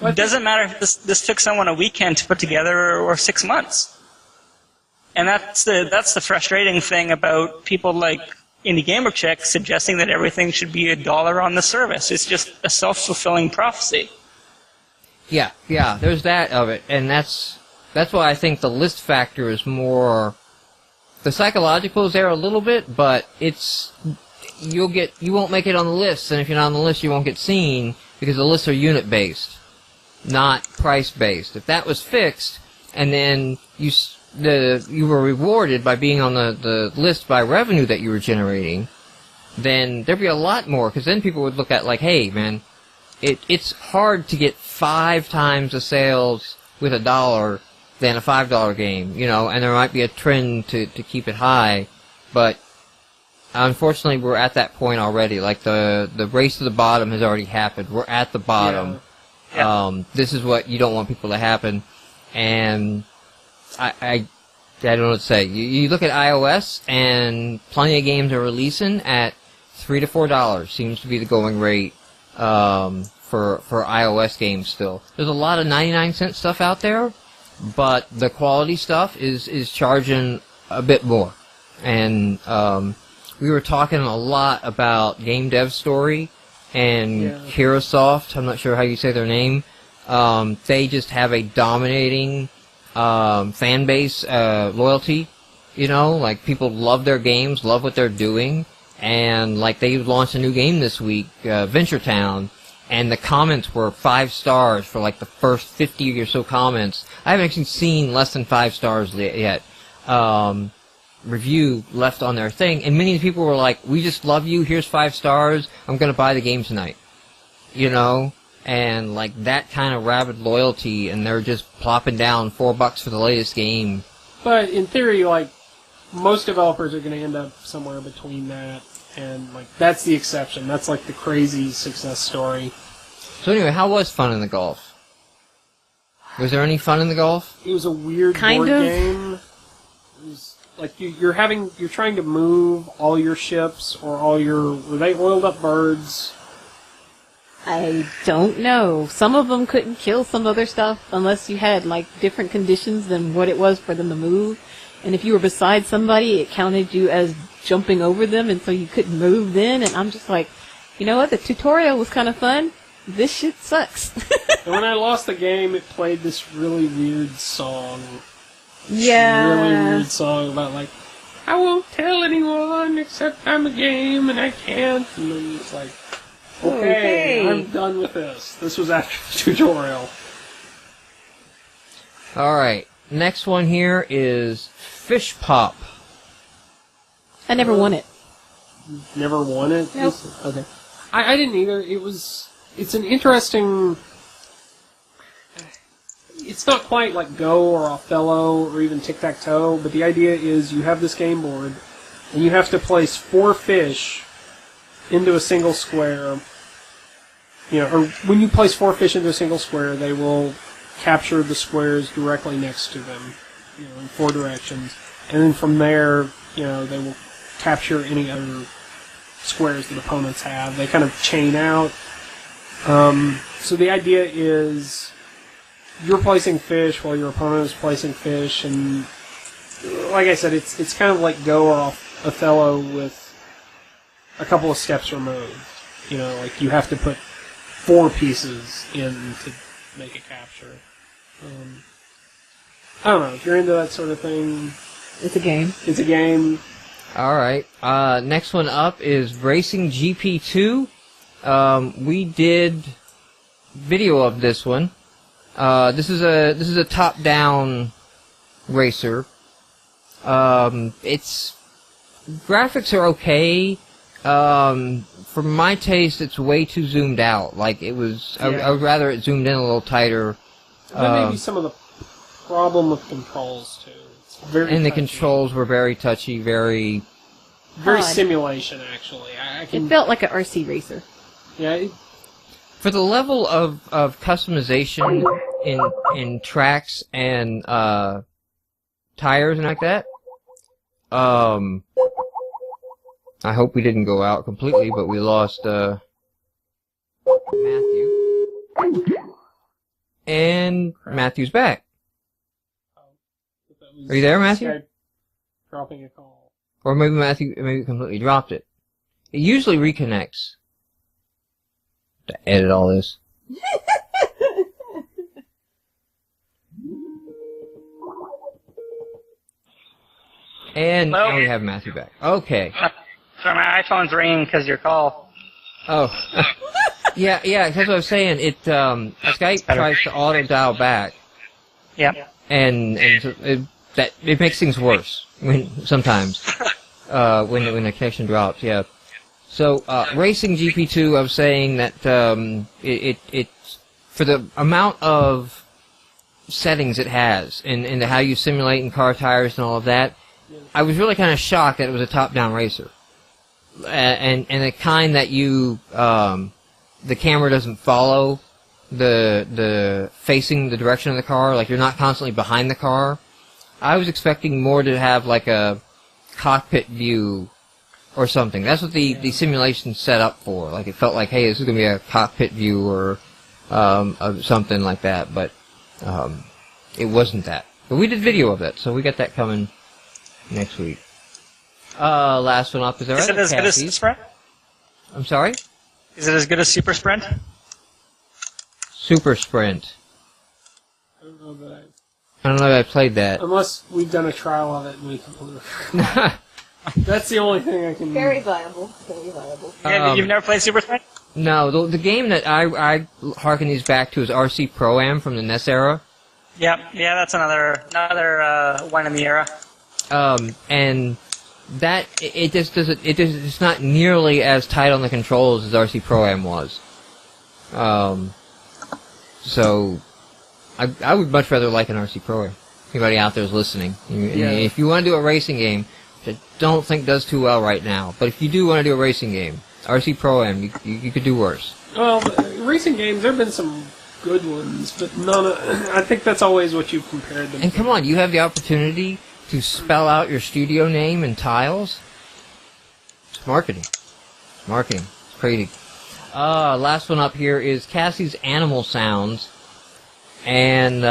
It doesn't matter if this took someone a weekend to put together or 6 months. And that's the frustrating thing about people like Indie Gamer Chick suggesting that everything should be $1 on the service. It's just a self-fulfilling prophecy. Yeah, there's that of it, and that's why I think the list factor is more. The psychological is there a little bit, but you won't make it on the list, and if you're not on the list, you won't get seen because the lists are unit based, not price based. If that was fixed, and then you were rewarded by being on the list by revenue that you were generating, then there'd be a lot more, because then people would look at like, hey, man, it's hard to get 5 times the sales with $1 than a $5 game, and there might be a trend to keep it high, but unfortunately we're at that point already. Like the race to the bottom has already happened. We're at the bottom. Yeah. This is what you don't want people to happen, and I don't know what to say. You look at iOS, and plenty of games are releasing at $3 to $4 seems to be the going rate for iOS games still. There's a lot of 99-cent stuff out there, but the quality stuff is charging a bit more. And we were talking a lot about Game Dev Story and Kirasoft. I'm not sure how you say their name. They just have a dominating fan base loyalty. Like people love their games, love what they're doing, and like they launched a new game this week, Venture Town, and the comments were 5 stars for like the first 50 or so comments. I haven't actually seen less than 5 stars yet. Review left on their thing, and many people were like, "We just love you. Here's 5 stars. I'm gonna buy the game tonight." And like that kind of rabid loyalty, and they're just plopping down $4 for the latest game. But in theory, like, most developers are going to end up somewhere between that, and like that's the exception. That's like the crazy success story. So anyway, how was Fun in the Golf? Was there any fun in the golf? It was a weird board game. It was like you're trying to move all your ships or were they oiled up birds? I don't know. Some of them couldn't kill some other stuff unless you had like different conditions than what it was for them to move. And if you were beside somebody, it counted you as jumping over them, and so you couldn't move then. And I'm just like, you know what? The tutorial was kind of fun. This shit sucks. And when I lost the game, it played this really weird song. Yeah. Really weird song about like, I won't tell anyone except I'm a game and I can't. And then it's like, okay, I'm done with this. This was after the tutorial. Alright, next one here is Fish Pop. I never won it. Never won it? Nope. Okay. I didn't either. It's an interesting... it's not quite like Go or Othello or even Tic-Tac-Toe, but the idea is you have this game board, and you have to place 4 fish into a single square. Or when you place 4 fish into a single square, they will capture the squares directly next to them, in 4 directions. And then from there, they will capture any other squares that opponents have. They kind of chain out. So the idea is you're placing fish while your opponent is placing fish, and like I said, it's kind of like Go or Othello with a couple of steps removed. Like you have to put 4 pieces in to make a capture. I don't know, if you're into that sort of thing. It's a game. It's a game. Alright, next one up is Racing GP2. We did video of this one. This is a top-down racer. Its graphics are okay. For my taste, it's way too zoomed out. Like it was, I would rather it zoomed in a little tighter. That may be some of the problem with controls too. It's very and the touchy. controls were very touchy, very Very odd. simulation, actually. I can. It felt like an RC racer. Yeah. For the level of customization in tracks and tires and like that, I hope we didn't go out completely, but we lost Matthew. And Matthew's back. Are you there, Matthew? Skype dropping a call. Or maybe Matthew completely dropped it. It usually reconnects. To edit all this. And Hello? now we have Matthew back. Okay. So my iPhone's ringing because your call. Oh. yeah, that's what I was saying. Skype tries to auto-dial back, Yeah. and so it makes things worse sometimes when the connection drops. Yeah. So Racing GP2, I was saying that it for the amount of settings it has and how you simulate in car tires and all of that, I was really kind of shocked that it was a top-down racer, and the kind that the camera doesn't follow the facing the direction of the car, like you're not constantly behind the car. I was expecting more to have like a cockpit view or something. That's what the simulation set up for. Like it felt like, hey, this is gonna be a cockpit view or something like that, but it wasn't that. But we did video of it, so we got that coming next week. Last one up is our Is it other as good as Cassie. Sprint? I'm sorry? Is it as good as Super Sprint? Super Sprint. I don't know that I don't know if I played that. unless we've done a trial of it and we can. That's the only thing I can. Very viable. Very viable. Yeah, you've never played Super Sprint? No, the game that I harken these back to is RC Pro-Am from the NES era. Yeah, that's another one in the era. And that it just doesn't. It's not nearly as tight on the controls as RC Pro-Am was. So I would much rather like an RC Pro-Am. Anybody out there is listening. If you want to do a racing game, which I don't think does too well right now, but if you do want to do a racing game, RC Pro-Am, you could do worse. Well, racing games, there have been some good ones, but none of. I think that's always what you've compared them And to. come on, you have the opportunity to spell out your studio name in tiles. It's marketing. It's marketing. It's crazy. Last one up here is Cassie's Animal Sounds. And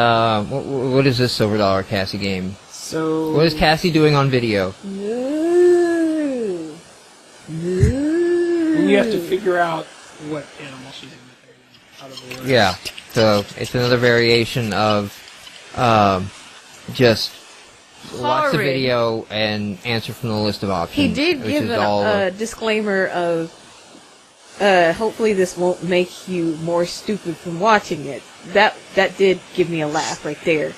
what is this $silver Cassie game? So. What is Cassie doing on video? No. And you have to figure out what animal she's imitating out of the list. Yeah. So it's another variation of just watch the Horrid. video and answer from the list of options. He did which give is a all disclaimer of, hopefully this won't make you more stupid from watching it. That did give me a laugh right there.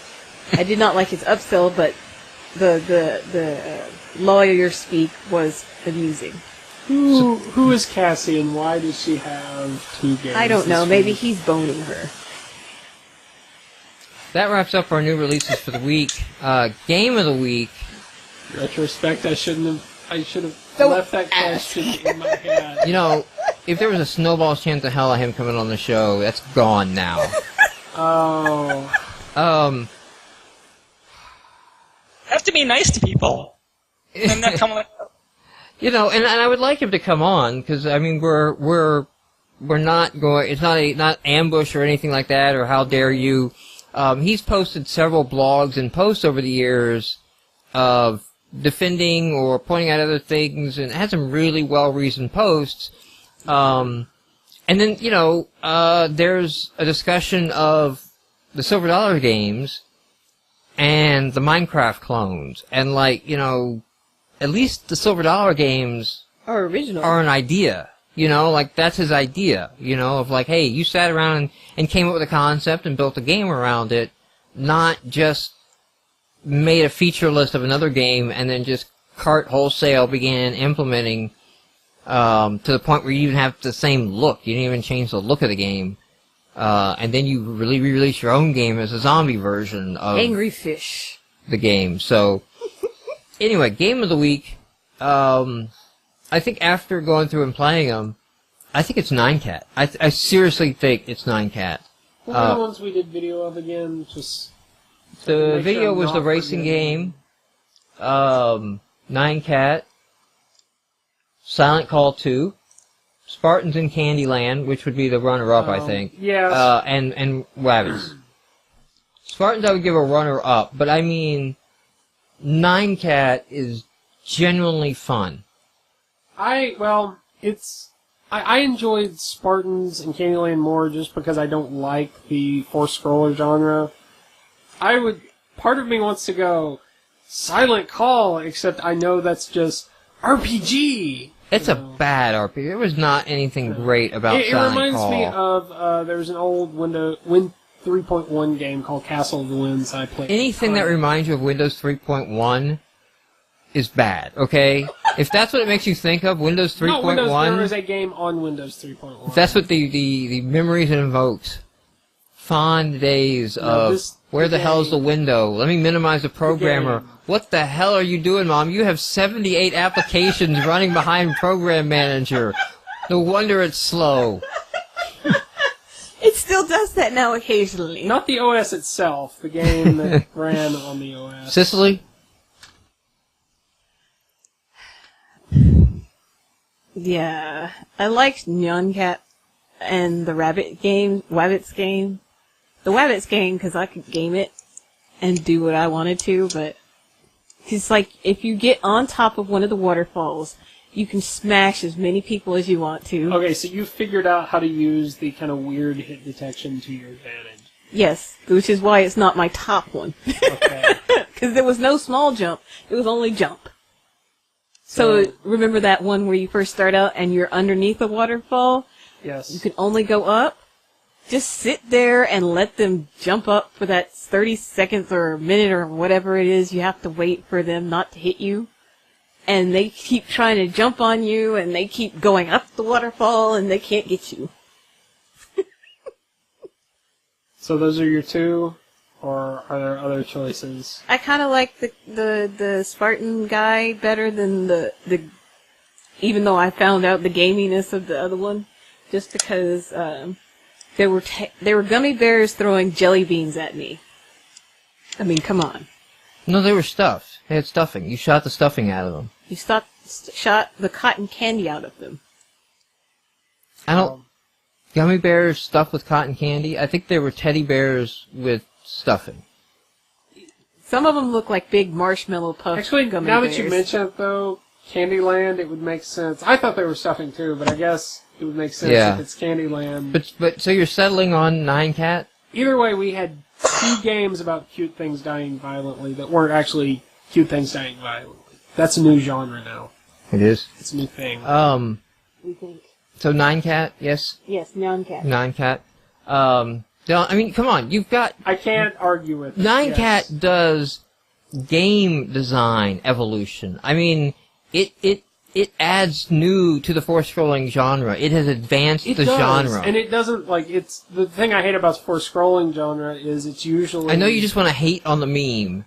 I did not like his upsell, but the lawyer speak was amusing. Who is Cassie and why does she have 2 games? I don't know. this Maybe week? he's boning her. that wraps up our new releases for the week. Game of the week. Retrospect, I should have left that question in my head. You know, if there was a snowball's chance of hell of him coming on the show, that's gone now. Oh. Have to be nice to people. And not come You know, and I would like him to come on, because, I mean, we're not going, it's not ambush or anything like that, or how dare you. He's posted several blogs and posts over the years of defending or pointing out other things, and has some really well-reasoned posts. And then, you know, there's a discussion of the Silver Dollar games and the Minecraft clones, and, like, you know, at least the Silver Dollar games Or original. are an idea. You know, like, that's his idea, you know, of like, hey, you sat around and came up with a concept and built a game around it, not just made a feature list of another game and then just cart wholesale began implementing to the point where you even have the same look. You didn't even change the look of the game. And then you really re-release your own game as a zombie version of Angry Fish. the game. So, anyway, Game of the Week. I think after going through and playing them, I think it's 9-Cat. I seriously think it's 9-Cat. What were the ones we did video of again? Just the video was the racing game, 9-Cat, Silent Call 2, Spartans in Candyland, which would be the runner-up, I think. Yes. And Wabbits. Spartans I would give a runner-up, but I mean, 9-Cat is genuinely fun. I enjoyed Spartans and Candyland more just because I don't like the force-scroller genre. Part of me wants to go Silent Call, except I know that's just RPG. It's a bad RPG. There was not anything great about Silent Call. It reminds me of, there was an old Win 3.1 game called Castle of the Winds I played. Anything that reminds you of Windows 3.1 is bad, okay? If that's what it makes you think of, Windows 3.1... No, there is a game on Windows 3.1. If that's what the memories it invokes. Fond days of, where the hell's the window? Let me minimize the programmer. What the hell are you doing, Mom? You have 78 applications running behind Program Manager. No wonder it's slow. It still does that now occasionally. Not the OS itself, the game that ran on the OS. Sicily? Yeah. I liked Nyan Cat and the Wabbits game. The Wabbits game, because I could game it and do what I wanted to, but it's like, if you get on top of one of the waterfalls, you can smash as many people as you want to. Okay, so you figured out how to use the kind of weird hit detection to your advantage. Yes, which is why it's not my top one. Okay. Because there was no small jump, it was only jump. So remember that one where you first start out and you're underneath a waterfall? Yes. You can only go up? Just sit there and let them jump up for that 30 seconds or a minute or whatever it is you have to wait for them not to hit you. And they keep trying to jump on you, and they keep going up the waterfall, and they can't get you. So those are your two, or are there other choices? I kind of like the Spartan guy better than the even though I found out the gaminess of the other one, just because there were gummy bears throwing jelly beans at me. I mean, come on. No, they were stuffed. They had stuffing. You shot the stuffing out of them. You shot the cotton candy out of them. I don't... Gummy bears stuffed with cotton candy? I think they were teddy bears with stuffing. Some of them look like big marshmallow puffs. Actually, gummy now bears. that you mention it, though, Candyland, it would make sense. I thought they were stuffing, too, but I guess it would make sense if it's Candyland. But so you're settling on 9-Cat? Either way, we had 2 games about cute things dying violently that weren't actually cute things dying violently. That's a new genre now. It is? It's a new thing. We think. So 9-Cat, yes? Yes, Nyan Cat. 9-Cat. I mean, come on, you've got... I can't argue with it. 9-Cat yes. does game design evolution. I mean, it it adds new to the force-scrolling genre. It has advanced the genre. And it doesn't, like, it's... The thing I hate about the force-scrolling genre is it's usually... I know you just want to hate on the meme.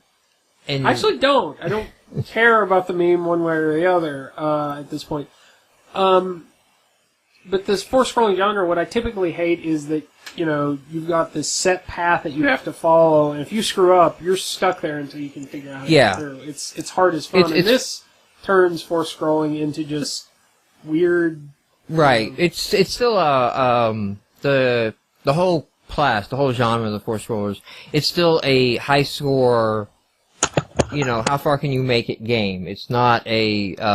And I actually don't. I don't care about the meme one way or the other at this point. But this force-scrolling genre, what I typically hate is that, you know, you've got this set path that you have to follow, and if you screw up, you're stuck there until you can figure out how to get through. It's hard as fun. And this turns force-scrolling into just weird... Right. It's still the whole class, the whole genre of the force-scrollers, it's still a high-score, you know, how far can you make it game. It's not it's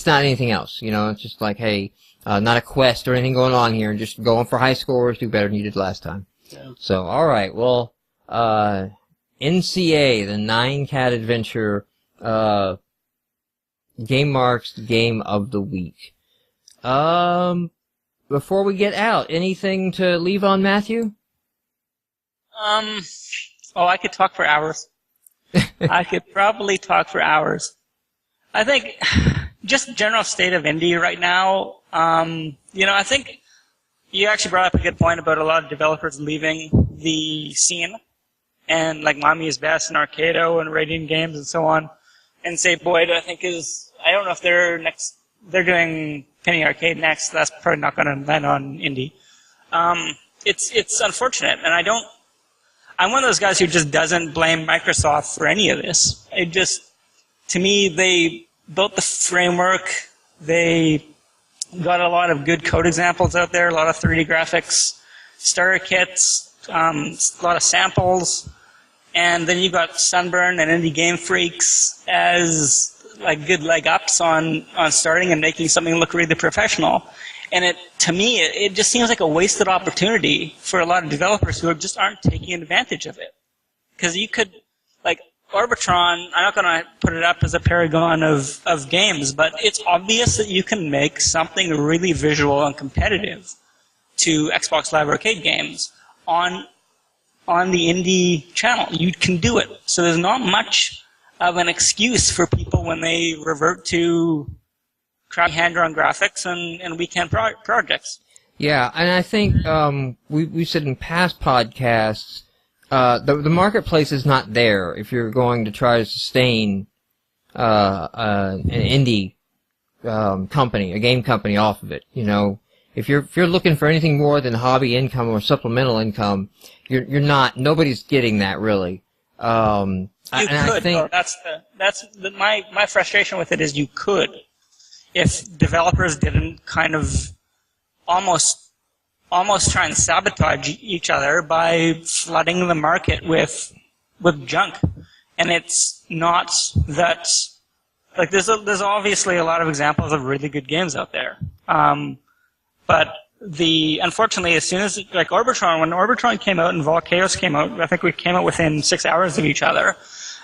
not anything else, you know, it's just like, hey... not a quest or anything going on here, and just going for high scores, do better than you did last time. Yeah. So, alright, well, NCA, the 9-Cat Adventure, GameMarx Game of the Week. Before we get out, anything to leave on Matthew? I could talk for hours. I could probably talk for hours. I think, just general state of indie right now, you know, I think you actually brought up a good point about a lot of developers leaving the scene, and like Mommy is Best and Arcado and Radiant Games and so on, and Say Boyd, I think I don't know if they're doing Penny Arcade next, that's probably not going to land on indie. It's unfortunate, and I'm one of those guys who just doesn't blame Microsoft for any of this. To me, they built the framework, they got a lot of good code examples out there, a lot of 3D graphics, starter kits, a lot of samples, and then you got Sunburn and Indie Game Freaks as like good leg ups on starting and making something look really professional. And to me, it just seems like a wasted opportunity for a lot of developers who just aren't taking advantage of it. Because you could, like, Orbitron, I'm not going to put it up as a paragon of games, but it's obvious that you can make something really visual and competitive to Xbox Live Arcade games on the indie channel. You can do it. So there's not much of an excuse for people when they revert to crappy hand-drawn graphics and weekend projects. Yeah, and I think we said in past podcasts, the marketplace is not there if you're going to try to sustain an indie company, a game company off of it. You know, if you're looking for anything more than hobby income or supplemental income, you're not. Nobody's getting that really. I think my frustration with it is you could, if developers didn't kind of almost try and sabotage each other by flooding the market with junk. And it's not that, like, there's obviously a lot of examples of really good games out there. But unfortunately, as soon as, like, when Orbitron came out and Volcanoes came out, I think we came out within 6 hours of each other.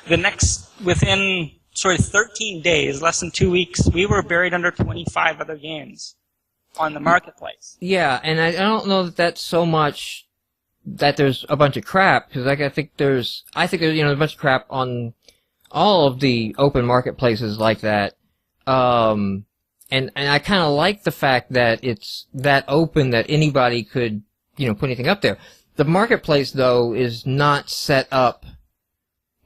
Within 13 days, less than 2 weeks, we were buried under 25 other games on the marketplace. Yeah, and I don't know that that's so much that there's a bunch of crap, because I think there's a bunch of crap on all of the open marketplaces like that. And I kind of like the fact that it's that open that anybody could, put anything up there. The marketplace, though, is not set up.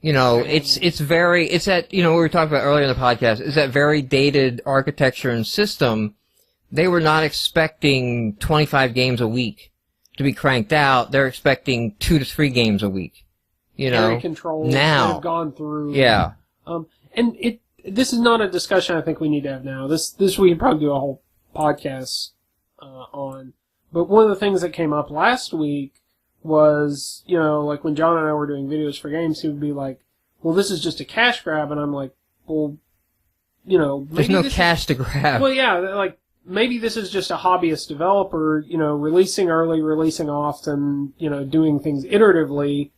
It's that, we were talking about earlier in the podcast, is that very dated architecture and system. They were not expecting 25 games a week to be cranked out. They're expecting 2 to 3 games a week. Very controlled. Now. Have gone through. Yeah. This is not a discussion I think we need to have now. This we can probably do a whole podcast on. But one of the things that came up last week was, like when John and I were doing videos for games, he would be like, well, this is just a cash grab. And I'm like, well, there's no cash to grab. Well, yeah, like, maybe this is just a hobbyist developer, releasing early, releasing often, doing things iteratively.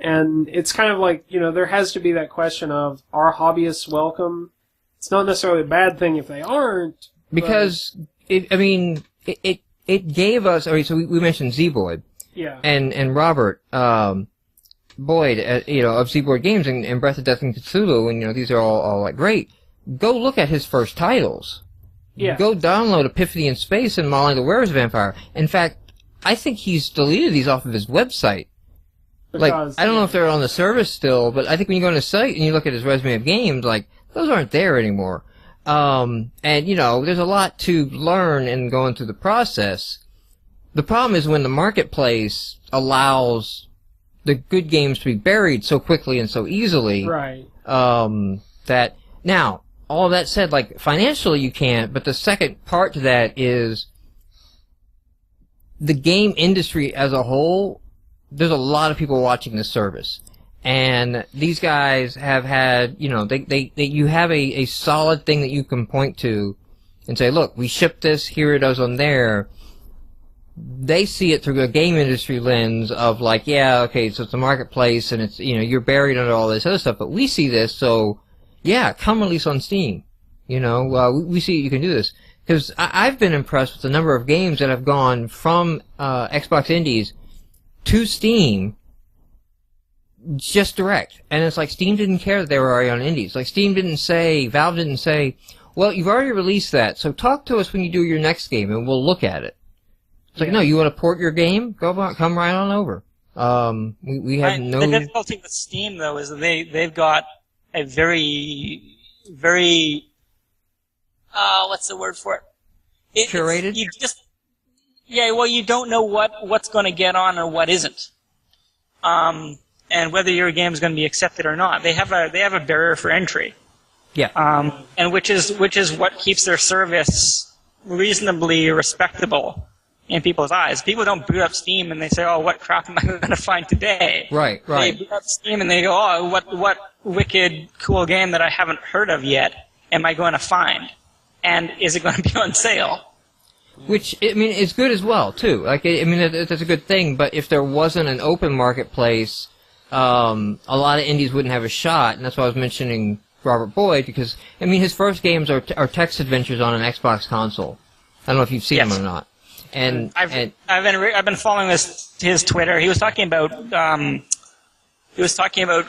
And it's kind of like, there has to be that question of, are hobbyists welcome? It's not necessarily a bad thing if they aren't. Because, it gave us, so we mentioned Z-Boyd. Yeah. And Robert, Boyd, of Z-Boyd Games and Breath of Death and Cthulhu, and, these are all like great. go look at his first titles. Yeah. Go download Epiphany in Space and Mauling the Wearer's Vampire. In fact, I think he's deleted these off of his website. Like, I don't know if they're on the service still, but I think when you go on the site and you look at his resume of games, like, those aren't there anymore. And, you know, there's a lot to learn in going through the process. The problem is when the marketplace allows the good games to be buried so quickly and so easily. Right. That, now, all that said, like, financially you can't, but the second part to that is the game industry as a whole, there's a lot of people watching this service. And these guys have had, you know, you have a solid thing that you can point to and say, look, we shipped this, here it is on there. They see it through a game industry lens of like, yeah, okay, so it's a marketplace and it's, you know, you're buried under all this other stuff, but we see this, so yeah, come release on Steam. You know, we see you can do this. Because I've been impressed with the number of games that have gone from Xbox Indies to Steam just direct. And it's like Steam didn't care that they were already on Indies. Like Steam didn't say, Valve didn't say, well, you've already released that, so talk to us when you do your next game and we'll look at it. It's like, no, you want to port your game? Come right on over. We have no... The difficulty with Steam, though, is that they've got a very, very... what's the word for it? Curated? You just... Yeah, well, you don't know what's going to get on or what isn't. And whether your game is going to be accepted or not. They have a barrier for entry. Yeah. And which is what keeps their service reasonably respectable in people's eyes. People don't boot up Steam and they say, oh, what crap am I going to find today? Right. They boot up Steam and they go, oh, what wicked cool game that I haven't heard of yet am I going to find? And is it going to be on sale? Which, I mean, is good as well, too. Like, I mean, that's a good thing, but if there wasn't an open marketplace, a lot of indies wouldn't have a shot, and that's why I was mentioning Robert Boyd, because, I mean, his first games are text adventures on an Xbox console. I don't know if you've seen them or not. And I've been following his Twitter. He was talking about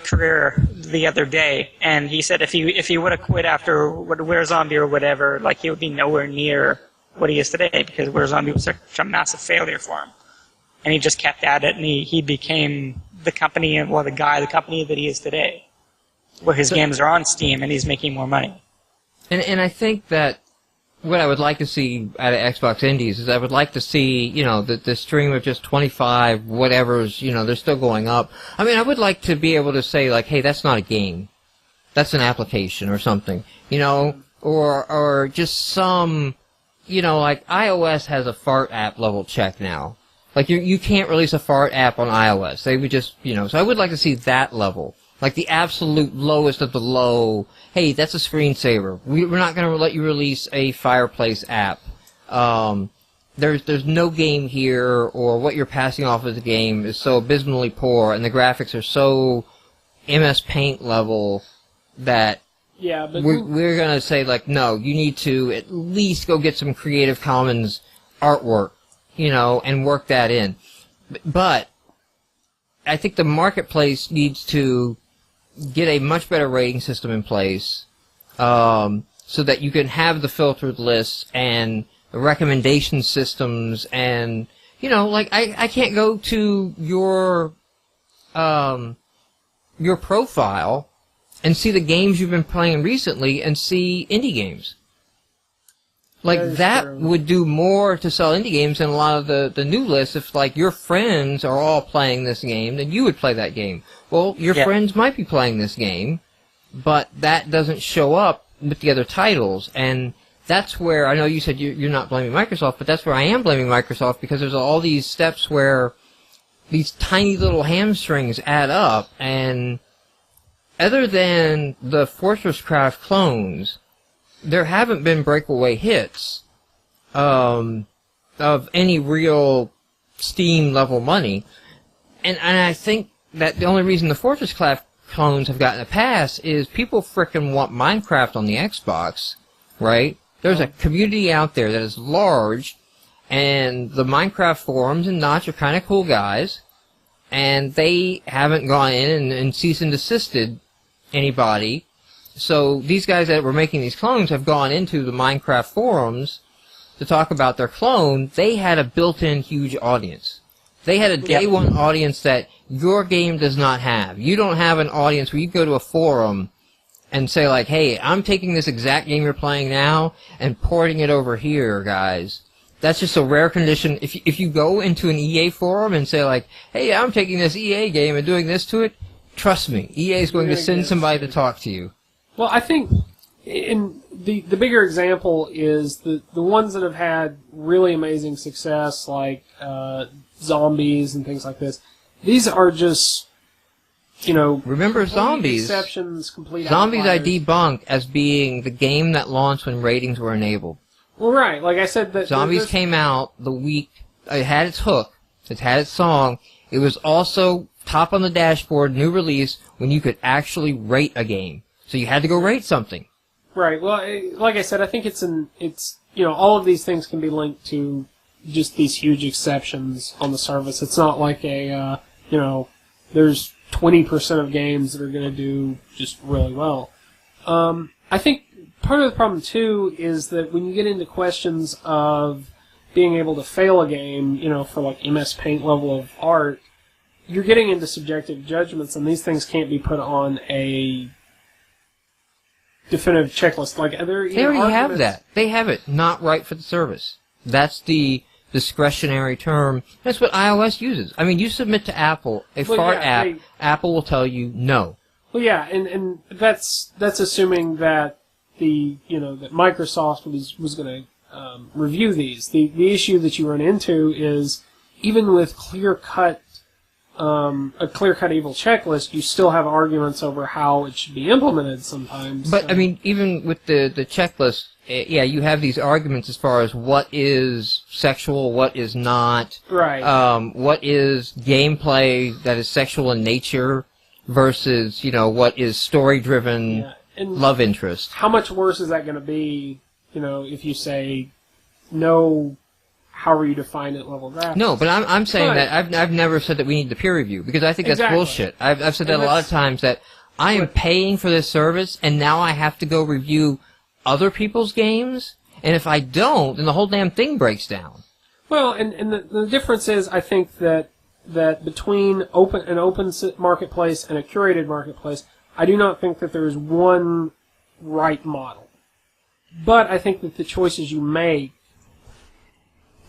career the other day, and he said if he would have quit after Were Zombie or whatever, like he would be nowhere near what he is today because Were Zombie was such a massive failure for him, and he just kept at it, and he became the company that he is today, where his games are on Steam and he's making more money. And I think that what I would like to see out of Xbox Indies is I would like to see, you know, the stream of just 25 whatever's, you know, they're still going up. I mean, I would like to be able to say, like, hey, that's not a game. That's an application or something, you know, or just some, you know, like iOS has a fart app level check now. Like, you can't release a fart app on iOS. They would just, you know, so I would like to see that level. Like the absolute lowest of the low. Hey, that's a screensaver. We're not going to let you release a Fireplace app. There's no game here, or what you're passing off as a game is so abysmally poor, and the graphics are so MS Paint level that but we're going to say, like, no, you need to at least go get some Creative Commons artwork, you know, and work that in. But I think the marketplace needs to get a much better rating system in place, so that you can have the filtered lists and the recommendation systems, and, you know, like, I can't go to your profile and see the games you've been playing recently and see indie games. Like, that would do more to sell indie games than a lot of the new lists. If, like, your friends are all playing this game, then you would play that game. Well, your friends might be playing this game, but that doesn't show up with the other titles. And that's where, I know you said you're not blaming Microsoft, but that's where I am blaming Microsoft, because there's all these steps where these tiny little hamstrings add up. And other than the Fortress Craft clones, there haven't been breakaway hits of any real Steam level money, and I think that the only reason the Fortress Craft clones have gotten a pass is people frickin' want Minecraft on the Xbox, right? There's a community out there that is large, and the Minecraft forums and Notch are kind of cool guys, and they haven't gone in and cease and desisted anybody. So these guys that were making these clones have gone into the Minecraft forums to talk about their clone. They had a built-in huge audience. They had a day one audience that your game does not have. You don't have an audience where you go to a forum and say like, hey, I'm taking this exact game you're playing now and porting it over here, guys. That's just a rare condition. If you go into an EA forum and say like, hey, I'm taking this EA game and doing this to it, trust me, EA is going to send somebody to talk to you. Well, I think in the bigger example is the ones that have had really amazing success, like zombies and things like this. These are just, remember zombies? Exceptions, complete Zombies I outliers. debunk as being the game that launched when ratings were enabled. Well, right. Like I said, that Zombies came out the week it had its hook, it had its song. It was also top on the dashboard, new release, when you could actually rate a game. So you had to go rate something. Right. Well, like I said, I think it's all of these things can be linked to just these huge exceptions on the service. It's not like there's 20% of games that are going to do just really well. I think part of the problem too is that when you get into questions of being able to fail a game, for like MS Paint level of art, you're getting into subjective judgments, and these things can't be put on a definitive checklist. Like they already have that. They have it. Not right for the service. That's the discretionary term. That's what iOS uses. I mean, you submit to Apple a fart app, Apple will tell you no. Well, yeah, and that's assuming that that Microsoft was going to review these. The issue that you run into is even with a clear-cut evil checklist, you still have arguments over how it should be implemented sometimes. But, I mean, even with the checklist, you have these arguments as far as what is sexual, what is not. Right. What is gameplay that is sexual in nature versus, what is story-driven love interest. How much worse is that going to be, if you say no, however you define it, level graphics? No, but I'm saying that I've never said that we need the peer review, because I think that's bullshit. I've said that a lot of times, that I am paying for this service, and now I have to go review other people's games, and if I don't, then the whole damn thing breaks down. Well, and the difference is, I think that between an open marketplace and a curated marketplace, I do not think that there is one right model. But I think that the choices you make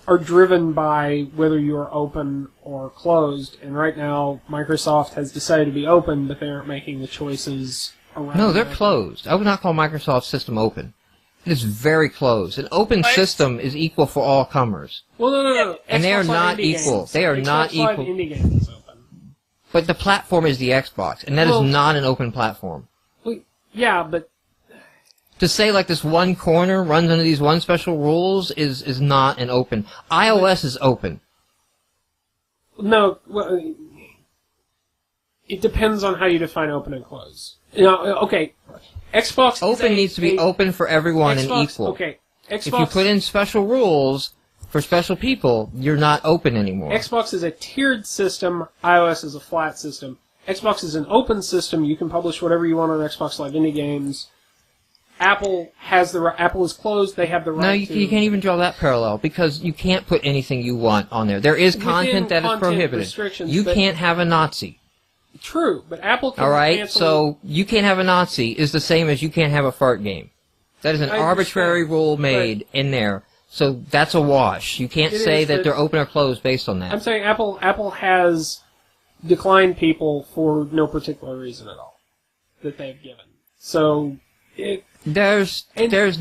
are driven by whether you are open or closed. And right now, Microsoft has decided to be open, but they aren't making the choices around. No, they're closed. I would not call Microsoft's system open. It is very closed. An open system is equal for all comers. Well, no. And they are not equal. They are not equal. Xbox Live Indie Games is open. But the platform is the Xbox, and that is not an open platform. Well, yeah, but to say like this one corner runs under these one special rules is not an open. iOS is open. No, well, it depends on how you define open and close. Okay, Xbox open needs to be open for everyone and equal. Okay, Xbox. If you put in special rules for special people, you're not open anymore. Xbox is a tiered system. iOS is a flat system. Xbox is an open system. You can publish whatever you want on Xbox Live Indie Games. Apple is closed. They have the right. No, you can't even draw that parallel, because you can't put anything you want on there. There is content that is prohibited. You can't have a Nazi. True, but Apple can. All right, cancel. So you can't have a Nazi is the same as you can't have a fart game. That is an arbitrary rule made in there. So that's a wash. You can't say that they're open or closed based on that. I'm saying Apple has declined people for no particular reason at all that they've given. So there's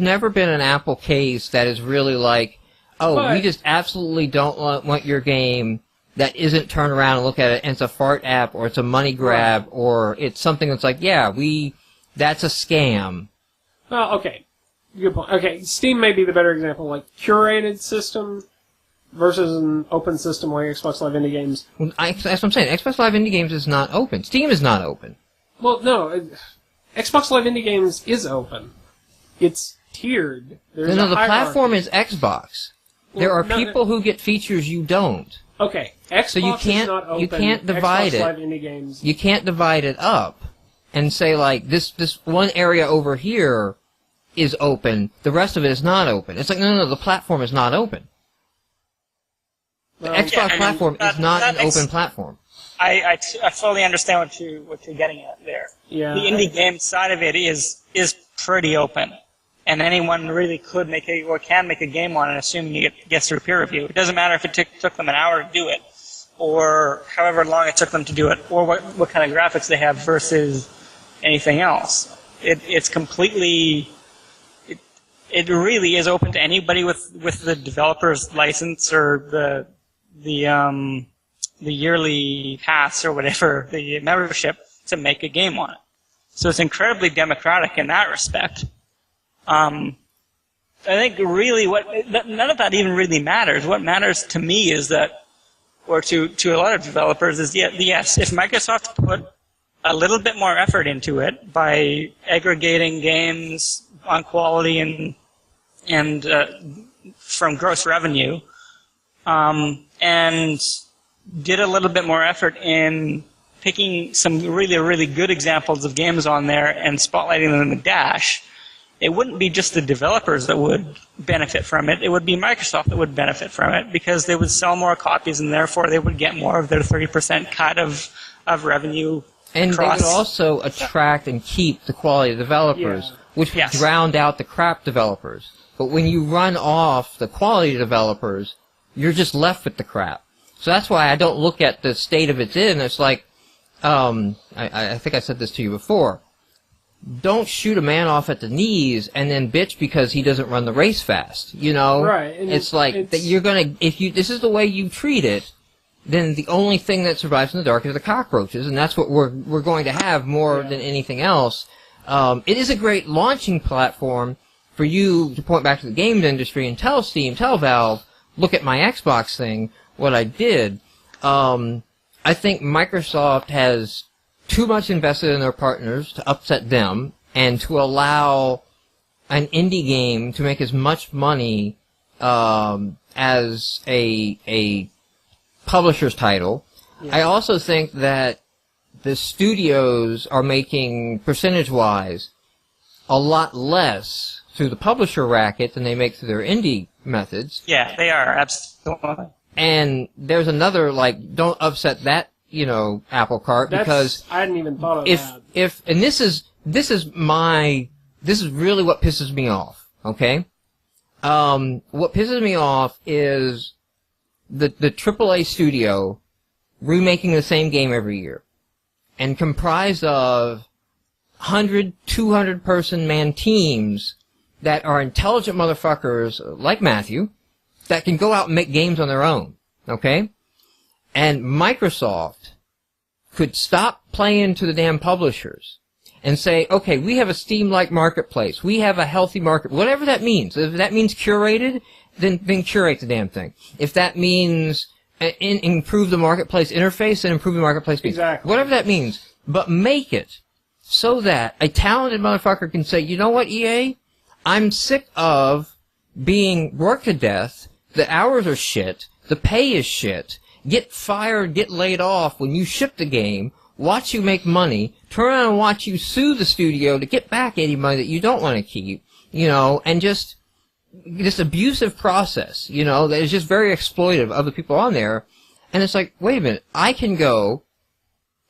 never been an Apple case that is really like, we just absolutely don't want your game that isn't turn around and look at it and it's a fart app or it's a money grab or it's something that's like, that's a scam. Well, okay. Good point. Okay, Steam may be the better example, like curated system versus an open system like Xbox Live Indie Games. Well, that's what I'm saying. Xbox Live Indie Games is not open. Steam is not open. Well, no. Xbox Live Indie Games is open. It's tiered. The platform is Xbox. Well, there are people who get features you don't. Okay, Xbox so you can't, is not open. You can't divide Xbox it. Live Indie Games. You can't divide it up. and say, like, this one area over here is open, the rest of it is not open. It's like, no, the platform is not open. The Xbox platform is not an open platform. I fully understand what you're getting at there. Yeah. The indie game side of it is pretty open, and anyone really could make or can make a game on it, assuming it gets through peer review. It doesn't matter if it took them an hour to do it, or however long it took them to do it, or what kind of graphics they have versus anything else. It's completely. It really is open to anybody with the developer's license or the yearly pass or whatever, the membership, to make a game on it. So it's incredibly democratic in that respect. I think really none of that even really matters. What matters to me is that, or to a lot of developers, is yes, if Microsoft put a little bit more effort into it by aggregating games on quality and from gross revenue, and did a little bit more effort in picking some really, really good examples of games on there and spotlighting them in the Dash, it wouldn't be just the developers that would benefit from it. It would be Microsoft that would benefit from it, because they would sell more copies and therefore they would get more of their 30% cut of revenue. And they would also attract and keep the quality developers, which would drown out the crap developers. But when you run off the quality developers, you're just left with the crap. So that's why I don't look at the state of it's in. It's like, I think I said this to you before. Don't shoot a man off at the knees and then bitch because he doesn't run the race fast. You know, right? It's like that you're gonna, this is the way you treat it, then the only thing that survives in the dark is the cockroaches, and that's what we're going to have more than anything else. It is a great launching platform for you to point back to the games industry and tell Steam, tell Valve, look at my Xbox thing, what I did. I think Microsoft has too much invested in their partners to upset them, and to allow an indie game to make as much money as a publisher's title. Yeah. I also think that the studios are making, percentage-wise, a lot less through the publisher racket than they make through their indie methods. Yeah, they are, absolutely. And there's another, like, don't upset that, apple cart, because I hadn't even thought of that. And this is really what pisses me off, okay? What pisses me off is the AAA studio remaking the same game every year, and comprised of 100, 200 person man teams that are intelligent motherfuckers like Matthew that can go out and make games on their own, okay? And Microsoft could stop playing to the damn publishers and say, okay, we have a Steam-like marketplace. We have a healthy market, whatever that means. If that means curated, then curate the damn thing. If that means improve the marketplace interface, then improve the marketplace piece. Exactly. Whatever that means. But make it so that a talented motherfucker can say, you know what, EA? I'm sick of being worked to death. The hours are shit. The pay is shit. Get fired, get laid off when you ship the game. Watch you make money. Turn around and watch you sue the studio to get back any money that you don't want to keep. And just this abusive process, that is just very exploitive of the people on there. And it's like, wait a minute, I can go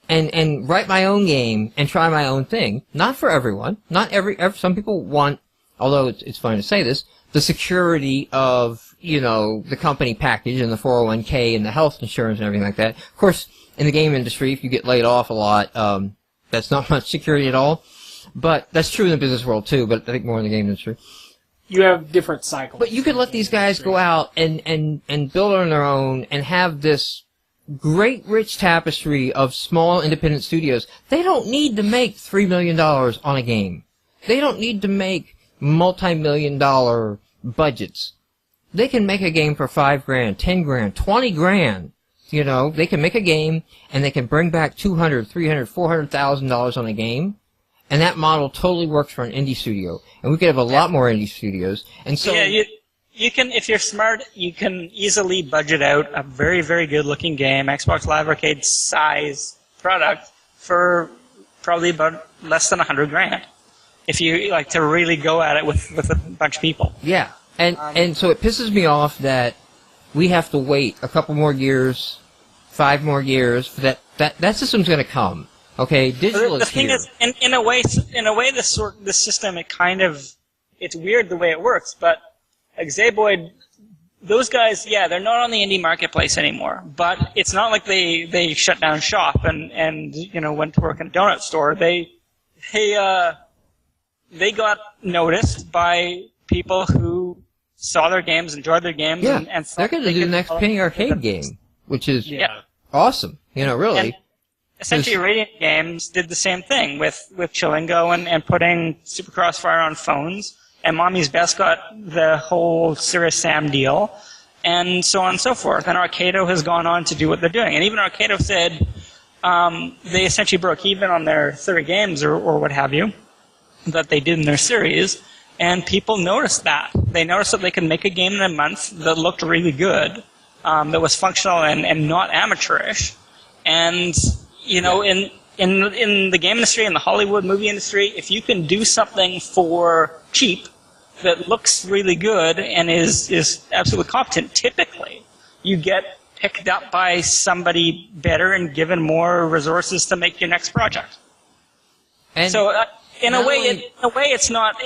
and write my own game and try my own thing. Not for everyone. Not some people want, although it's funny to say this, the security of, the company package and the 401k and the health insurance and everything like that. Of course, in the game industry, if you get laid off a lot, that's not much security at all. But that's true in the business world too, but I think more in the game industry. You have different cycles. But you could let these guys go out and build on their own and have this great rich tapestry of small independent studios. They don't need to make $3 million on a game. They don't need to make multi-million-dollar budgets. They can make a game for $5 grand, $10 grand, $20 grand. They can make a game and they can bring back $200,000, $300,000, $400,000 on a game. And that model totally works for an indie studio. And we could have a lot more indie studios. And so, yeah, you can, if you're smart, you can easily budget out a very, very good looking game, Xbox Live Arcade size product, for probably about less than $100,000 if you like to really go at it with a bunch of people. Yeah, and so it pisses me off that we have to wait a couple more years, 5 more years for that system's going to come. Okay, digital the is thing here. is, in a way, this system, it's weird the way it works. But like Zayboyd, those guys, yeah, they're not on the indie marketplace anymore. But it's not like they shut down shop and went to work in a donut store. They got noticed by people who saw their games, enjoyed their games, Yeah, and they're going to do the next Penny Arcade game, which is awesome. Really. And essentially, Radiant Games did the same thing with Chilingo and putting Super Crossfire on phones. And Mommy's Best got the whole Serious Sam deal, and so on and so forth. And Arcado has gone on to do what they're doing. And even Arcado said they essentially broke even on their 30 games or what have you that they did in their series. And people noticed that. They noticed that they could make a game in a month that looked really good, that was functional and not amateurish. And, in the game industry, in the Hollywood movie industry, if you can do something for cheap that looks really good and is absolutely competent, typically you get picked up by somebody better and given more resources to make your next project. And so, in a way, it's not.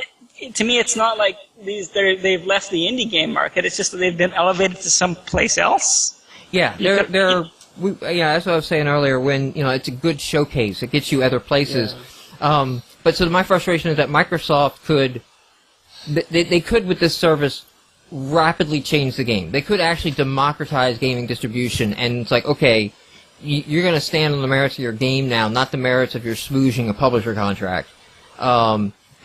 To me, it's not like they've left the indie game market. It's just that they've been elevated to someplace else. Yeah, that's what I was saying earlier. When it's a good showcase, it gets you other places. Yeah. But so my frustration is that Microsoft could, they could with this service rapidly change the game. They could actually democratize gaming distribution, and it's like, okay, you're going to stand on the merits of your game now, not the merits of your smooshing a publisher contract.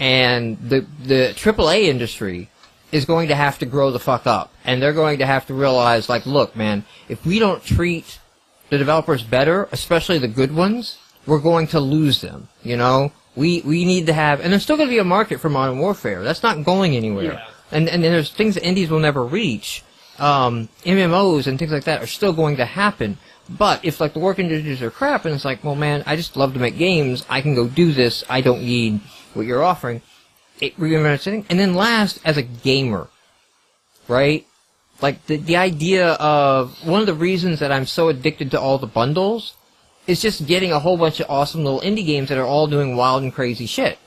And the AAA industry is going to have to grow the fuck up. And they're going to have to realize, like, look, man, if we don't treat the developers better, especially the good ones, we're going to lose them, We need to have... And there's still going to be a market for Modern Warfare. That's not going anywhere. Yeah. And there's things that indies will never reach. MMOs and things like that are still going to happen. But if, like, the work industries are crap, and it's like, well, man, I just love to make games. I can go do this. I don't need what you're offering. And then last, as a gamer, right? Like, the idea of... One of the reasons that I'm so addicted to all the bundles is just getting a whole bunch of awesome little indie games that are all doing wild and crazy shit,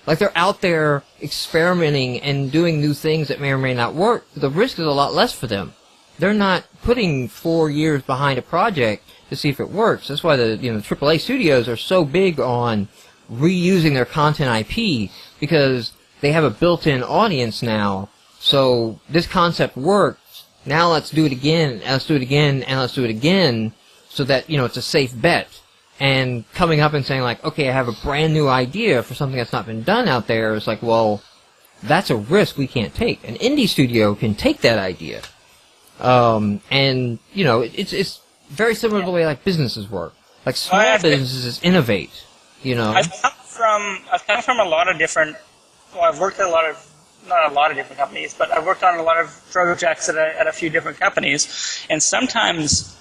Like, they're out there experimenting and doing new things that may or may not work. The risk is a lot less for them. They're not putting 4 years behind a project to see if it works. That's why the AAA studios are so big on reusing their content IP, because they have a built-in audience now. So this concept worked. Now let's do it again, and let's do it again, and let's do it again, so that it's a safe bet. And coming up and saying, like, okay, I have a brand new idea for something that's not been done out there, is like, well, that's a risk we can't take. An indie studio can take that idea. It's very similar to the way, like, businesses work. Like, small businesses innovate, I've come from a lot of different... Well, I've worked at not a lot of different companies, but I've worked on a lot of projects at a few different companies. And sometimes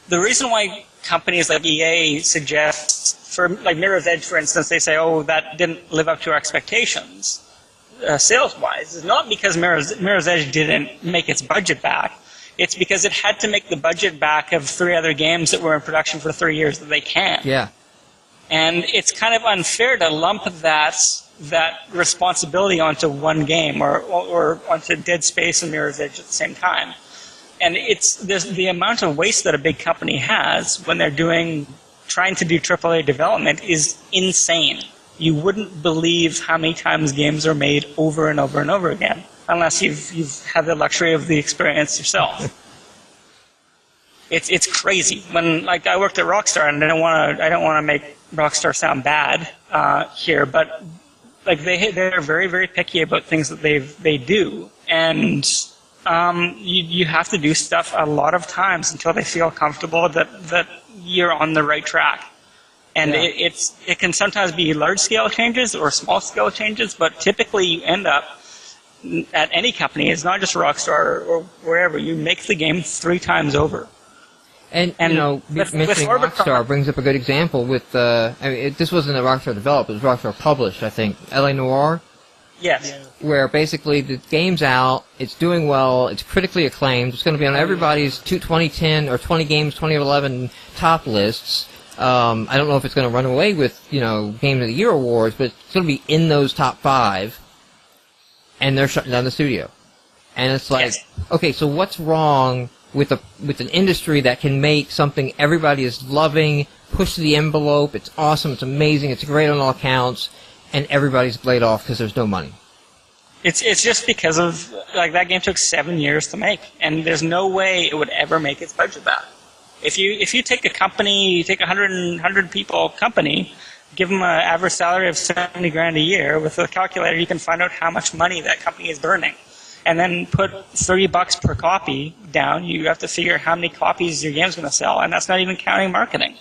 the reason why companies like EA suggest, for like Mirror's Edge, for instance, they say, oh, that didn't live up to our expectations, sales-wise, is not because Mirror's Edge didn't make its budget back. It's because it had to make the budget back of 3 other games that were in production for 3 years that they can't. Yeah. And it's kind of unfair to lump that responsibility onto one game or onto Dead Space and Mirror's Edge at the same time. And there's the amount of waste that a big company has when they're trying to do AAA development is insane. You wouldn't believe how many times games are made over and over and over again, unless you've had the luxury of the experience yourself. It's crazy. When I worked at Rockstar, and I don't want to make Rockstar sound bad here, but they're very, very picky about things that they do, and you have to do stuff a lot of times until they feel comfortable that you're on the right track. And yeah. It can sometimes be large scale changes or small scale changes, but typically you end up at any company. It's not just Rockstar or wherever. You make the game 3 times over. And you know, mentioning Rockstar brings up a good example with, I mean, this wasn't a Rockstar developed, it was Rockstar published, I think. L.A. Noire? Yes. Yeah. Where basically the game's out, it's doing well, it's critically acclaimed, it's going to be on everybody's 2010 or 20 games 2011 top lists. I don't know if it's going to run away with, you know, Game of the Year awards, but it's going to be in those top 5, and they're shutting down the studio. And it's like, yes. Okay, so what's wrong with an industry that can make something everybody is loving, push the envelope, it's awesome, it's amazing, it's great on all accounts, and everybody's laid off because there's no money? It's just because of, like, that game took 7 years to make, and there's no way it would ever make its budget back. If you take a company, you take a 100 people company, give them an average salary of $70,000 a year, with a calculator you can find out how much money that company is burning. And then put $30 per copy down, you have to figure how many copies your game's going to sell, and that's not even counting marketing.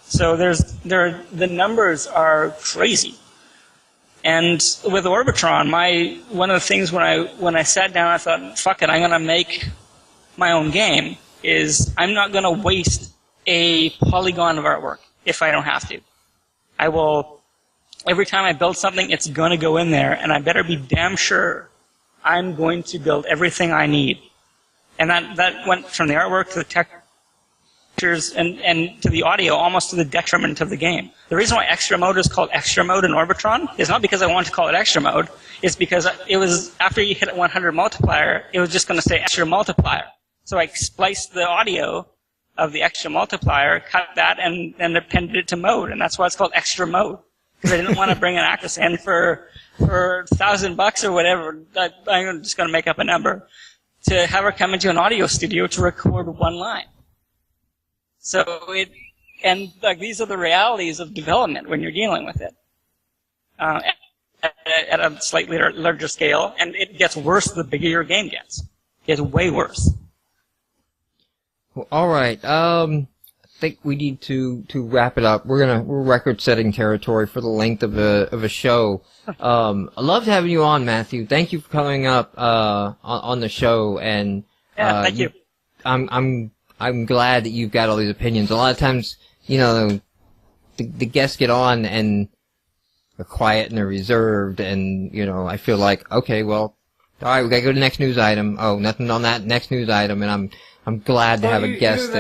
So the numbers are crazy. And with Orbitron, one of the things when I sat down, I thought, fuck it, I'm going to make my own game, is I'm not going to waste a polygon of artwork if I don't have to. I will, every time I build something, it's going to go in there, and I better be damn sure I'm going to build everything I need. And that went from the artwork to the textures and to the audio, almost to the detriment of the game. The reason why extra mode is called extra mode in Orbitron is not because I wanted to call it extra mode, it's because it was, after you hit 100 multiplier, it was just going to say extra multiplier. So I spliced the audio of the extra multiplier, cut that, and appended it to mode, and that's why it's called extra mode. Because I didn't want to bring an actress in for $1,000 or whatever, I'm just going to make up a number, to have her come into an audio studio to record one line. So these are the realities of development when you're dealing with it. At a slightly larger scale, and it gets worse the bigger your game gets. It gets way worse. Well, all right. I think we need to wrap it up. We're record-setting territory for the length of a show. I loved having you on, Matthew. Thank you for coming up on the show. And thank you. I'm glad that you've got all these opinions. A lot of times, you know, the guests get on and they're quiet and they're reserved, and you know, I feel like, okay, well, all right, we gotta go to the next news item. Oh, nothing on that next news item, and I'm glad to have a guest.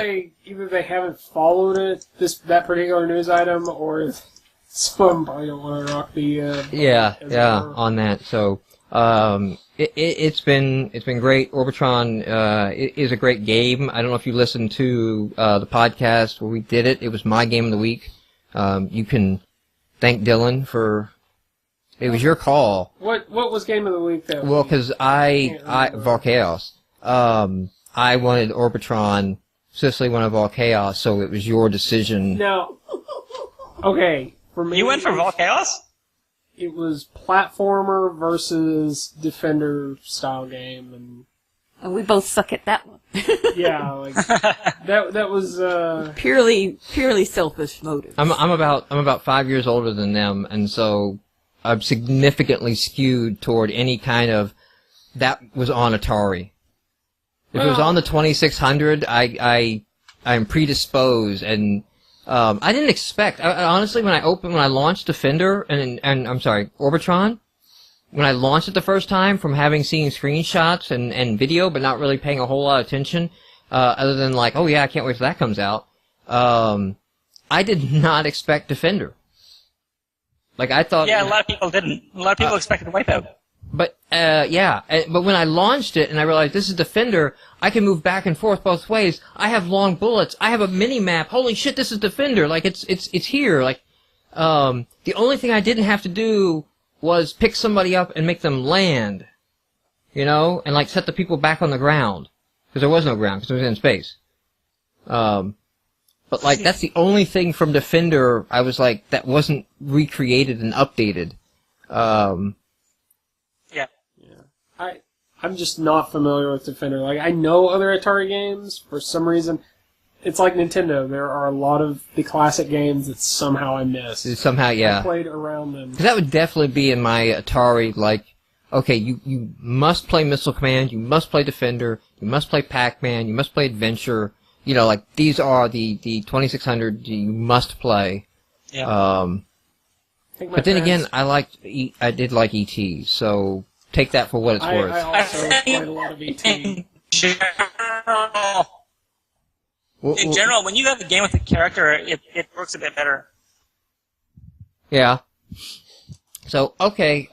Either they haven't followed it, that particular news item, or somebody don't want to rock the. On that. So it's been great. Orbitron is a great game. I don't know if you listened to the podcast where we did it. It was my game of the week. You can thank Dylan for. It was your call. What was game of the week though? Well, because Vol Chaos. I wanted Orbitron. Cicely wanted Vol Chaos, so it was your decision. No. Okay, for me. You went for Vol Chaos? It was platformer versus defender style game, and we both suck at that one. Yeah, like that was purely selfish motives. I'm about 5 years older than them, and so I'm significantly skewed toward any kind of that was on Atari. If it was on the 2600, I'm predisposed, and I didn't expect. Honestly, when I launched Defender and I'm sorry, Orbitron, when I launched it the first time, from having seen screenshots and video, but not really paying a whole lot of attention, other than like, oh yeah, I can't wait till that comes out. I did not expect Defender. Like I thought. Yeah, a lot of people didn't. A lot of people expected Wipeout. But, but when I launched it and I realized this is Defender, I can move back and forth both ways. I have long bullets. I have a mini-map. Holy shit, this is Defender. Like, it's here. Like, the only thing I didn't have to do was pick somebody up and make them land. You know? And, like, set the people back on the ground. Because there was no ground, because it was in space. But, like, that's the only thing from Defender I was like, that wasn't recreated and updated. I'm just not familiar with Defender. Like, I know other Atari games. For some reason, it's like Nintendo. There are a lot of the classic games that somehow I missed. Somehow, yeah. I played around them. Because that would definitely be in my Atari, like, okay, you must play Missile Command, you must play Defender, you must play Pac-Man, you must play Adventure, like these are the 2600 you must play. Yeah. But then again, I did like ET, so take that for what it's worth. I also played a lot of ET. In general, when you have a game with a character, it works a bit better. Yeah. So, okay,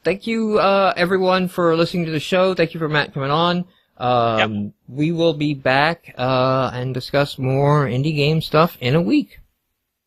thank you, everyone for listening to the show. Thank you for Matt coming on. Yep. We will be back, and discuss more indie game stuff in a week.